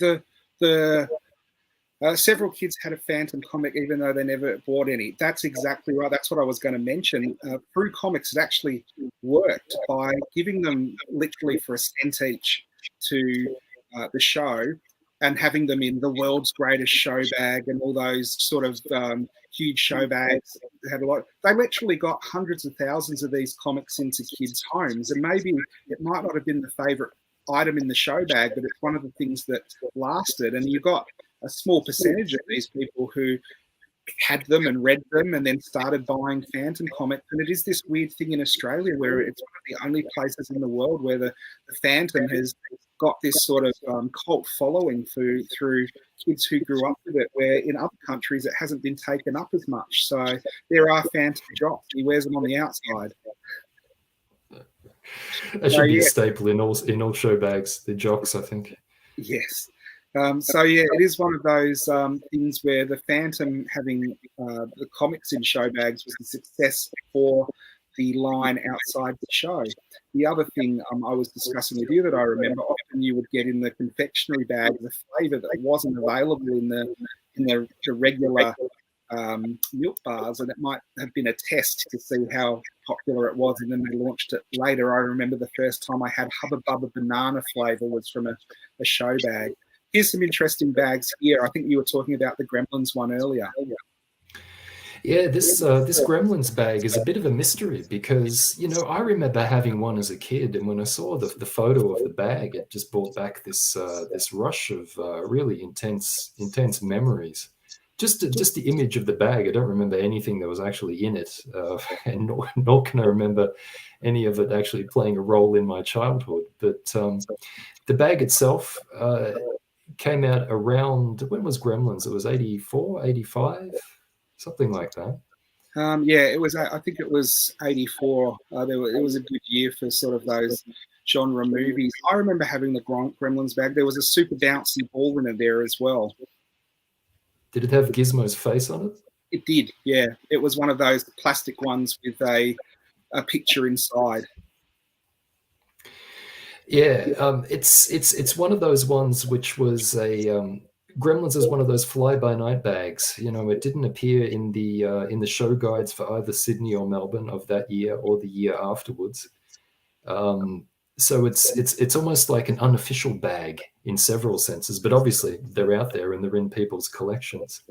several kids had a Phantom comic, even though they never bought any. That's exactly right. That's what I was going to mention. Through comics, it actually worked by giving them literally for a cent each to the show, and having them in the world's greatest show bag and all those sort of huge show bags. Had a lot. They literally got hundreds of thousands of these comics into kids' homes, and maybe it might not have been the favourite item in the show bag, but it's one of the things that lasted. And you got a small percentage of these people who had them and read them and then started buying Phantom comics. And it is this weird thing in Australia where it's one of the only places in the world where the Phantom has got this sort of cult following through kids who grew up with it, where in other countries it hasn't been taken up as much. So there are Phantom jocks. He wears them on the outside. That should be a staple in all show bags, the jocks, I think. Yes. It is one of those things where the Phantom having the comics in show bags was a success for the line outside the show. The other thing I was discussing with you that I remember, often you would get in the confectionery bag the flavour that wasn't available in the regular milk bars, and it might have been a test to see how popular it was, and then they launched it later. I remember the first time I had Hubba Bubba banana flavour was from a show bag. Here's some interesting bags here. I think you were talking about the Gremlins one earlier. Yeah, this Gremlins bag is a bit of a mystery because, I remember having one as a kid, and when I saw the photo of the bag, it just brought back this rush of really intense memories. Just the image of the bag. I don't remember anything that was actually in it, and nor can I remember any of it actually playing a role in my childhood. But the bag itself came out around, when was Gremlins? It was 84, 85? Something like that. It was. I think it was 84. It was a good year for sort of those genre movies. I remember having the Gremlins bag. There was a super bouncy ball in it there as well. Did it have Gizmo's face on it? It did. Yeah, it was one of those plastic ones with a picture inside. Yeah, it's one of those ones which was a. Gremlins is one of those fly-by-night bags. It didn't appear in the show guides for either Sydney or Melbourne of that year or the year afterwards. So it's almost like an unofficial bag in several senses, but obviously they're out there and they're in people's collections.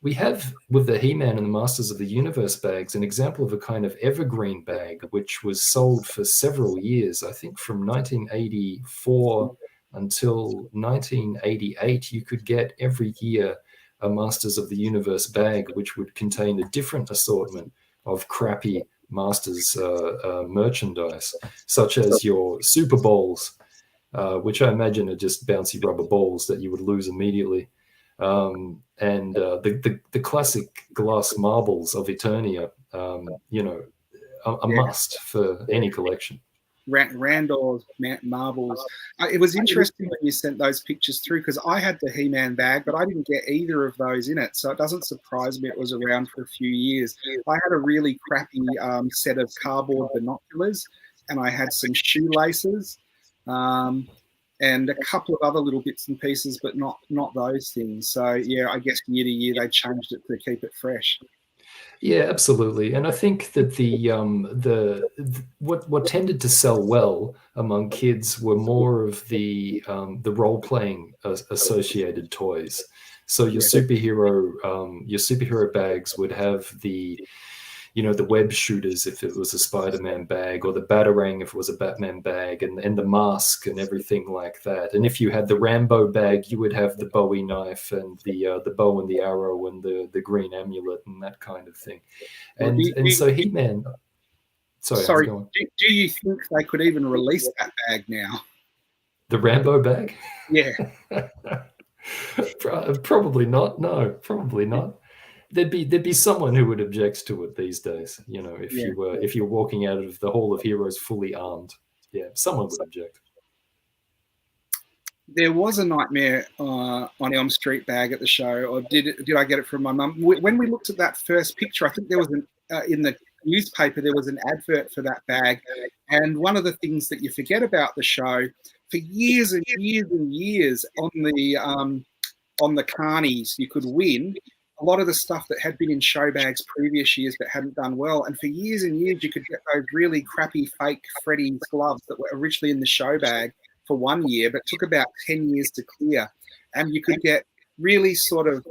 We have, with the He-Man and the Masters of the Universe bags, an example of a kind of evergreen bag which was sold for several years. I think from 1984 until 1988, you could get every year a Masters of the Universe bag, which would contain a different assortment of crappy Masters merchandise, such as your Super Bowls, which I imagine are just bouncy rubber balls that you would lose immediately, and the classic glass marbles of Eternia, a must for any collection. Randall's marbles. It was interesting when you sent those pictures through, because I had the He-Man bag, but I didn't get either of those in it. So it doesn't surprise me it was around for a few years. I had a really crappy set of cardboard binoculars, and I had some shoelaces, and a couple of other little bits and pieces, but not those things. So yeah, I guess year to year they changed it to keep it fresh. Yeah, absolutely. And I think that what tended to sell well among kids were more of the role playing associated toys. So Yeah. your superhero bags would have the web shooters if it was a Spider-Man bag, or the Batarang if it was a Batman bag, and the mask and everything like that. And if you had the Rambo bag, you would have the Bowie knife and the bow and the arrow and the green amulet and that kind of thing. Well, And so He-Man. sorry, Go on. do you think they could even release that bag now? The Rambo bag? Yeah. Probably not. No, probably not. There'd be someone who would object to it these days. If you're walking out of the Hall of Heroes fully armed, yeah, someone would object. There was a Nightmare on Elm Street bag at the show, or did I get it from my mum? When we looked at that first picture, I think there was in the newspaper there was an advert for that bag, and one of the things that you forget about the show, for years and years and years on the carnies you could win a lot of the stuff that had been in show bags previous years but hadn't done well. And for years and years, you could get those really crappy fake Freddy's gloves that were originally in the show bag for 1 year, but took about 10 years to clear. And you could get really sort of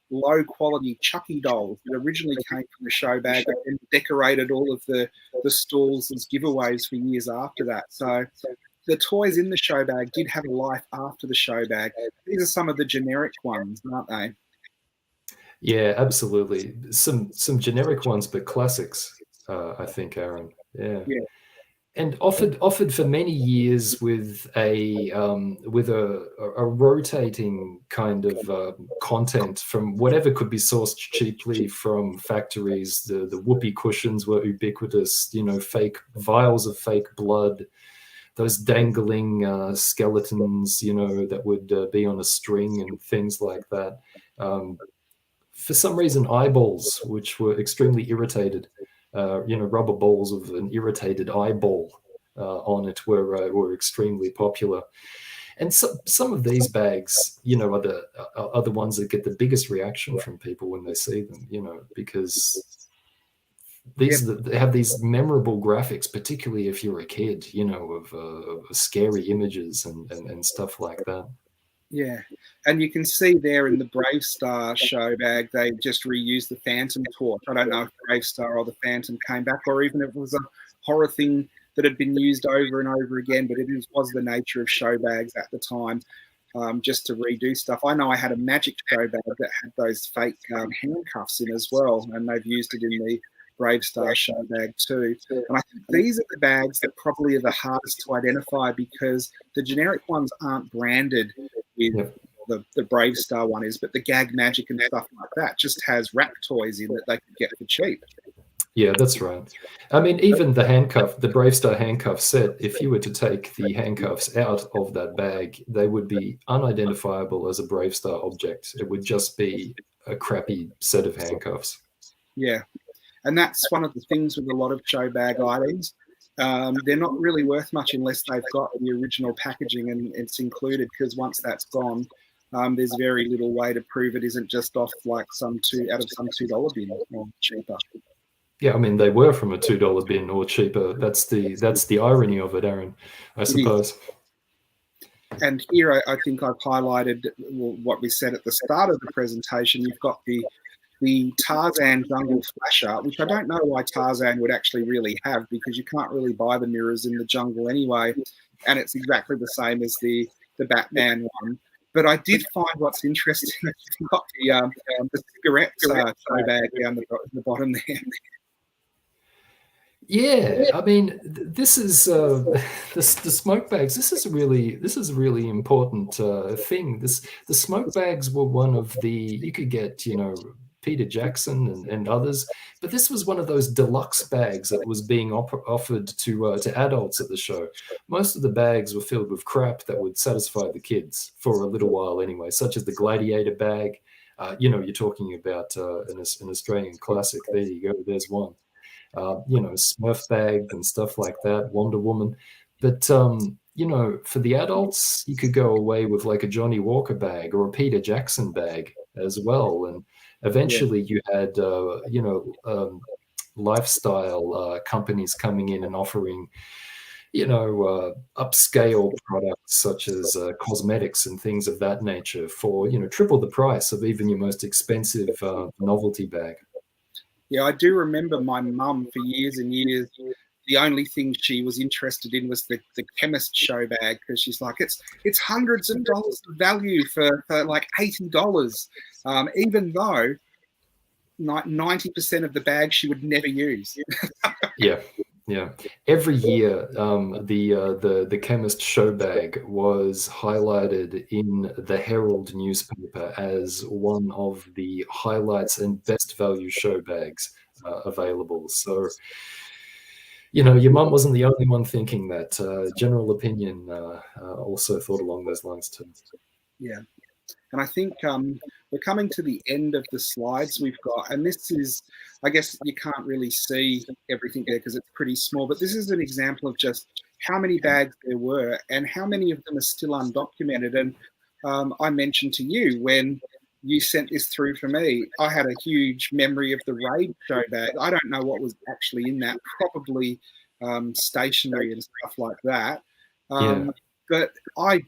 low quality Chucky dolls that originally came from the show bag and decorated all of the stalls as giveaways for years after that. So the toys in the show bag did have a life after the show bag. These are some of the generic ones, aren't they? Yeah, absolutely. Some generic ones, but classics, I think, Aaron. Yeah. And offered for many years with a rotating kind of content from whatever could be sourced cheaply from factories. The whoopee cushions were ubiquitous. Fake vials of fake blood, those dangling skeletons, that would be on a string and things like that. For some reason, eyeballs, which were extremely irritated, rubber balls of an irritated eyeball on it were extremely popular. And so, some of these bags, are the ones that get the biggest reaction from people when they see them, because they have these memorable graphics, particularly if you're a kid, of scary images and stuff like that. Yeah, and you can see there in the Brave Star show bag, they just reused the Phantom torch. I don't know if Brave Star or the Phantom came back, or even if it was a horror thing that had been used over and over again, but it was the nature of show bags at the time, just to redo stuff. I know I had a Magic show bag that had those fake handcuffs in as well, and they've used it in the Brave Star show bag too. And I think these are the bags that probably are the hardest to identify, because the generic ones aren't branded with the Brave Star one is, but the Gag Magic and stuff like that just has wrap toys in that they could get for cheap. Yeah, that's right. I mean, even the Brave Star handcuff set, if you were to take the handcuffs out of that bag, they would be unidentifiable as a Brave Star object. It would just be a crappy set of handcuffs. Yeah. And that's one of the things with a lot of show bag items. They're not really worth much unless they've got the original packaging and it's included, because once that's gone, there's very little way to prove it isn't just off like some $2 bin or cheaper. Yeah, I mean, they were from a $2 bin or cheaper. That's the irony of it, Aaron, I suppose. And here I think I've highlighted what we said at the start of the presentation. You've got the Tarzan Jungle Flasher, which I don't know why Tarzan would actually really have, because you can't really buy the mirrors in the jungle anyway, and it's exactly the same as the Batman one. But I did find what's interesting. You've got the cigarette show bag down the bottom there. Yeah, I mean, this is the smoke bags. This is a really important thing. The smoke bags were one of you could get, Peter Jackson and others, but this was one of those deluxe bags that was being offered to adults at the show. Most of the bags were filled with crap that would satisfy the kids for a little while anyway, such as the Gladiator bag. You're talking about an Australian classic. There you go. There's one. Smurf bag and stuff like that, Wonder Woman. But, for the adults, you could go away with like a Johnny Walker bag or a Peter Jackson bag. as well. And eventually you had, lifestyle companies coming in and offering, upscale products such as cosmetics and things of that nature for, triple the price of even your most expensive novelty bag. Yeah, I do remember my mum for years and years. The only thing she was interested in was the chemist show bag, because she's like, it's hundreds of dollars of value for like $80, even though 90% of the bag she would never use. Yeah. Every year, the chemist show bag was highlighted in the Herald newspaper as one of the highlights and best value show bags available. So, your mum wasn't the only one thinking that. General opinion also thought along those lines too. Yeah. And I think we're coming to the end of the slides we've got. And this is, I guess you can't really see everything there because it's pretty small, but this is an example of just how many bags there were and how many of them are still undocumented. And I mentioned to you when you sent this through for me, I had a huge memory of the Raid show bag. I don't know what was actually in that, probably stationery and stuff like that. But I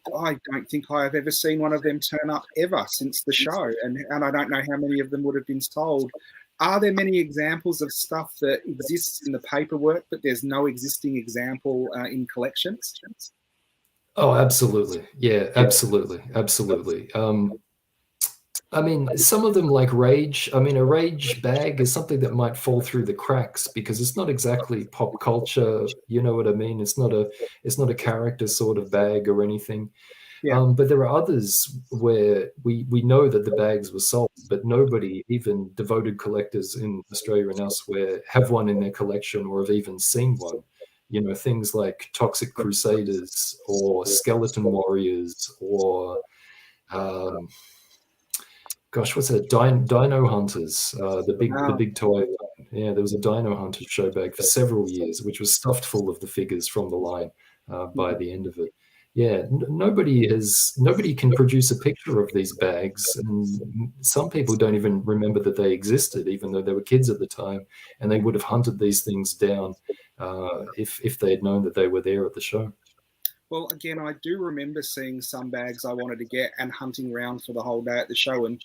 don't think I have ever seen one of them turn up ever since the show. And I don't know how many of them would have been sold. Are there many examples of stuff that exists in the paperwork, but there's no existing example in collections? Oh, absolutely. Yeah, absolutely. I mean, some of them like Rage. I mean, a Rage bag is something that might fall through the cracks because it's not exactly pop culture. You know what I mean? It's not a character sort of bag or anything. Yeah. But there are others where we know that the bags were sold, but nobody, even devoted collectors in Australia and elsewhere, have one in their collection or have even seen one. Things like Toxic Crusaders or Skeleton Warriors or what's that? Dino Hunters, the big toy. Yeah, there was a Dino Hunters show bag for several years, which was stuffed full of the figures from the line by the end of it. Yeah, nobody can produce a picture of these bags, and some people don't even remember that they existed, even though they were kids at the time, and they would have hunted these things down if they had known that they were there at the show. Well, again, I do remember seeing some bags I wanted to get and hunting around for the whole day at the show and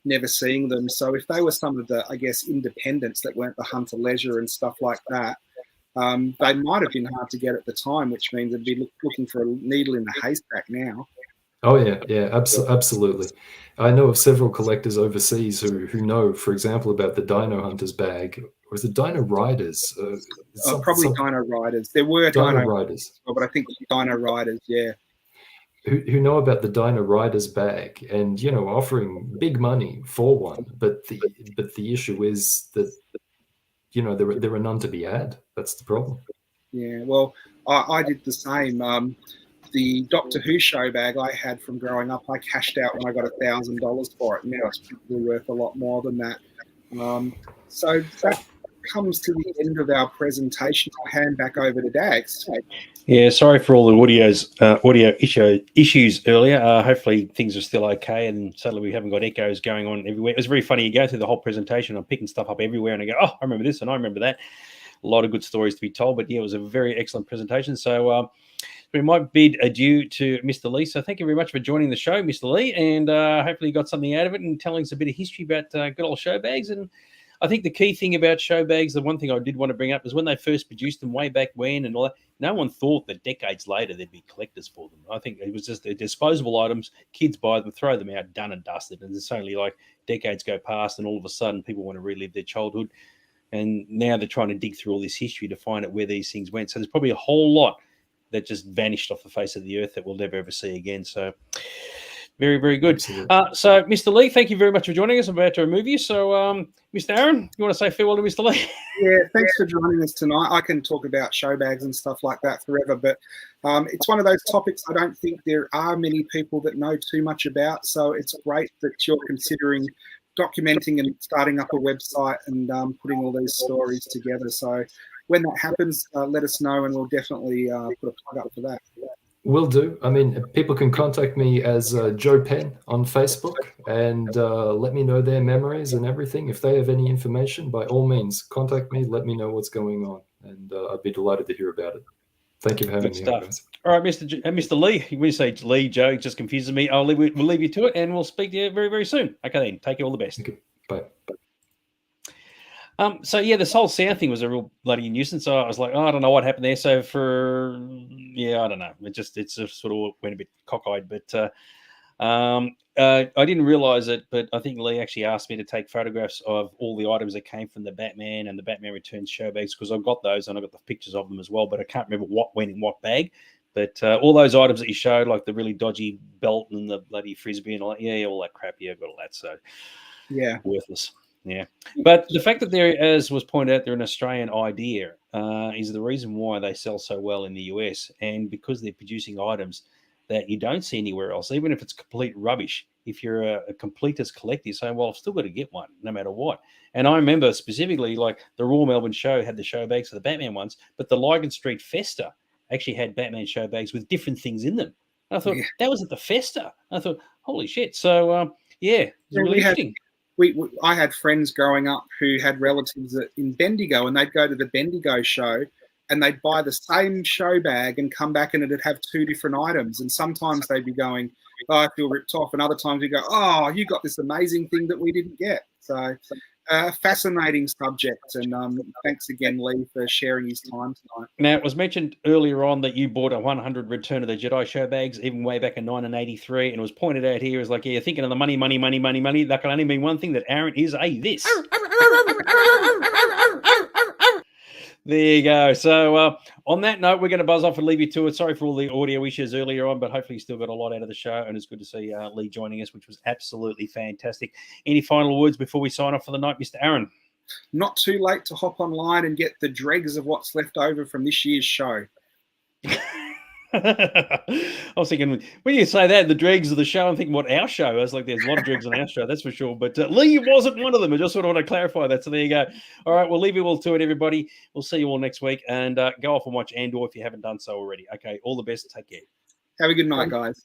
never seeing them. So if they were some of the, I guess, independents that weren't the Hunter Leisure and stuff like that, they might have been hard to get at the time, which means they'd be looking for a needle in the haystack now. Oh, yeah, absolutely. I know of several collectors overseas who know, for example, about the Dino Hunters bag. Or is it Dino Riders? Probably Dino Riders. There were Dino Riders, but I think Dino Riders, yeah. Who know about the Dino Riders bag and, offering big money for one. But the issue is that, there are none to be had. That's the problem. Yeah, well, I did the same. The Doctor Who show bag I had from growing up, I cashed out when I got $1,000 for it. Now it's probably worth a lot more than that. So that comes to the end of our presentation. I'll hand back over to Dags. Yeah, sorry for all the audio issues earlier. Hopefully things are still okay, and suddenly we haven't got echoes going on everywhere. It was very funny. You go through the whole presentation, I'm picking stuff up everywhere, and I go, oh, I remember this and I remember that. A lot of good stories to be told, but yeah, it was a very excellent presentation. So we might bid adieu to Mr. Leigh. So thank you very much for joining the show, Mr. Leigh, and hopefully you got something out of it and telling us a bit of history about good old show bags. And I think the key thing about show bags, the one thing I did want to bring up is when they first produced them way back when and all that, no one thought that decades later there'd be collectors for them. I think it was just disposable items. Kids buy them, throw them out, done and dusted. And it's only like decades go past and all of a sudden people want to relive their childhood. And now they're trying to dig through all this history to find out where these things went. So there's probably a whole lot that just vanished off the face of the earth that we'll never ever see again. So very, very good. So Mr. Leigh, thank you very much for joining us. I'm about to remove you. So Mr. Aaron, you want to say farewell to Mr. Leigh? Yeah, thanks for joining us tonight. I can talk about show bags and stuff like that forever, but it's one of those topics I don't think there are many people that know too much about. So it's great that you're considering documenting and starting up a website and putting all these stories together. So when that happens, let us know and we'll definitely put a plug up for that. Will do. I mean, people can contact me as Joe Penn on Facebook and let me know their memories and everything. If they have any information, by all means, contact me. Let me know what's going on, and I'd be delighted to hear about it. Thank you for having Good me stuff. on, guys. All right, Mr. Leigh. When you say Leigh, Joe, it just confuses me. We'll leave you to it, and we'll speak to you very, very soon. Okay, then. Take you all the best. Thank you. Bye. So yeah, this whole sound thing was a real bloody nuisance. So I was like, I don't know what happened there. So I don't know. It just sort of went a bit cockeyed. But I didn't realize it. But I think Leigh actually asked me to take photographs of all the items that came from the Batman and the Batman Returns show bags, because I've got those and I've got the pictures of them as well. But I can't remember what went in what bag. But all those items that you showed, like the really dodgy belt and the bloody frisbee and all that, all that crap, I've got all that. So Yeah, worthless. Yeah, but the fact that there, as was pointed out, they're an Australian idea is the reason why they sell so well in the US, and because they're producing items that you don't see anywhere else, even if it's complete rubbish. If you're a completist collector, you're saying, well, I've still got to get one no matter what. And I remember specifically, like the Royal Melbourne Show had the show bags for the Batman ones, but the Lygon Street Festa actually had Batman show bags with different things in them. And I thought, that was at the Festa. I thought, holy shit. So, it's really interesting. I had friends growing up who had relatives in Bendigo, and they'd go to the Bendigo show and they'd buy the same show bag and come back and it'd have two different items. And sometimes they'd be going, oh, I feel ripped off. And other times you go, oh, you got this amazing thing that we didn't get. So fascinating subject. And thanks again, Leigh, for sharing his time tonight. Now, it was mentioned earlier on that you bought a 100 Return of the Jedi show bags, even way back in 1983. And it was pointed out here as like, you're thinking of the money. That can only mean one thing, that Aaron is this. There you go. So on that note, we're going to buzz off and leave you to it. Sorry for all the audio issues earlier on, but hopefully you still got a lot out of the show. And it's good to see Leigh joining us, which was absolutely fantastic. Any final words before we sign off for the night, Mr. Aaron? Not too late to hop online and get the dregs of what's left over from this year's show. I was thinking, when you say that, the dregs of the show, I'm thinking, what, our show? I was like, there's a lot of dregs on our show, that's for sure. But Leigh wasn't one of them. I just sort of want to clarify that. So there you go. All right, we'll leave you all to it, everybody. We'll see you all next week. And go off and watch Andor if you haven't done so already. Okay, all the best. Take care. Have a good night, guys.